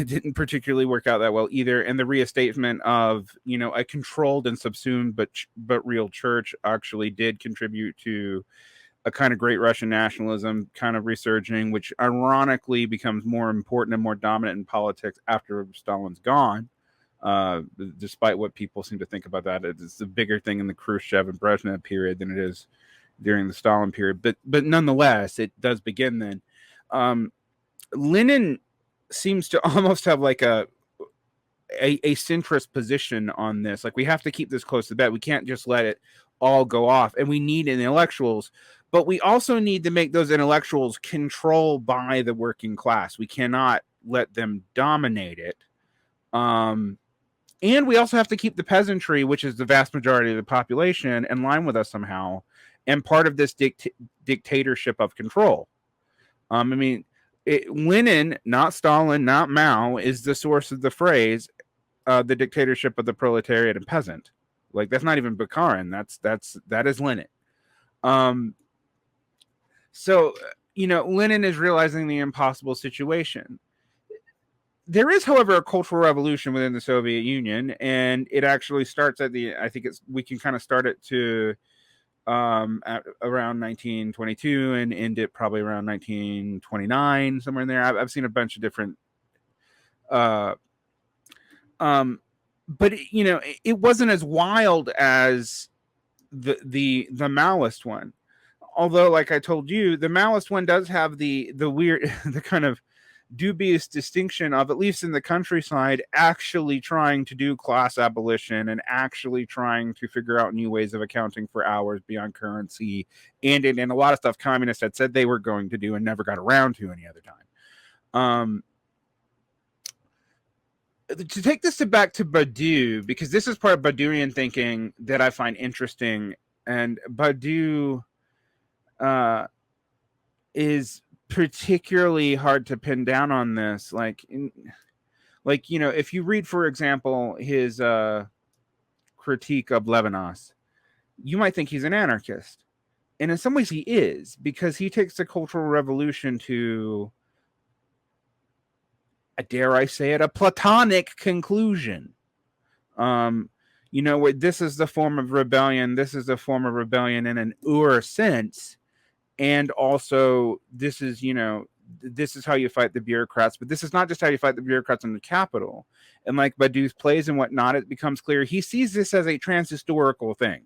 didn't particularly work out that well either. And the reestatement of, a controlled and subsumed but real church actually did contribute to a kind of great Russian nationalism kind of resurging, which ironically becomes more important and more dominant in politics after Stalin's gone. Despite what people seem to think about that, it's a bigger thing in the Khrushchev and Brezhnev period than it is during the Stalin period. But nonetheless, it does begin then. Lenin seems to almost have like a centrist position on this. Like, we have to keep this close to the bed. We can't just let it all go off. And we need intellectuals, but we also need to make those intellectuals controlled by the working class. We cannot let them dominate it. And we also have to keep the peasantry, which is the vast majority of the population, in line with us somehow, and part of this dictatorship of control. Lenin, not Stalin, not Mao, is the source of the phrase, the dictatorship of the proletariat and peasant. Like, that's not even Bukharin. That is Lenin. So, Lenin is realizing the impossible situation. There is, however, a cultural revolution within the Soviet Union, and it actually starts we can kind of start it to at around 1922 and end it probably around 1929, somewhere in there. I've seen a bunch of different, but it wasn't as wild as the Maoist one. Although, like I told you, the Maoist one does have the weird, the kind of dubious distinction of, at least in the countryside, actually trying to do class abolition and actually trying to figure out new ways of accounting for hours beyond currency, and a lot of stuff communists had said they were going to do and never got around to any other time. To take this back to Badiou, because this is part of Badiouian thinking that I find interesting, and Badiou is particularly hard to pin down on this. If you read, for example, his critique of Levinas, you might think he's an anarchist. And in some ways he is, because he takes the Cultural Revolution to, dare I say it, a Platonic conclusion. This is the form of rebellion. This is the form of rebellion in an sense. And also, this is how you fight the bureaucrats. But this is not just how you fight the bureaucrats in the capital. And like Badiou's plays and whatnot, it becomes clear he sees this as a transhistorical thing.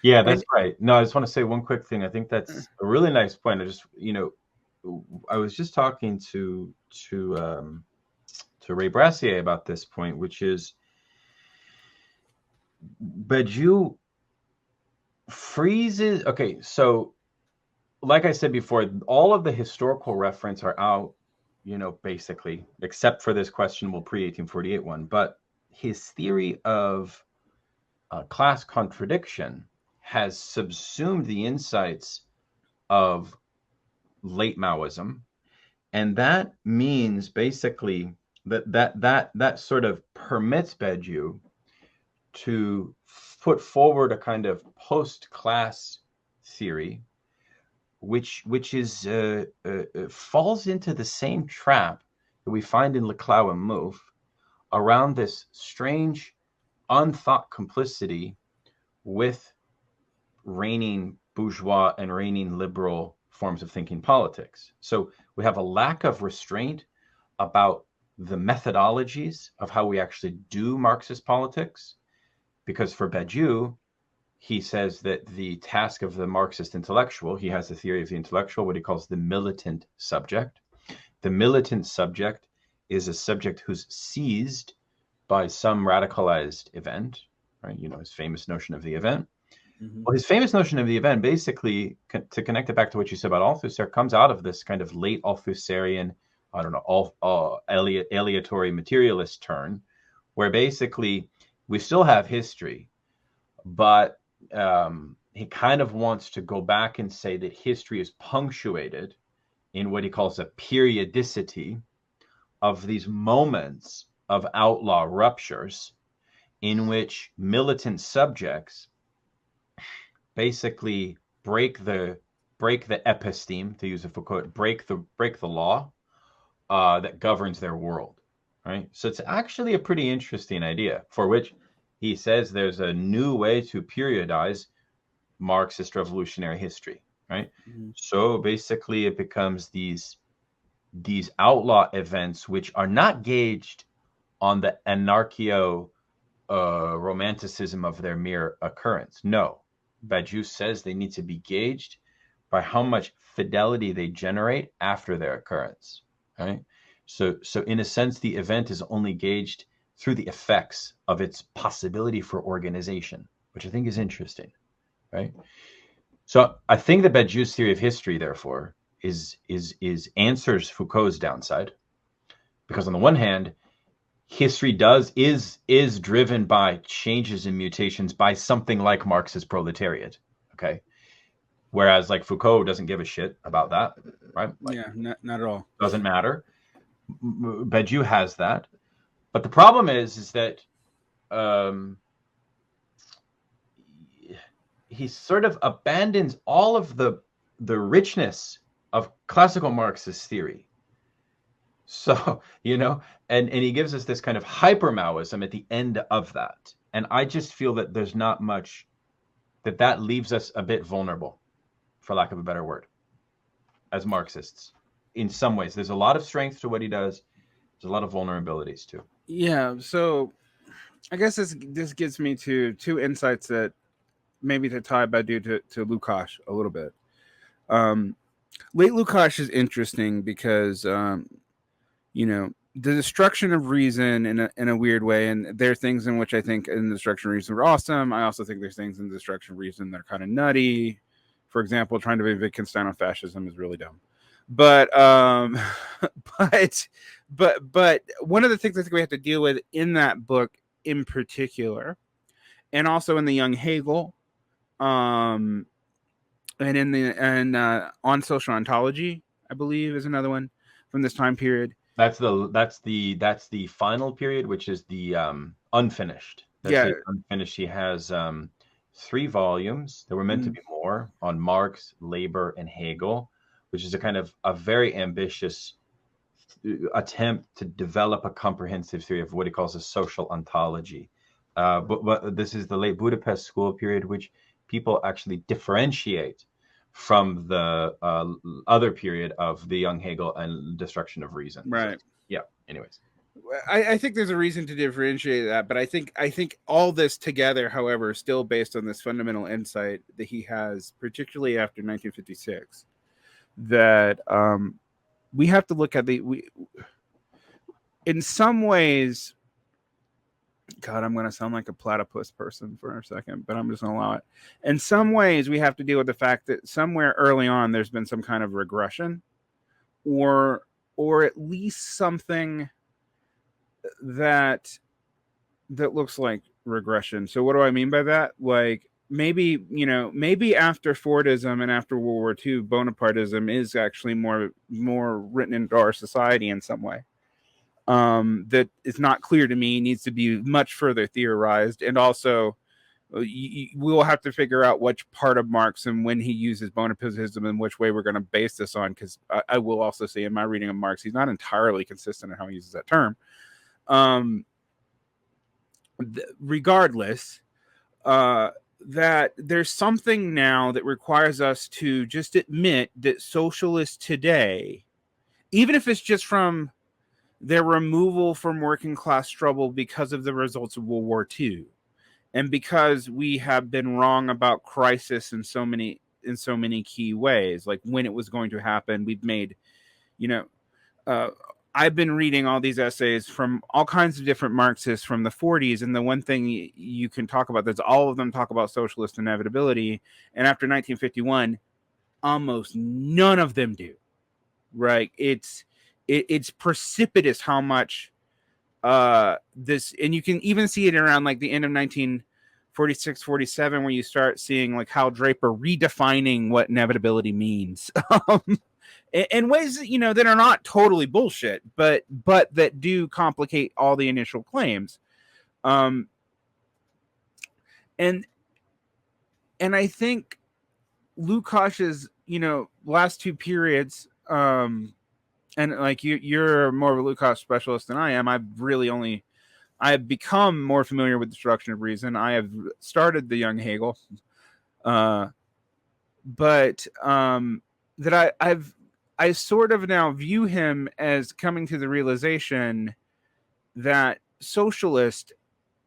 Yeah, that's right. No, I just want to say one quick thing. I think that's a really nice point. I was just talking to Ray Brassier about this point, which is Badiou freezes. Okay, so like I said before, all of the historical reference are out, basically, except for this questionable pre-1848 one. But his theory of class contradiction has subsumed the insights of late Maoism, and that means basically that sort of permits Badiou to put forward a kind of post-class theory, which is falls into the same trap that we find in Laclau and Mouffe around this strange, unthought complicity with reigning bourgeois and reigning liberal forms of thinking politics. So we have a lack of restraint about the methodologies of how we actually do Marxist politics. Because for Badiou, he says that the task of the Marxist intellectual, he has the theory of the intellectual, what he calls the militant subject. The militant subject is a subject who's seized by some radicalized event, right? His famous notion of the event. Mm-hmm. Well, his famous notion of the event, basically, to connect it back to what you said about Althusser, comes out of this kind of late Althusserian, aleatory materialist turn, where basically we still have history, but he kind of wants to go back and say that history is punctuated in what he calls a periodicity of these moments of outlaw ruptures in which militant subjects basically break the episteme, to use a Foucault, break the law that governs their world, right? So it's actually a pretty interesting idea, for which he says there's a new way to periodize Marxist revolutionary history, right? Mm-hmm. So basically it becomes these outlaw events which are not gauged on the anarcho romanticism of their mere occurrence. No, Badiou says they need to be gauged by how much fidelity they generate after their occurrence, right? So in a sense, the event is only gauged through the effects of its possibility for organization, which I think is interesting, right? So I think that Badiou's theory of history, therefore, is answers Foucault's downside, because on the one hand, history is driven by changes and mutations by something like Marxist proletariat, okay? Whereas like Foucault doesn't give a shit about that, right? Like, yeah, not at all. Doesn't matter. Badiou has that, but the problem is that he sort of abandons all of the richness of classical Marxist theory. So, and he gives us this kind of hyper Maoism at the end of that. And I just feel that there's not much, that leaves us a bit vulnerable, for lack of a better word, as Marxists. In some ways, there's a lot of strength to what he does. There's a lot of vulnerabilities too. Yeah. So I guess this gets me to two insights that maybe to tie Badiou to Lukács a little bit. Late Lukács is interesting because, the destruction of reason in a weird way, and there are things in which I think in the destruction of reason are awesome. I also think there's things in the destruction of reason that are kind of nutty. For example, trying to be Wittgenstein on fascism is really dumb. But but one of the things I think we have to deal with in that book in particular, and also in the young Hegel, and on social ontology, I believe, is another one from this time period. That's the final period, which is the unfinished. That's unfinished. He has 3 volumes. There were meant to be more on Marx, Labor, and Hegel, which is a kind of a very ambitious attempt to develop a comprehensive theory of what he calls a social ontology. But this is the late Budapest school period, which people actually differentiate from the other period of the young Hegel and destruction of reason. Right. So, yeah. Anyways. I think there's a reason to differentiate that, but I think all this together, however, is still based on this fundamental insight that he has, particularly after 1956, that we have to look at in some ways, God, I'm going to sound like a platypus person for a second, but I'm just going to allow it. In some ways, we have to deal with the fact that somewhere early on, there's been some kind of regression, or at least something that looks like regression. So what do I mean by that? Like maybe after Fordism and after World War II, Bonapartism is actually more written into our society in some way. That is not clear to me, needs to be much further theorized. And also we'll have to figure out which part of Marx and when he uses Bonapartism and which way we're going to base this on. Because I will also say in my reading of Marx, he's not entirely consistent in how he uses that term. Regardless, that there's something now that requires us to just admit that socialists today, even if it's just from their removal from working class struggle because of the results of World War II, and because we have been wrong about crisis in so many key ways, like when it was going to happen. We've made, I've been reading all these essays from all kinds of different Marxists from the 40s, and the one thing you can talk about is all of them talk about socialist inevitability, and after 1951, almost none of them do. Right? It's precipitous how much this, and you can even see it around like the end of 1946, 47, where you start seeing like Hal Draper redefining what inevitability means. In ways that are not totally bullshit, but that do complicate all the initial claims. And And I think Lukash's, last two periods, and like you're more of a Lukács specialist than I am. I have become more familiar with Destruction of Reason. I have started the Young Hegel, but that I sort of now view him as coming to the realization that socialist,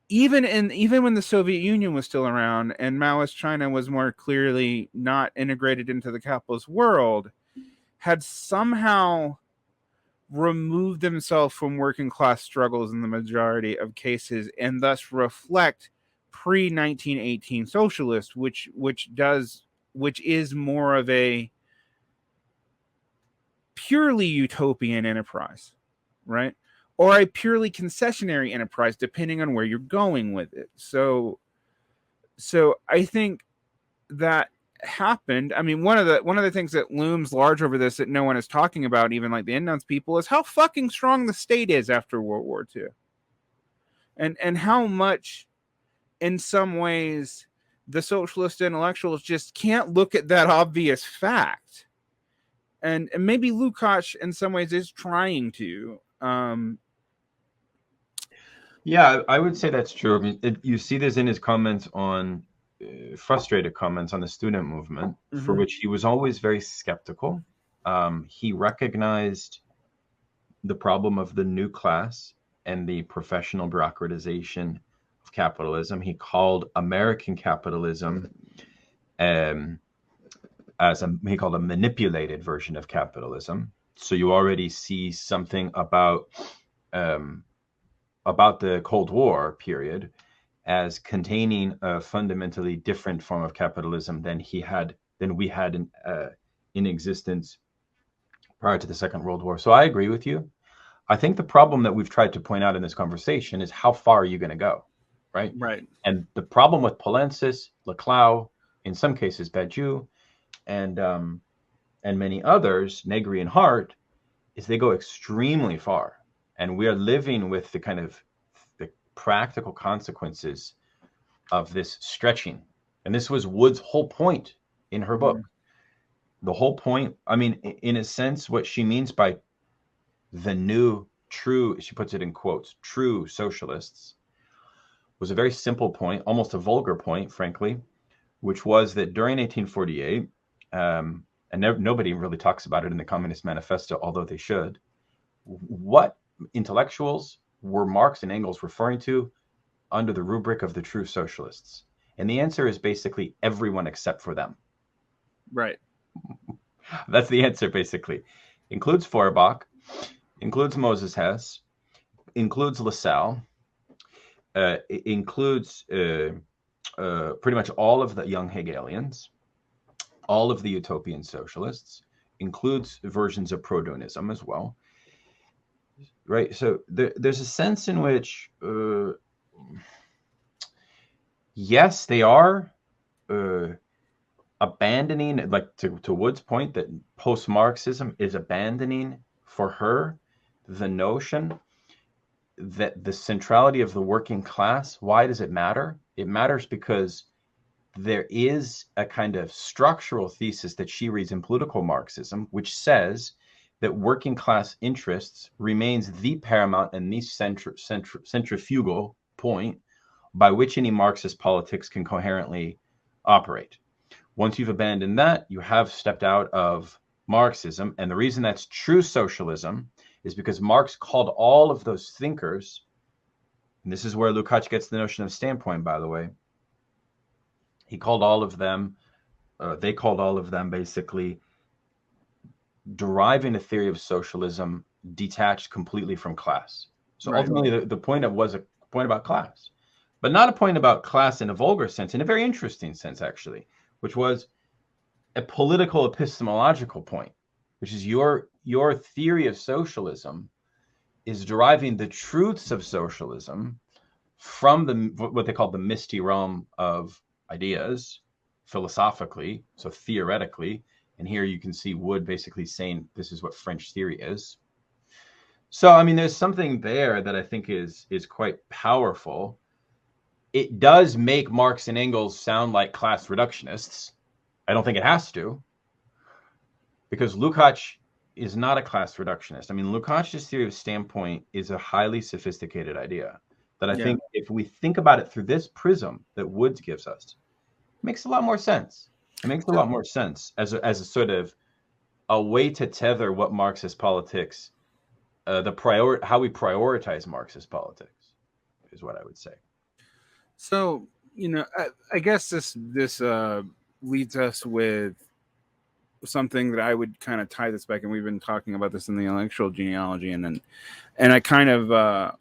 even when the Soviet Union was still around and Maoist China was more clearly not integrated into the capitalist world, had somehow removed themselves from working class struggles in the majority of cases, and thus reflect pre-1918 socialist, which is more of a purely utopian enterprise, right? Or a purely concessionary enterprise, depending on where you're going with it. So I think that happened. I mean, one of the things that looms large over this that no one is talking about, even like the Endow's people, is how fucking strong the state is after World War II, and how much, in some ways, the socialist intellectuals just can't look at that obvious fact. And maybe Lukács, in some ways, is trying to. Yeah, I would say that's true. I mean, you see this in his comments on frustrated comments on the student movement, for which he was always very skeptical. He recognized the problem of the new class and the professional bureaucratization of capitalism. He called American capitalism he called a manipulated version of capitalism. So you already see something about the Cold War period as containing a fundamentally different form of capitalism than we had in existence prior to the Second World War. So I agree with you. I think the problem that we've tried to point out in this conversation is how far are you going to go, right? Right. And the problem with Polensis, Laclau, in some cases Badiou, and many others, Negri and Hardt, is they go extremely far, and we are living with the kind of the practical consequences of this stretching. And this was Wood's whole point in her book. The whole point, I mean, in a sense, what she means by the new true, she puts it in quotes, true socialists, was a very simple point, almost a vulgar point, frankly, which was that during 1848, and nobody really talks about it in the Communist Manifesto, although they should, what intellectuals were Marx and Engels referring to under the rubric of the true socialists? And the answer is basically everyone except for them. Right. That's the answer, basically. Includes Feuerbach, includes Moses Hess, includes Lassalle, includes pretty much all of the young Hegelians, all of the utopian socialists, includes versions of Proudhonism as well. Right. So there's a sense in which, yes, they are abandoning, like to Wood's point, that post-Marxism is abandoning for her the notion that the centrality of the working class. Why does it matter? It matters because there is a kind of structural thesis that she reads in political Marxism, which says that working class interests remains the paramount and the centrifugal point by which any Marxist politics can coherently operate. Once you've abandoned that, you have stepped out of Marxism. And the reason that's true socialism is because Marx called all of those thinkers, and this is where Lukács gets the notion of standpoint, by the way. He called all of them, they called all of them basically deriving a theory of socialism detached completely from class. So right. Ultimately, the point was a point about class, but not a point about class in a vulgar sense, in a very interesting sense, actually, which was a political epistemological point, which is your theory of socialism is deriving the truths of socialism from what they call the misty realm of ideas, philosophically, so theoretically. And here you can see Wood basically saying this is what French theory is. So, I mean, there's something there that I think is quite powerful. it does make Marx and Engels sound like class reductionists. I don't think it has to, because Lukács is not a class reductionist. I mean, Lukács' theory of standpoint is a highly sophisticated idea that I think if we think about it through this prism that Woods gives us, it makes a lot more sense. It makes a lot more sense as a sort of a way to tether what Marxist politics, how we prioritize Marxist politics, is what I would say. So, I guess this leads us with something that I would kind of tie this back, and we've been talking about this in the intellectual genealogy, and I kind of,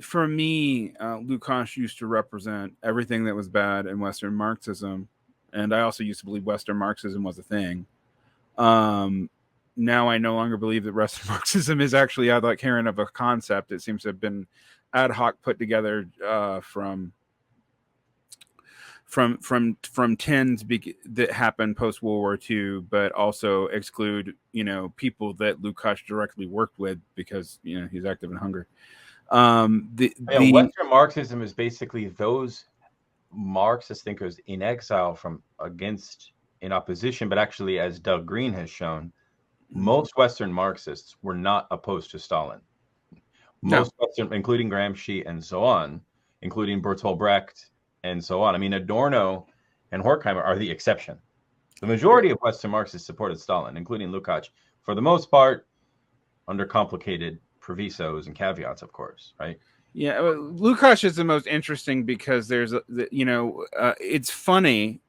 for me, Lukács used to represent everything that was bad in Western Marxism, and I also used to believe Western Marxism was a thing. Now I no longer believe that Western Marxism is actually adherent of a concept. It seems to have been ad hoc put together from trends that happened post World War II, but also exclude people that Lukács directly worked with because he's active in Hungary. Western Marxism is basically those Marxist thinkers in exile in opposition, but actually, as Doug Green has shown, most Western Marxists were not opposed to Stalin. Most Western, including Gramsci and so on, including Bertolt Brecht and so on. I mean, Adorno and Horkheimer are the exception. The majority of Western Marxists supported Stalin, including Lukács, for the most part, under complicated provisos and caveats, of course, right? Yeah, Lukács is the most interesting because there's, it's funny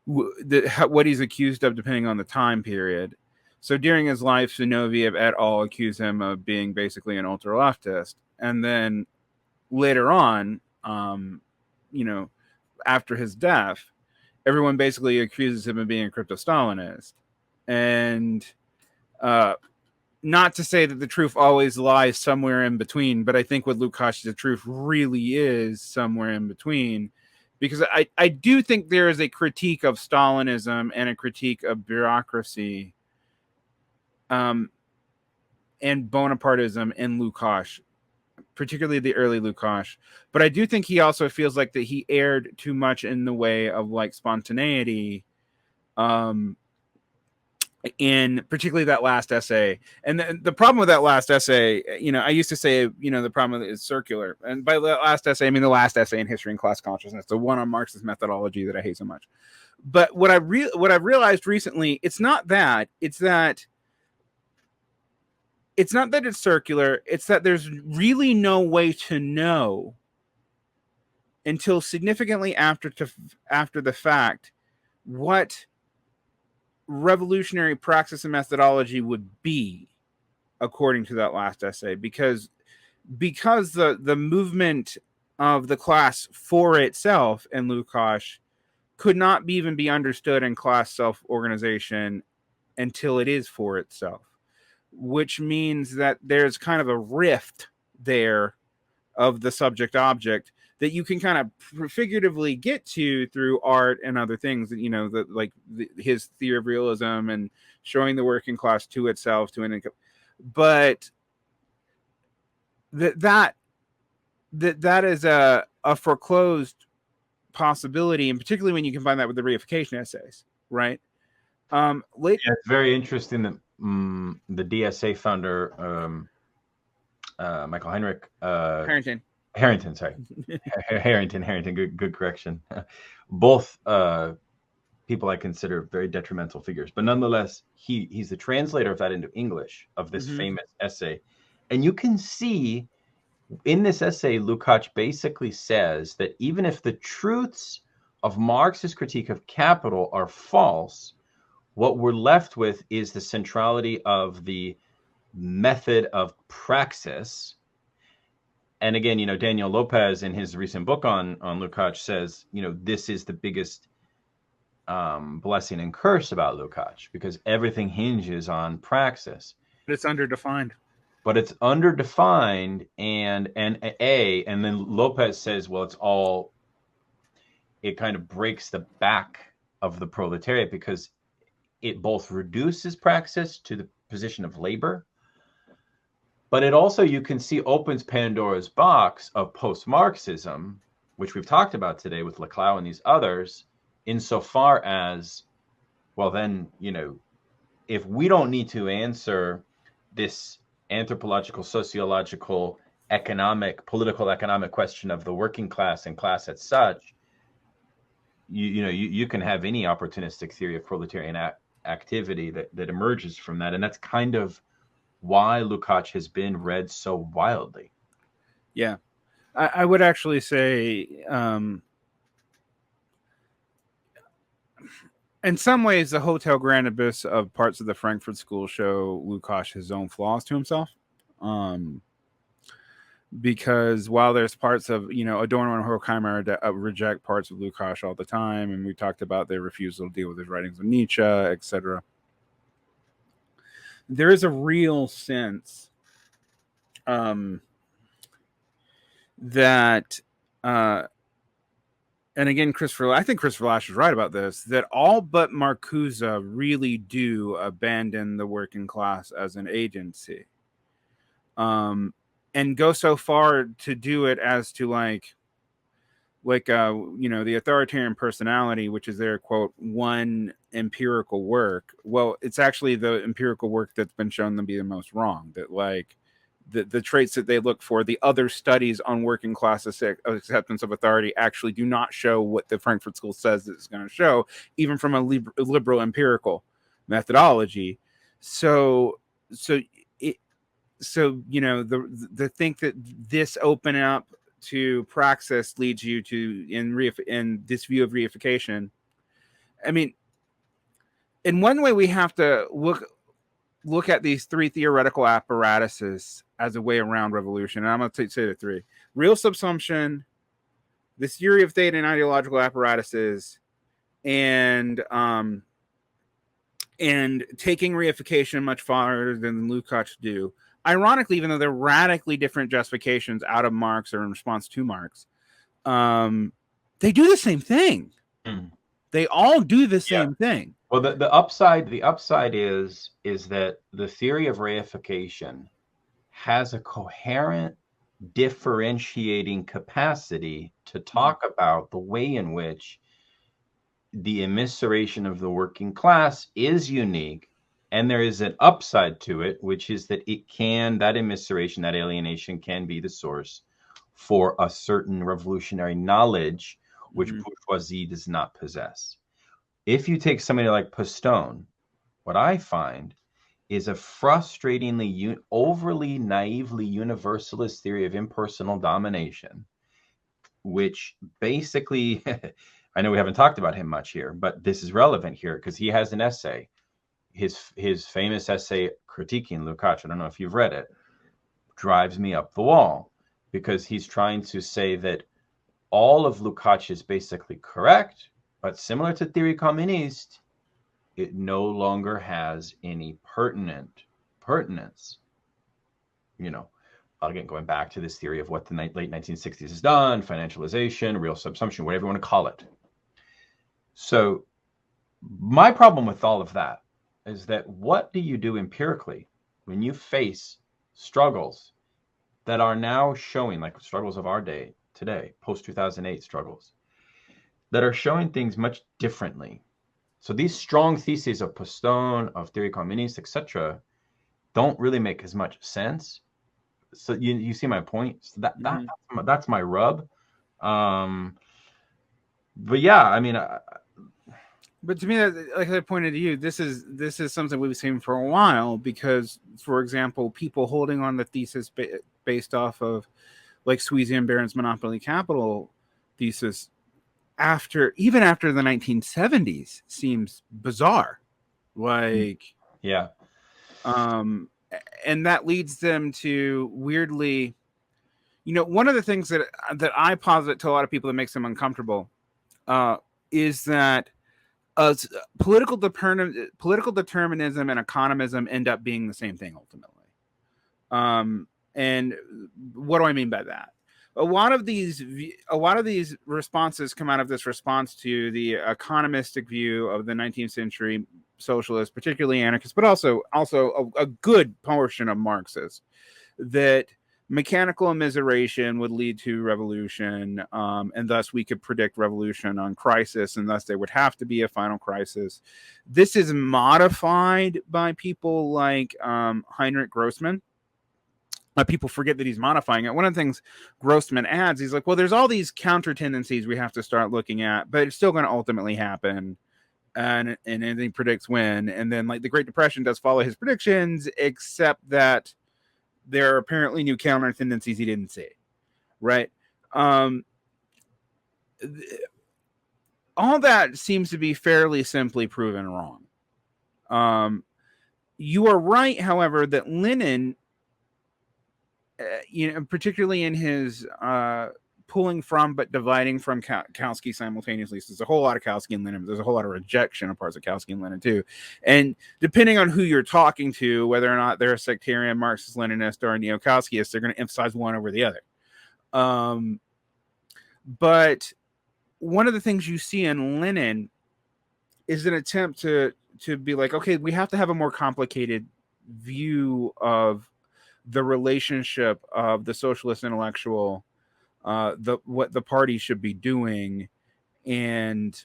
what he's accused of depending on the time period. So during his life, Zinoviev et al. Accused him of being basically an ultra-leftist. And then later on, after his death, everyone basically accuses him of being a crypto-Stalinist. And not to say that the truth always lies somewhere in between, but I think with Lukács, the truth really is somewhere in between. Because I do think there is a critique of Stalinism and a critique of bureaucracy and Bonapartism in Lukács, particularly the early Lukács. But I do think he also feels like that he erred too much in the way of like spontaneity, in particularly that last essay. And the problem with that last essay, I used to say, the problem is circular. And by the last essay, I mean the last essay in History and Class Consciousness, the one on Marxist methodology that I hate so much. But what I've realized recently, it's not that it's circular. It's that there's really no way to know until significantly after the fact what revolutionary praxis and methodology would be, according to that last essay, because the movement of the class for itself in Lukács could not even be understood in class self-organization until it is for itself, which means that there's kind of a rift there of the subject-object that you can kind of figuratively get to through art and other things, his theory of realism and showing the working class to itself, but that is a foreclosed possibility, and particularly when you combine that with the reification essays, right? It's very interesting that the DSA founder, Michael Heinrich, Harrington, sorry. Harrington, good correction. Both people I consider very detrimental figures, but nonetheless, he's the translator of that into English, of this famous essay. And you can see in this essay, Lukács basically says that even if the truths of Marx's critique of capital are false, what we're left with is the centrality of the method of praxis. And again, Daniel Lopez in his recent book on Lukács says, this is the biggest blessing and curse about Lukács, because everything hinges on praxis. But it's underdefined. And then Lopez says, well, it kind of breaks the back of the proletariat because it both reduces praxis to the position of labor, But it also, you can see, opens Pandora's box of post-Marxism, which we've talked about today with Laclau and these others, insofar as, well, then, you know, if we don't need to answer this anthropological, sociological, economic, political, economic question of the working class and class as such, you can have any opportunistic theory of proletarian activity that emerges from that. And that's kind of why Lukács has been read so wildly. Yeah. I would actually say, in some ways, the Hotel Grand Abyss of parts of the Frankfurt School show Lukács his own flaws to himself. Because while there's parts of, you know, Adorno and Horkheimer reject parts of Lukács all the time, and we talked about their refusal to deal with his writings of Nietzsche, etc., there is a real sense that, and again, I think Christopher Lash is right about this, that all but Marcuse really do abandon the working class as an agency. And go so far to do it as to like you know, the authoritarian personality, which is their quote one empirical work. Well, it's actually the empirical work that's been shown to be the most wrong. That like the traits that they look for, the other studies on working class acceptance of authority actually do not show what the Frankfurt School says it's going to show, even from a liberal empirical methodology. So you know, the think that this open up to praxis leads you to in this view of reification. I mean, in one way, we have to look at these three theoretical apparatuses as a way around revolution. And I'm going to say the three: real subsumption, this theory of theta and ideological apparatuses, and taking reification much farther than Lukács do. Ironically, even though they're radically different justifications out of Marx or in response to Marx, they do the same thing. They all do the same thing. Well, the upside is that the theory of reification has a coherent, differentiating capacity to talk about the way in which the immiseration of the working class is unique. And there is an upside to it, which is that that immiseration, that alienation can be the source for a certain revolutionary knowledge, which bourgeoisie does not possess. If you take somebody like Postone, what I find is a frustratingly, overly naively universalist theory of impersonal domination, which basically, I know we haven't talked about him much here, but this is relevant here because he has an essay. His famous essay critiquing Lukács, I don't know if you've read it, drives me up the wall because he's trying to say that all of Lukács is basically correct, but similar to theory communiste, it no longer has any pertinence. You know, again, going back to this theory of what the late 1960s has done, financialization, real subsumption, whatever you want to call it. So my problem with all of that is that what do you do empirically when you face struggles that are now showing, like struggles of our day today, post-2008 struggles, that are showing things much differently? So these strong theses of Postone, of theory communiste, etc., don't really make as much sense. So you see my point? So that's my rub. But yeah, I mean... But to me, like I pointed to you, this is something we've seen for a while because, for example, people holding on the thesis based off of like Sweezy and Barron's monopoly capital thesis even after the 1970s seems bizarre. Like, yeah. And that leads them to weirdly, you know, one of the things that I posit to a lot of people that makes them uncomfortable is that political determinism and economism end up being the same thing ultimately. And what do I mean by that? A lot of these responses come out of this response to the economistic view of the 19th century socialists, particularly anarchists, but also a good portion of Marxists, that mechanical immiseration would lead to revolution, and thus we could predict revolution on crisis, and thus there would have to be a final crisis. This is modified by people like Heinrich Grossman. People forget that he's modifying it. One of the things Grossman adds, he's like, well, there's all these counter tendencies we have to start looking at, but it's still going to ultimately happen. And he predicts when. And then, like, the Great Depression does follow his predictions, except that there are apparently new counter tendencies he didn't see. Right? All that seems to be fairly simply proven wrong. You are right, however, that Lenin, particularly in his pulling from but dividing from Kautsky simultaneously. So there's a whole lot of Kautsky and Lenin, but there's a whole lot of rejection of parts of Kautsky and Lenin too. And depending on who you're talking to, whether or not they're a sectarian Marxist Leninist or a neo-Kautskist, they're going to emphasize one over the other. But one of the things you see in Lenin is an attempt to be like, okay, we have to have a more complicated view of the relationship of the socialist intellectual, what the party should be doing, and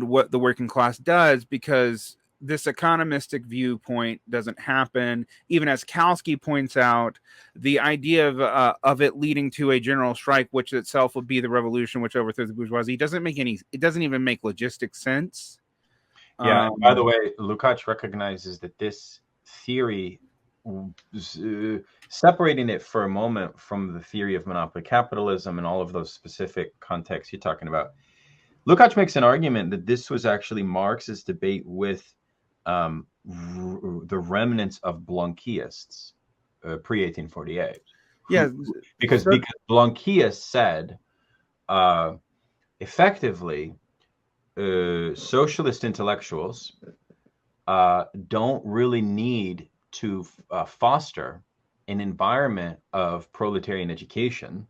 what the working class does, because this economistic viewpoint doesn't happen. Even as Kautsky points out, the idea of it leading to a general strike, which itself would be the revolution which overthrows the bourgeoisie, it doesn't even make logistic sense. Yeah. By the way, Lukács recognizes that this theory, separating it for a moment from the theory of monopoly capitalism and all of those specific contexts you're talking about, Lukács makes an argument that this was actually Marx's debate with the remnants of Blanquists pre-1848. Yeah, because Blanquists said effectively socialist intellectuals don't really need to foster an environment of proletarian education,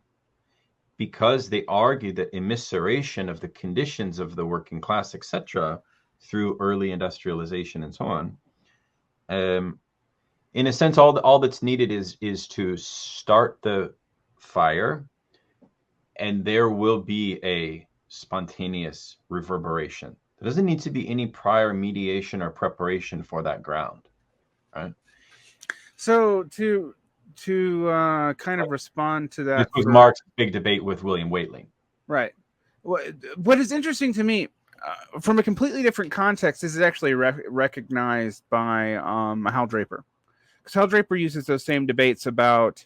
because they argue that immiseration of the conditions of the working class, etc., through early industrialization and so on, in a sense, all that's needed is to start the fire, and there will be a spontaneous reverberation. There doesn't need to be any prior mediation or preparation for that ground, right? So to kind of respond to that, this was Marx's big debate with William Whately. Right. What is interesting to me, from a completely different context, is actually recognized by Hal Draper, because Hal Draper uses those same debates about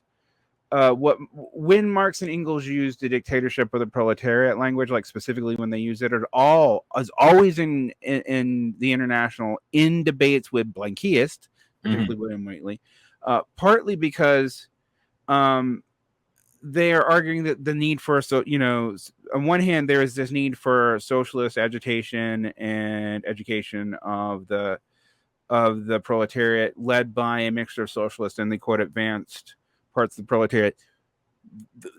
when Marx and Engels used the dictatorship or the proletariat language, like specifically when they use it at all, is always in the International, in debates with Blanquists, particularly William Whately, partly because they are arguing that the need for, on one hand, there is this need for socialist agitation and education of the proletariat, led by a mixture of socialist and the quote advanced parts of the proletariat.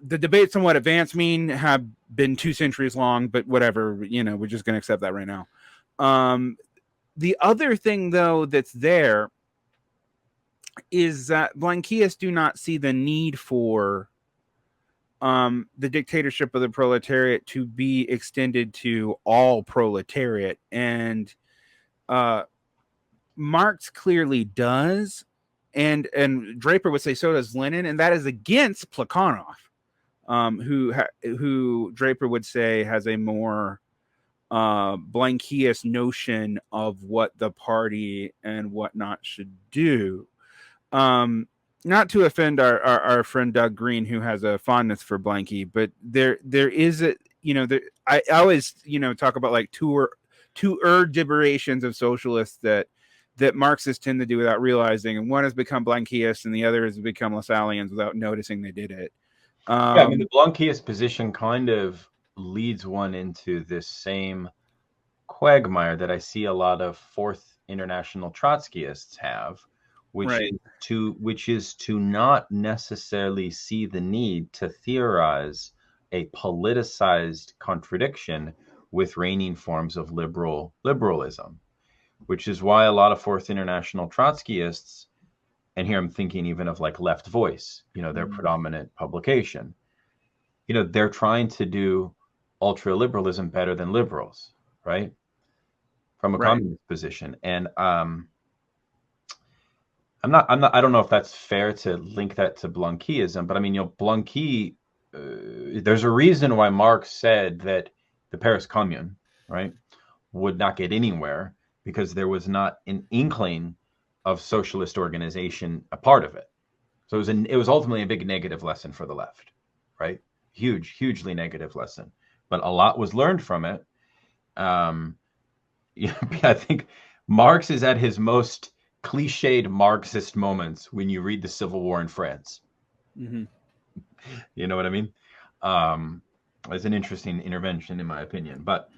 The debate somewhat advanced have been 2 centuries long, but whatever, we're just going to accept that right now. The other thing, though, that's there is that Blanquists do not see the need for the dictatorship of the proletariat to be extended to all proletariat, and Marx clearly does, and Draper would say so does Lenin, and that is against Plekhanov, who Draper would say has a more Blanquist notion of what the party and whatnot should do. Not to offend our friend Doug Green, who has a fondness for Blanky, but there is a, I always, talk about like two deliberations of socialists that Marxists tend to do without realizing, and one has become Blanquists and the other has become Lassalleans without noticing they did it. The Blanquist position kind of leads one into this same quagmire that I see a lot of Fourth International Trotskyists have, which is to not necessarily see the need to theorize a politicized contradiction with reigning forms of liberalism, which is why a lot of Fourth International Trotskyists and here I'm thinking even of like Left Voice, their predominant publication. They're trying to do ultra-liberalism better than liberals, right? From a communist position. And I don't know if that's fair to link that to Blanquism, but I mean, Blanqui, there's a reason why Marx said that the Paris Commune, right, would not get anywhere, because there was not an inkling of socialist organization a part of it. So it was ultimately a big negative lesson for the left, right? Hugely negative lesson, but a lot was learned from it. I think Marx is at his most cliched Marxist moments when you read the Civil War in France. Mm-hmm. You know what I mean? It's an interesting intervention, in my opinion. But,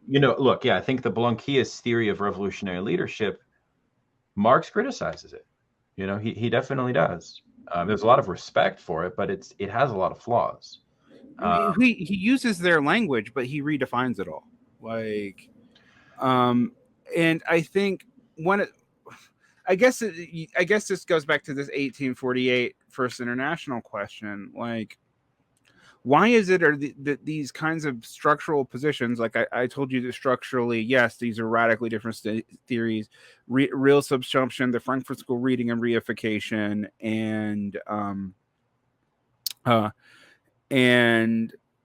look, I think the Blanquist theory of revolutionary leadership, Marx criticizes it. He definitely does. There's a lot of respect for it, but it has a lot of flaws. He uses their language, but he redefines it all. And I think I guess this goes back to this 1848 First International question. Like, why is it these kinds of structural positions, like I told you that structurally, yes, these are radically different theories, real subsumption, the Frankfurt School reading and reification, and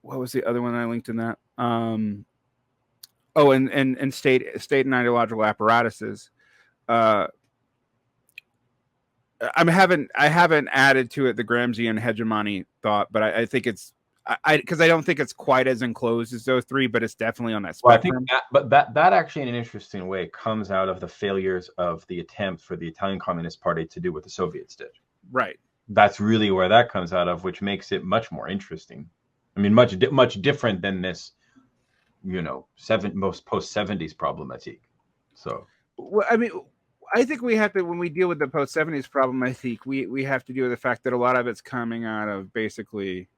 what was the other one I linked in that? And state and ideological apparatuses. I haven't added to it the Gramscian hegemony thought, but I think it's because I don't think it's quite as enclosed as those three, but it's definitely on that spectrum. Well, I think that actually, in an interesting way, comes out of the failures of the attempt for the Italian Communist Party to do what the Soviets did. Right. That's really where that comes out of, which makes it much more interesting. I mean, much different than this, most post-70s problematique. So, well, I mean, I think we have to, when we deal with the post-70s problematique, we have to deal with the fact that a lot of it's coming out of basically,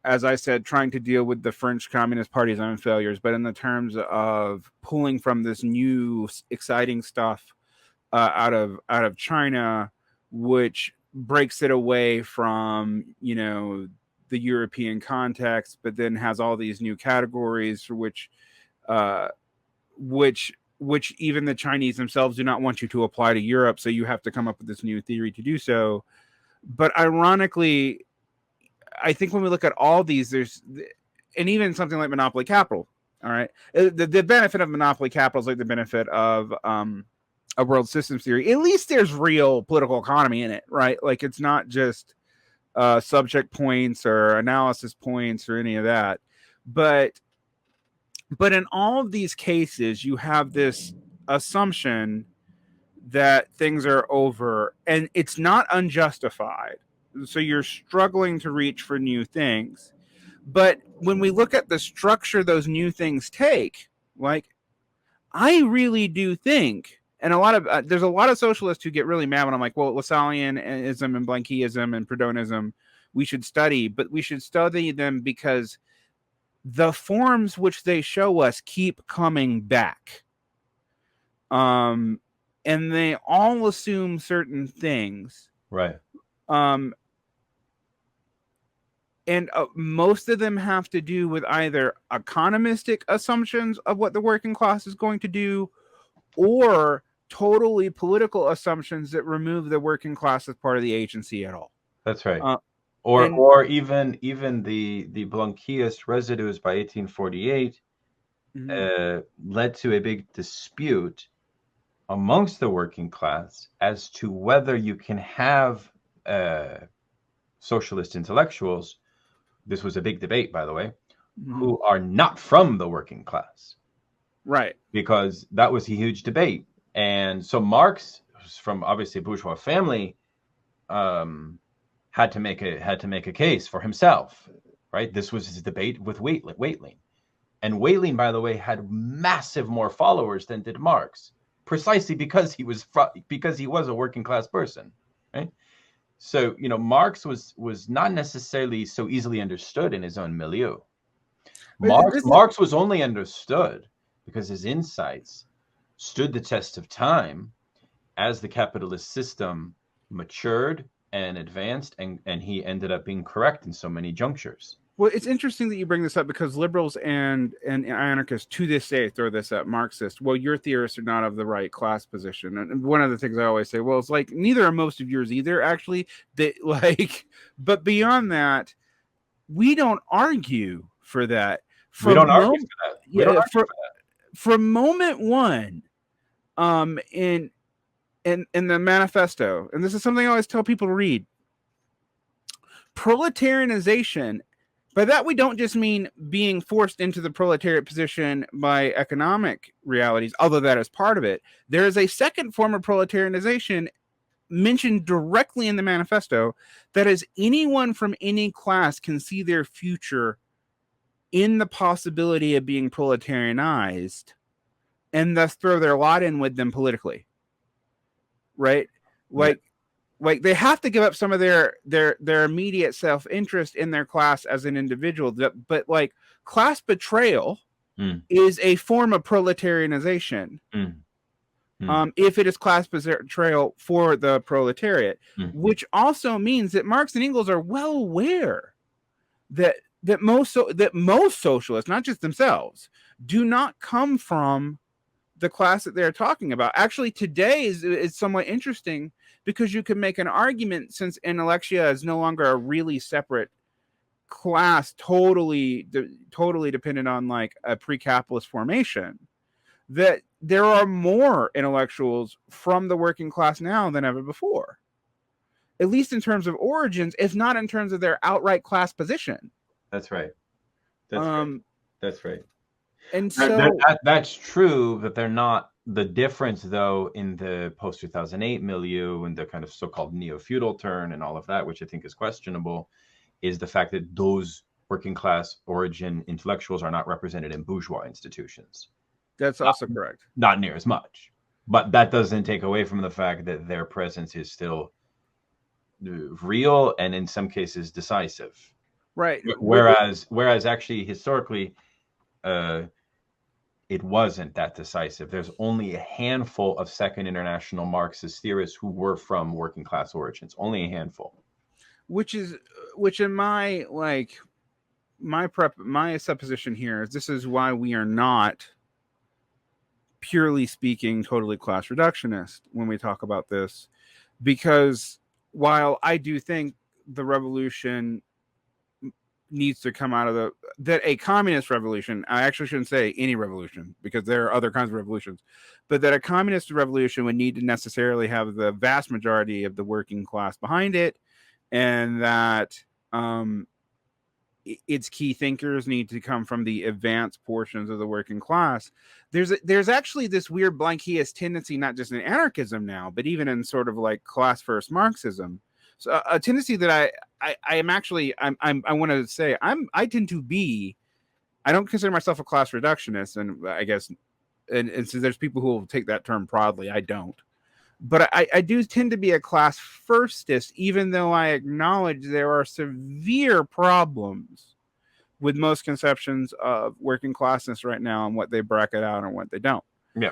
as I said, trying to deal with the French Communist Party's own failures, but in the terms of pulling from this new exciting stuff out of China, which breaks it away from, the European context, but then has all these new categories for which even the Chinese themselves do not want you to apply to Europe. So you have to come up with this new theory to do so. But ironically, I think when we look at all these, and even something like monopoly capital, all right, the benefit of monopoly capital is like the benefit of a world systems theory. At least there's real political economy in it, right? Like, it's not just subject points or analysis points or any of that. But in all of these cases, you have this assumption that things are over, and it's not unjustified. So you're struggling to reach for new things. But when we look at the structure those new things take, like, I really do think, and there's a lot of socialists who get really mad when I'm like, well, Lassalleanism and Blanquism and Proudhonism, we should study, but we should study them because the forms which they show us keep coming back. And they all assume certain things. right. And most of them have to do with either economistic assumptions of what the working class is going to do, or totally political assumptions that remove the working class as part of the agency at all. That's right. Or even the Blanquist residues by 1848 led to a big dispute amongst the working class as to whether you can have socialist intellectuals. This was a big debate, by the way, who are not from the working class. Right. Because that was a huge debate. And so Marx, from obviously a bourgeois family, had to make a case for himself, right? This was his debate with Weitling. And Weitling, by the way, had massive more followers than did Marx, precisely because he was a working class person, right? So, Marx was not necessarily so easily understood in his own milieu. Marx was only understood because his insights stood the test of time as the capitalist system matured and advanced, and he ended up being correct in so many junctures. Well, it's interesting that you bring this up, because liberals and anarchists to this day throw this at Marxists. Well, your theorists are not of the right class position. And one of the things I always say, well, it's like, neither are most of yours either, actually. But beyond that, we don't argue for that. We don't argue for that. From moment one, in the manifesto, and this is something I always tell people to read, proletarianization. By that, we don't just mean being forced into the proletariat position by economic realities, although that is part of it. There is a second form of proletarianization mentioned directly in the manifesto, that is, anyone from any class can see their future in the possibility of being proletarianized and thus throw their lot in with them politically. Right? Like they have to give up some of their immediate self-interest in their class as an individual. But like class betrayal is a form of proletarianization. If it is class betrayal for the proletariat, which also means that Marx and Engels are well aware that most socialists, not just themselves, do not come from the class that they're talking about. Actually, today is somewhat interesting, because you can make an argument, since intellectia is no longer a really separate class, totally dependent on like a pre-capitalist formation, that there are more intellectuals from the working class now than ever before, at least in terms of origins, if not in terms of their outright class position. That's right. That's right. And so that's true, that they're not. The difference, though, in the post-2008 milieu and the kind of so-called neo-feudal turn and all of that, which I think is questionable, is the fact that those working class origin intellectuals are not represented in bourgeois institutions. That's also correct. Not near as much. But that doesn't take away from the fact that their presence is still real and in some cases decisive. Right. Whereas actually historically, it wasn't that decisive. There's only a handful of Second International Marxist theorists who were from working class origins. Only a handful. Which in my supposition here is, this is why we are not, purely speaking, totally class reductionist when we talk about this. Because while I do think the revolution needs to come out of that a communist revolution, I actually shouldn't say any revolution, because there are other kinds of revolutions, but that a communist revolution would need to necessarily have the vast majority of the working class behind it, and that its key thinkers need to come from the advanced portions of the working class. There's actually this weird Blanquist tendency, not just in anarchism now, but even in sort of like class first Marxism. So a tendency that I want to say I tend to be. I don't consider myself a class reductionist, and I guess, and so there's people who will take that term broadly. I don't, but I do tend to be a class firstist, even though I acknowledge there are severe problems with most conceptions of working classness right now, and what they bracket out and what they don't. Yeah.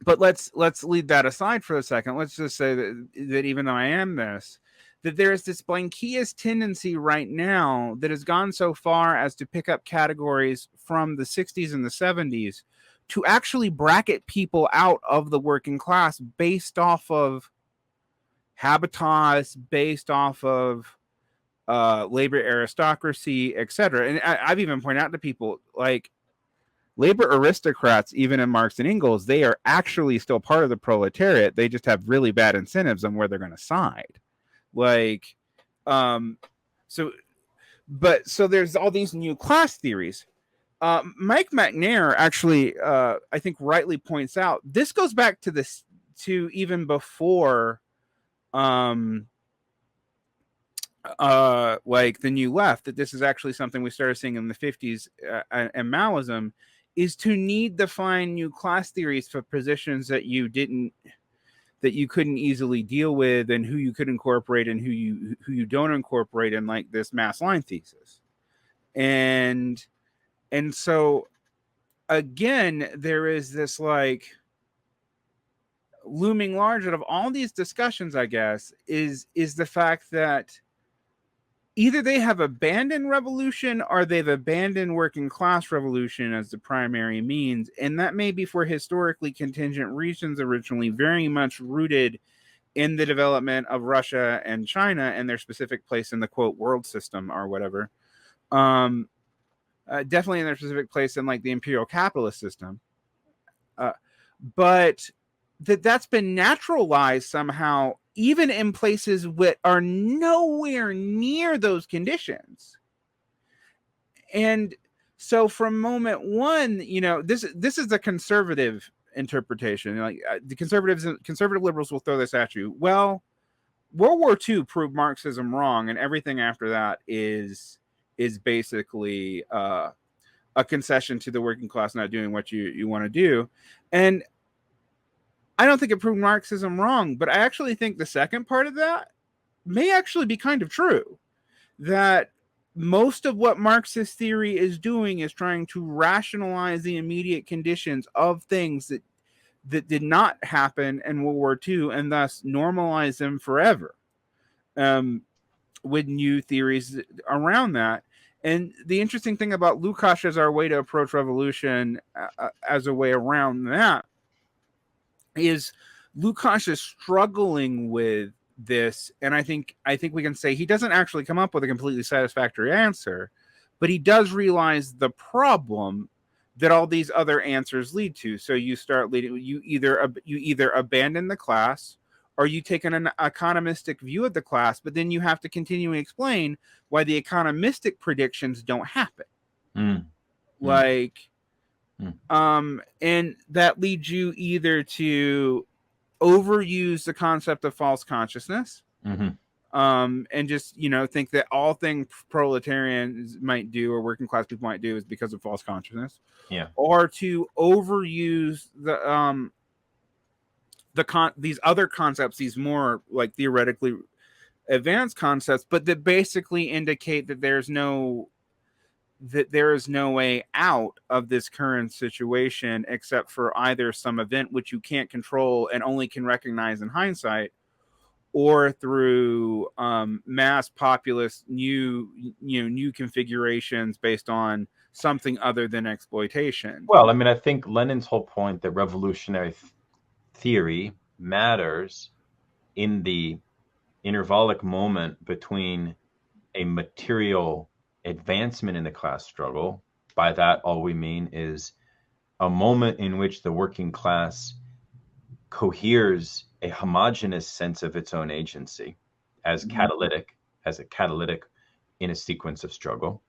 But let's leave that aside for a second. Let's just say that even though I am this, that there is this Blanquist tendency right now that has gone so far as to pick up categories from the 60s and the 70s to actually bracket people out of the working class based off of habitus, based off of labor aristocracy, etc. And I've even pointed out to people, like, labor aristocrats, even in Marx and Engels, they are actually still part of the proletariat. They just have really bad incentives on where they're going to side. Like, so there's all these new class theories. Mike McNair actually, I think, rightly points out, this goes back to even before, like the New Left, that this is actually something we started seeing in the 50s and Maoism, is to need to find new class theories for positions that you couldn't easily deal with, and who you could incorporate and who you don't incorporate in, like this mass line thesis. And so again, there is this like looming large out of all these discussions, I guess, is the fact that either they have abandoned revolution or they've abandoned working class revolution as the primary means. And that may be for historically contingent reasons, originally very much rooted in the development of Russia and China and their specific place in the quote world system or whatever. Definitely in their specific place in like the imperial capitalist system. But that's been naturalized somehow, even in places that are nowhere near those conditions. And so from moment one, you know, this is a conservative interpretation. Like the conservative liberals will throw this at you. Well, World War II proved Marxism wrong, and everything after that is basically a concession to the working class not doing what you want to do. And I don't think it proved Marxism wrong, but I actually think the second part of that may actually be kind of true. That most of what Marxist theory is doing is trying to rationalize the immediate conditions of things that did not happen in World War II and thus normalize them forever with new theories around that. And the interesting thing about Lukács as our way to approach revolution as a way around that is Lukács is struggling with this, and I think we can say he doesn't actually come up with a completely satisfactory answer, but he does realize the problem that all these other answers lead to. So you start leading, you either abandon the class or you take an economistic view of the class, but then you have to continually explain why the economistic predictions don't happen. And that leads you either to overuse the concept of false consciousness, and just, you know, think that all things proletarians might do or working class people might do is because of false consciousness, or to overuse these other concepts, these more like theoretically advanced concepts, but that basically indicate that there is no way out of this current situation except for either some event which you can't control and only can recognize in hindsight, or through mass populist new configurations based on something other than exploitation. Well, I mean, I think Lenin's whole point that revolutionary theory matters in the intervallic moment between a material advancement in the class struggle. By that, all we mean is a moment in which the working class coheres a homogeneous sense of its own agency as a catalytic in a sequence of struggle.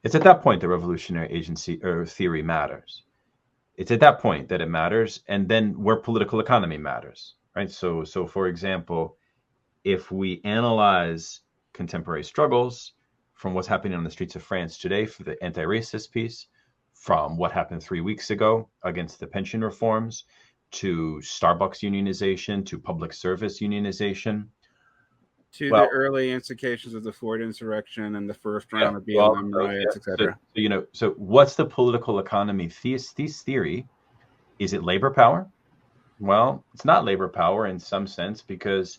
It's at that point that revolutionary agency or theory matters. It's at that point that it matters, and then where political economy matters, right? So for example, if we analyze contemporary struggles from what's happening on the streets of France today for the anti-racist piece, from what happened 3 weeks ago against the pension reforms, to Starbucks unionization, to public service unionization, to the early instigations of the Ford insurrection and the first round of BLM riots, etc. So what's the political economy theory? Is it labor power? Well, it's not labor power in some sense, because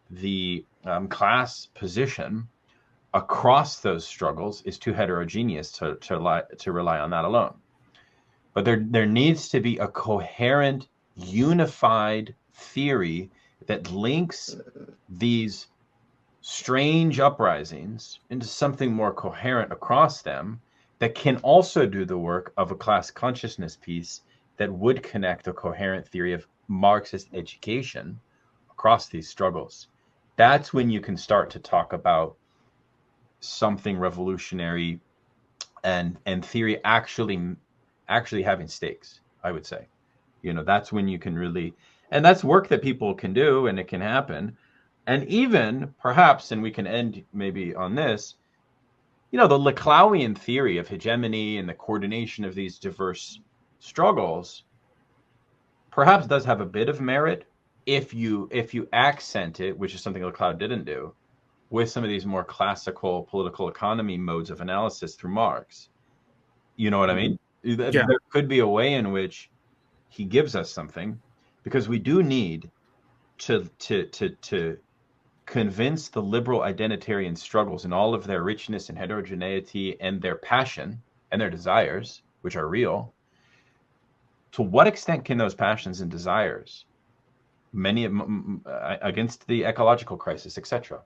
the class position across those struggles is too heterogeneous to rely on that alone. But there needs to be a coherent, unified theory that links these strange uprisings into something more coherent across them, that can also do the work of a class consciousness piece that would connect a coherent theory of Marxist education across these struggles. That's when you can start to talk about something revolutionary and theory actually having stakes, I would say. That's when you can really, and that's work that people can do, and it can happen. And even perhaps, and we can end maybe on this, the Laclauian theory of hegemony and the coordination of these diverse struggles perhaps does have a bit of merit if you accent it, which is something Laclau didn't do, with some of these more classical political economy modes of analysis through Marx. You know what I mean? Yeah. There could be a way in which he gives us something. because we do need to convince the liberal identitarian struggles in all of their richness and heterogeneity and their passion and their desires, which are real. To what extent can those passions and desires, many against the ecological crisis, etc.,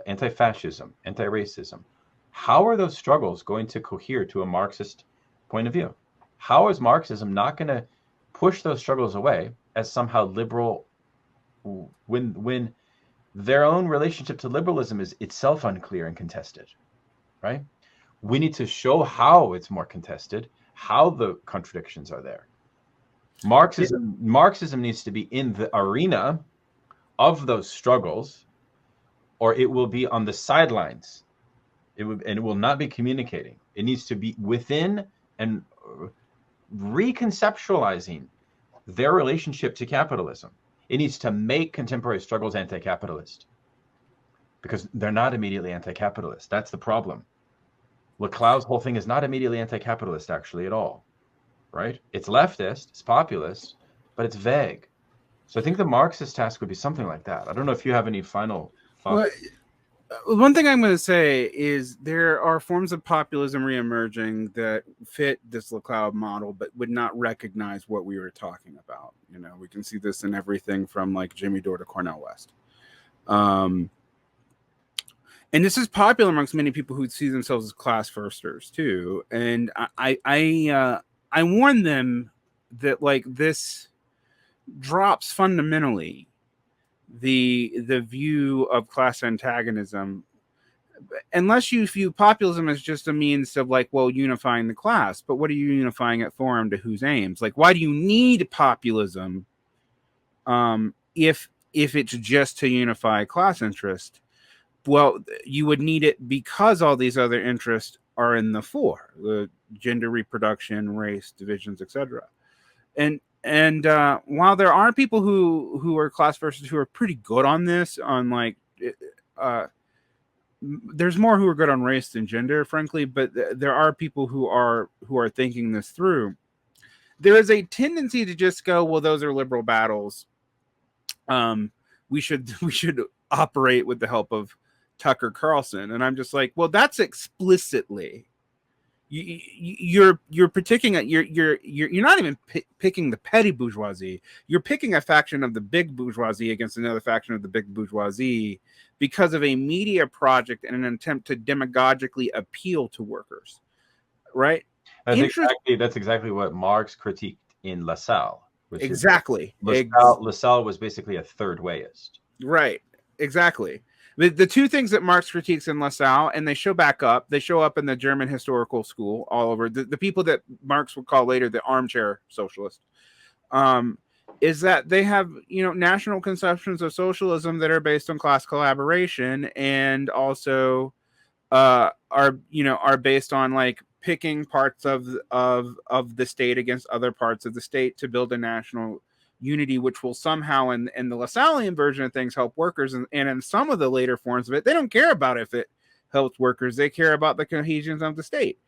anti-fascism, anti-racism, how are those struggles going to cohere to a Marxist point of view? How is Marxism not going to push those struggles away as somehow liberal, when their own relationship to liberalism is itself unclear and contested, right? We need to show how it's more contested, how the contradictions are there. Marxism needs to be in the arena of those struggles, or it will be on the sidelines. It will not be communicating. It needs to be within and reconceptualizing their relationship to capitalism. It needs to make contemporary struggles anti-capitalist, because they're not immediately anti-capitalist. That's the problem. Laclau's whole thing is not immediately anti-capitalist, actually, at all, right? It's leftist, it's populist, but it's vague. So I think the Marxist task would be something like that. I don't know if you have any final thoughts. Well, one thing I'm going to say is there are forms of populism reemerging that fit this Laclau model, but would not recognize what we were talking about. You know, we can see this in everything from like Jimmy Dore to Cornel West. And this is popular amongst many people who see themselves as class firsters too. And I warn them that like this drops fundamentally the view of class antagonism, unless you view populism as just a means of like, well, unifying the class. But what are you unifying it for, and to whose aims? Like, why do you need populism if it's just to unify class interest? Well, you would need it because all these other interests are in the fore: the gender, reproduction, race, divisions, etc. And while there are people who are class versus who are pretty good on this, on like, there's more who are good on race than gender, frankly. But there are people who are thinking this through. There is a tendency to just go, well, those are liberal battles. We should operate with the help of Tucker Carlson, and I'm just like, well, that's explicitly. You're picking you're not even picking the petty bourgeoisie. You're picking a faction of the big bourgeoisie against another faction of the big bourgeoisie because of a media project and an attempt to demagogically appeal to workers, right? That's exactly what Marx critiqued in Lassalle. Exactly. Lassalle was basically a third wayist. Right. Exactly. The two things that Marx critiques in Lassalle, and they show up in the German historical school all over, the people that Marx would call later the armchair socialist, is that they have, national conceptions of socialism that are based on class collaboration, and also are based on like picking parts of the state against other parts of the state to build a national unity, which will somehow in the Lassallean version of things help workers, and in some of the later forms of it, they don't care about if it helps workers. They care about the cohesion of the state.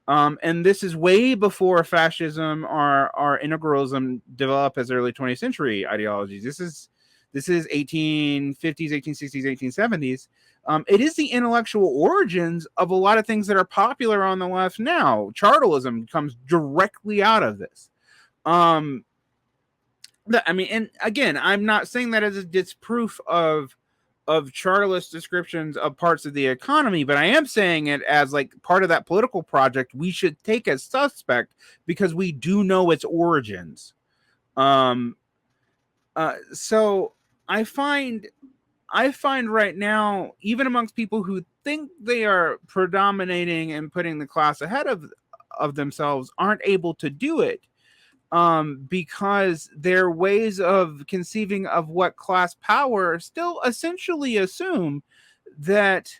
And this is way before fascism or integralism develop as early 20th century ideologies. This is 1850s, 1860s, 1870s. It is the intellectual origins of a lot of things that are popular on the left now. Chartalism comes directly out of this. And again, I'm not saying that as a disproof of chartalist descriptions of parts of the economy, but I am saying it as like part of that political project we should take as suspect because we do know its origins. So I find right now, even amongst people who think they are predominating and putting the class ahead of themselves, aren't able to do it. Because their ways of conceiving of what class power still essentially assume that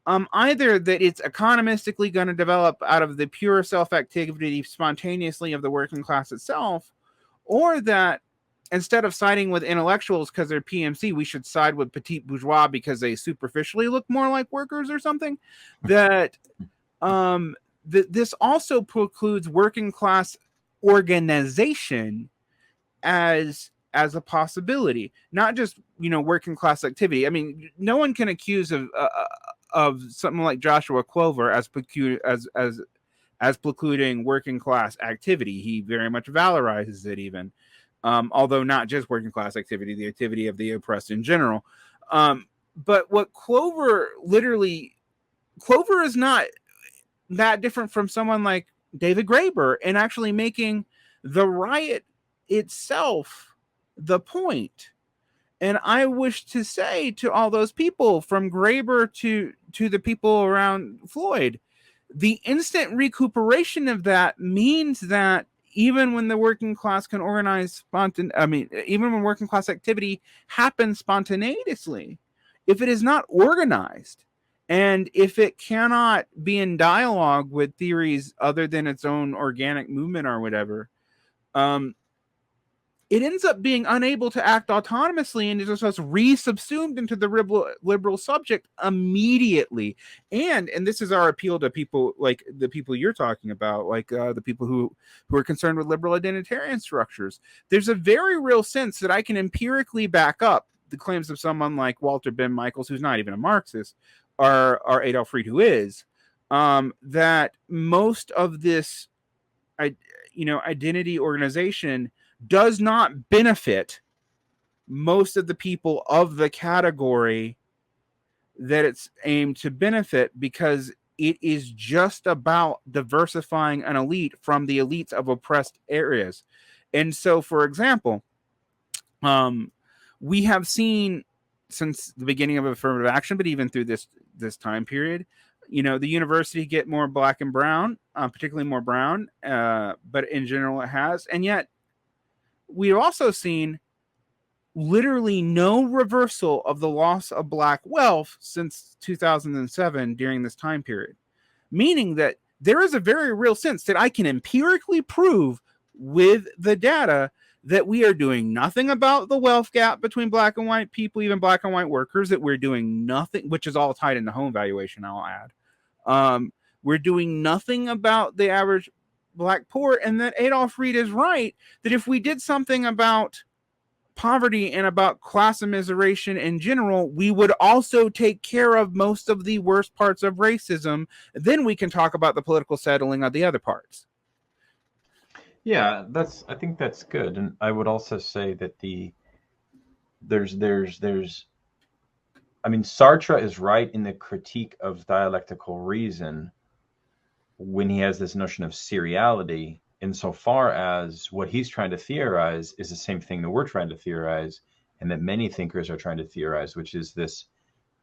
either that it's economistically going to develop out of the pure self-activity spontaneously of the working class itself, or that instead of siding with intellectuals because they're PMC, we should side with petite bourgeois because they superficially look more like workers or something. That this also precludes working class organization as as a possibility, not just, you know, working class activity. I mean, no one can accuse of something like Joshua Clover as precluding working class activity. He very much valorizes it, even, although not just working class activity, the activity of the oppressed in general. But what Clover is not that different from someone like David Graeber, and actually making the riot itself the point. And I wish to say to all those people, from Graeber to the people around Floyd, the instant recuperation of that means that even when the working class can organize even when working class activity happens spontaneously, if it is not organized, and if it cannot be in dialogue with theories other than its own organic movement or whatever, it ends up being unable to act autonomously, and is just resubsumed into the liberal subject immediately. And this is our appeal to people like the people you're talking about, like the people who are concerned with liberal identitarian structures. There's a very real sense that I can empirically back up the claims of someone like Walter Ben Michaels, who's not even a Marxist, or Adolf Fried, who is, that most of this, identity organization does not benefit most of the people of the category that it's aimed to benefit, because it is just about diversifying an elite from the elites of oppressed areas. And so, for example, we have seen since the beginning of affirmative action, but even through this time period, the university get more black and brown, particularly more brown, but in general it has. And yet we've also seen literally no reversal of the loss of black wealth since 2007 during this time period, meaning that there is a very real sense that I can empirically prove with the data that we are doing nothing about the wealth gap between black and white people, even black and white workers, that we're doing nothing, which is all tied into home valuation, I'll add. We're doing nothing about the average black poor, and that Adolf Fried is right, that if we did something about poverty and about class immiseration in general, we would also take care of most of the worst parts of racism. Then we can talk about the political settling of the other parts. Yeah, I think that's good. And I would also say that Sartre is right in the critique of dialectical reason when he has this notion of seriality, insofar as what he's trying to theorize is the same thing that we're trying to theorize, and that many thinkers are trying to theorize, which is this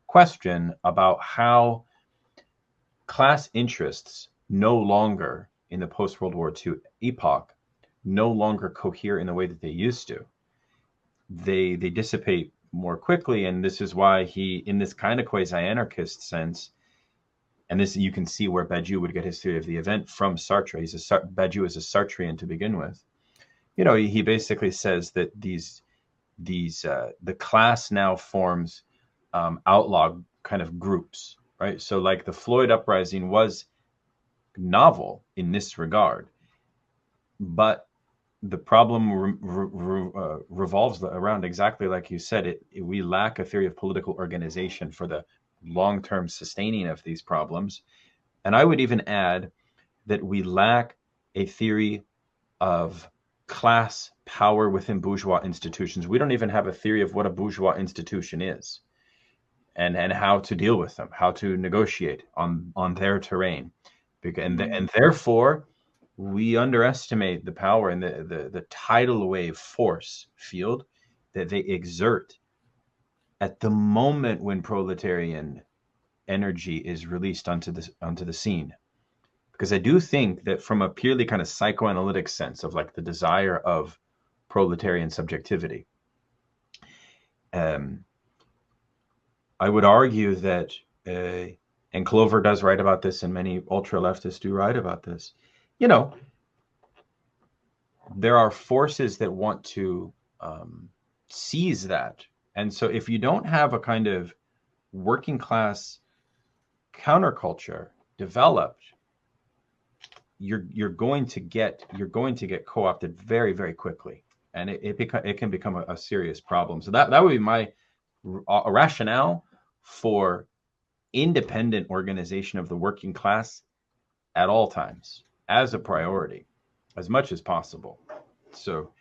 question about how class interests no longer, in the post-World War II epoch, no longer cohere in the way that they used to. They dissipate more quickly, and this is why he, in this kind of quasi-anarchist sense, and this you can see where Badiou would get his theory of the event from Sartre. Badiou is a Sartrean to begin with. He basically says that the class now forms outlaw kind of groups, right? So like the Floyd uprising was novel in this regard, but the problem revolves around, exactly like you said, we lack a theory of political organization for the long-term sustaining of these problems. And I would even add that we lack a theory of class power within bourgeois institutions. We don't even have a theory of what a bourgeois institution is, and how to deal with them, how to negotiate on their terrain. And therefore, we underestimate the power and the tidal wave force field that they exert at the moment when proletarian energy is released onto the scene. Because I do think that from a purely kind of psychoanalytic sense of like the desire of proletarian subjectivity, I would argue that, and Clover does write about this, and many ultra-leftists do write about this, there are forces that want to seize that. And so if you don't have a kind of working class counterculture developed, you're going to get co-opted very, very quickly. and it can become a serious problem. So that would be my rationale for independent organization of the working class at all times as a priority, as much as possible. So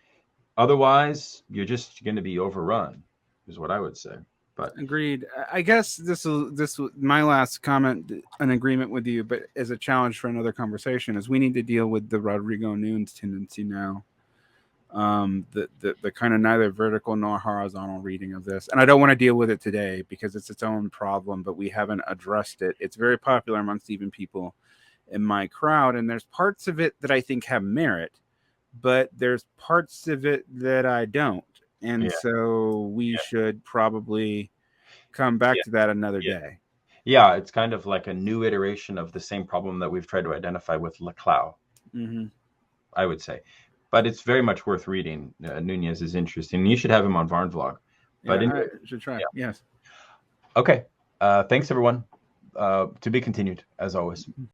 otherwise, you're just going to be overrun, is what I would say. But agreed. I guess this my last comment, an agreement with you, but as a challenge for another conversation, is we need to deal with the Rodrigo Nunes tendency now. The kind of neither vertical nor horizontal reading of this, and I don't want to deal with it today because it's its own problem, but we haven't addressed it. It's very popular amongst even people in my crowd, and there's parts of it that I think have merit, but there's parts of it that I don't, and so we should probably come back to that another day. Yeah, it's kind of like a new iteration of the same problem that we've tried to identify with Laclau, I would say. But it's very much worth reading. Nunez is interesting. You should have him on Varn Vlog. But I should try. Yes. Okay. Thanks, everyone. To be continued, as always.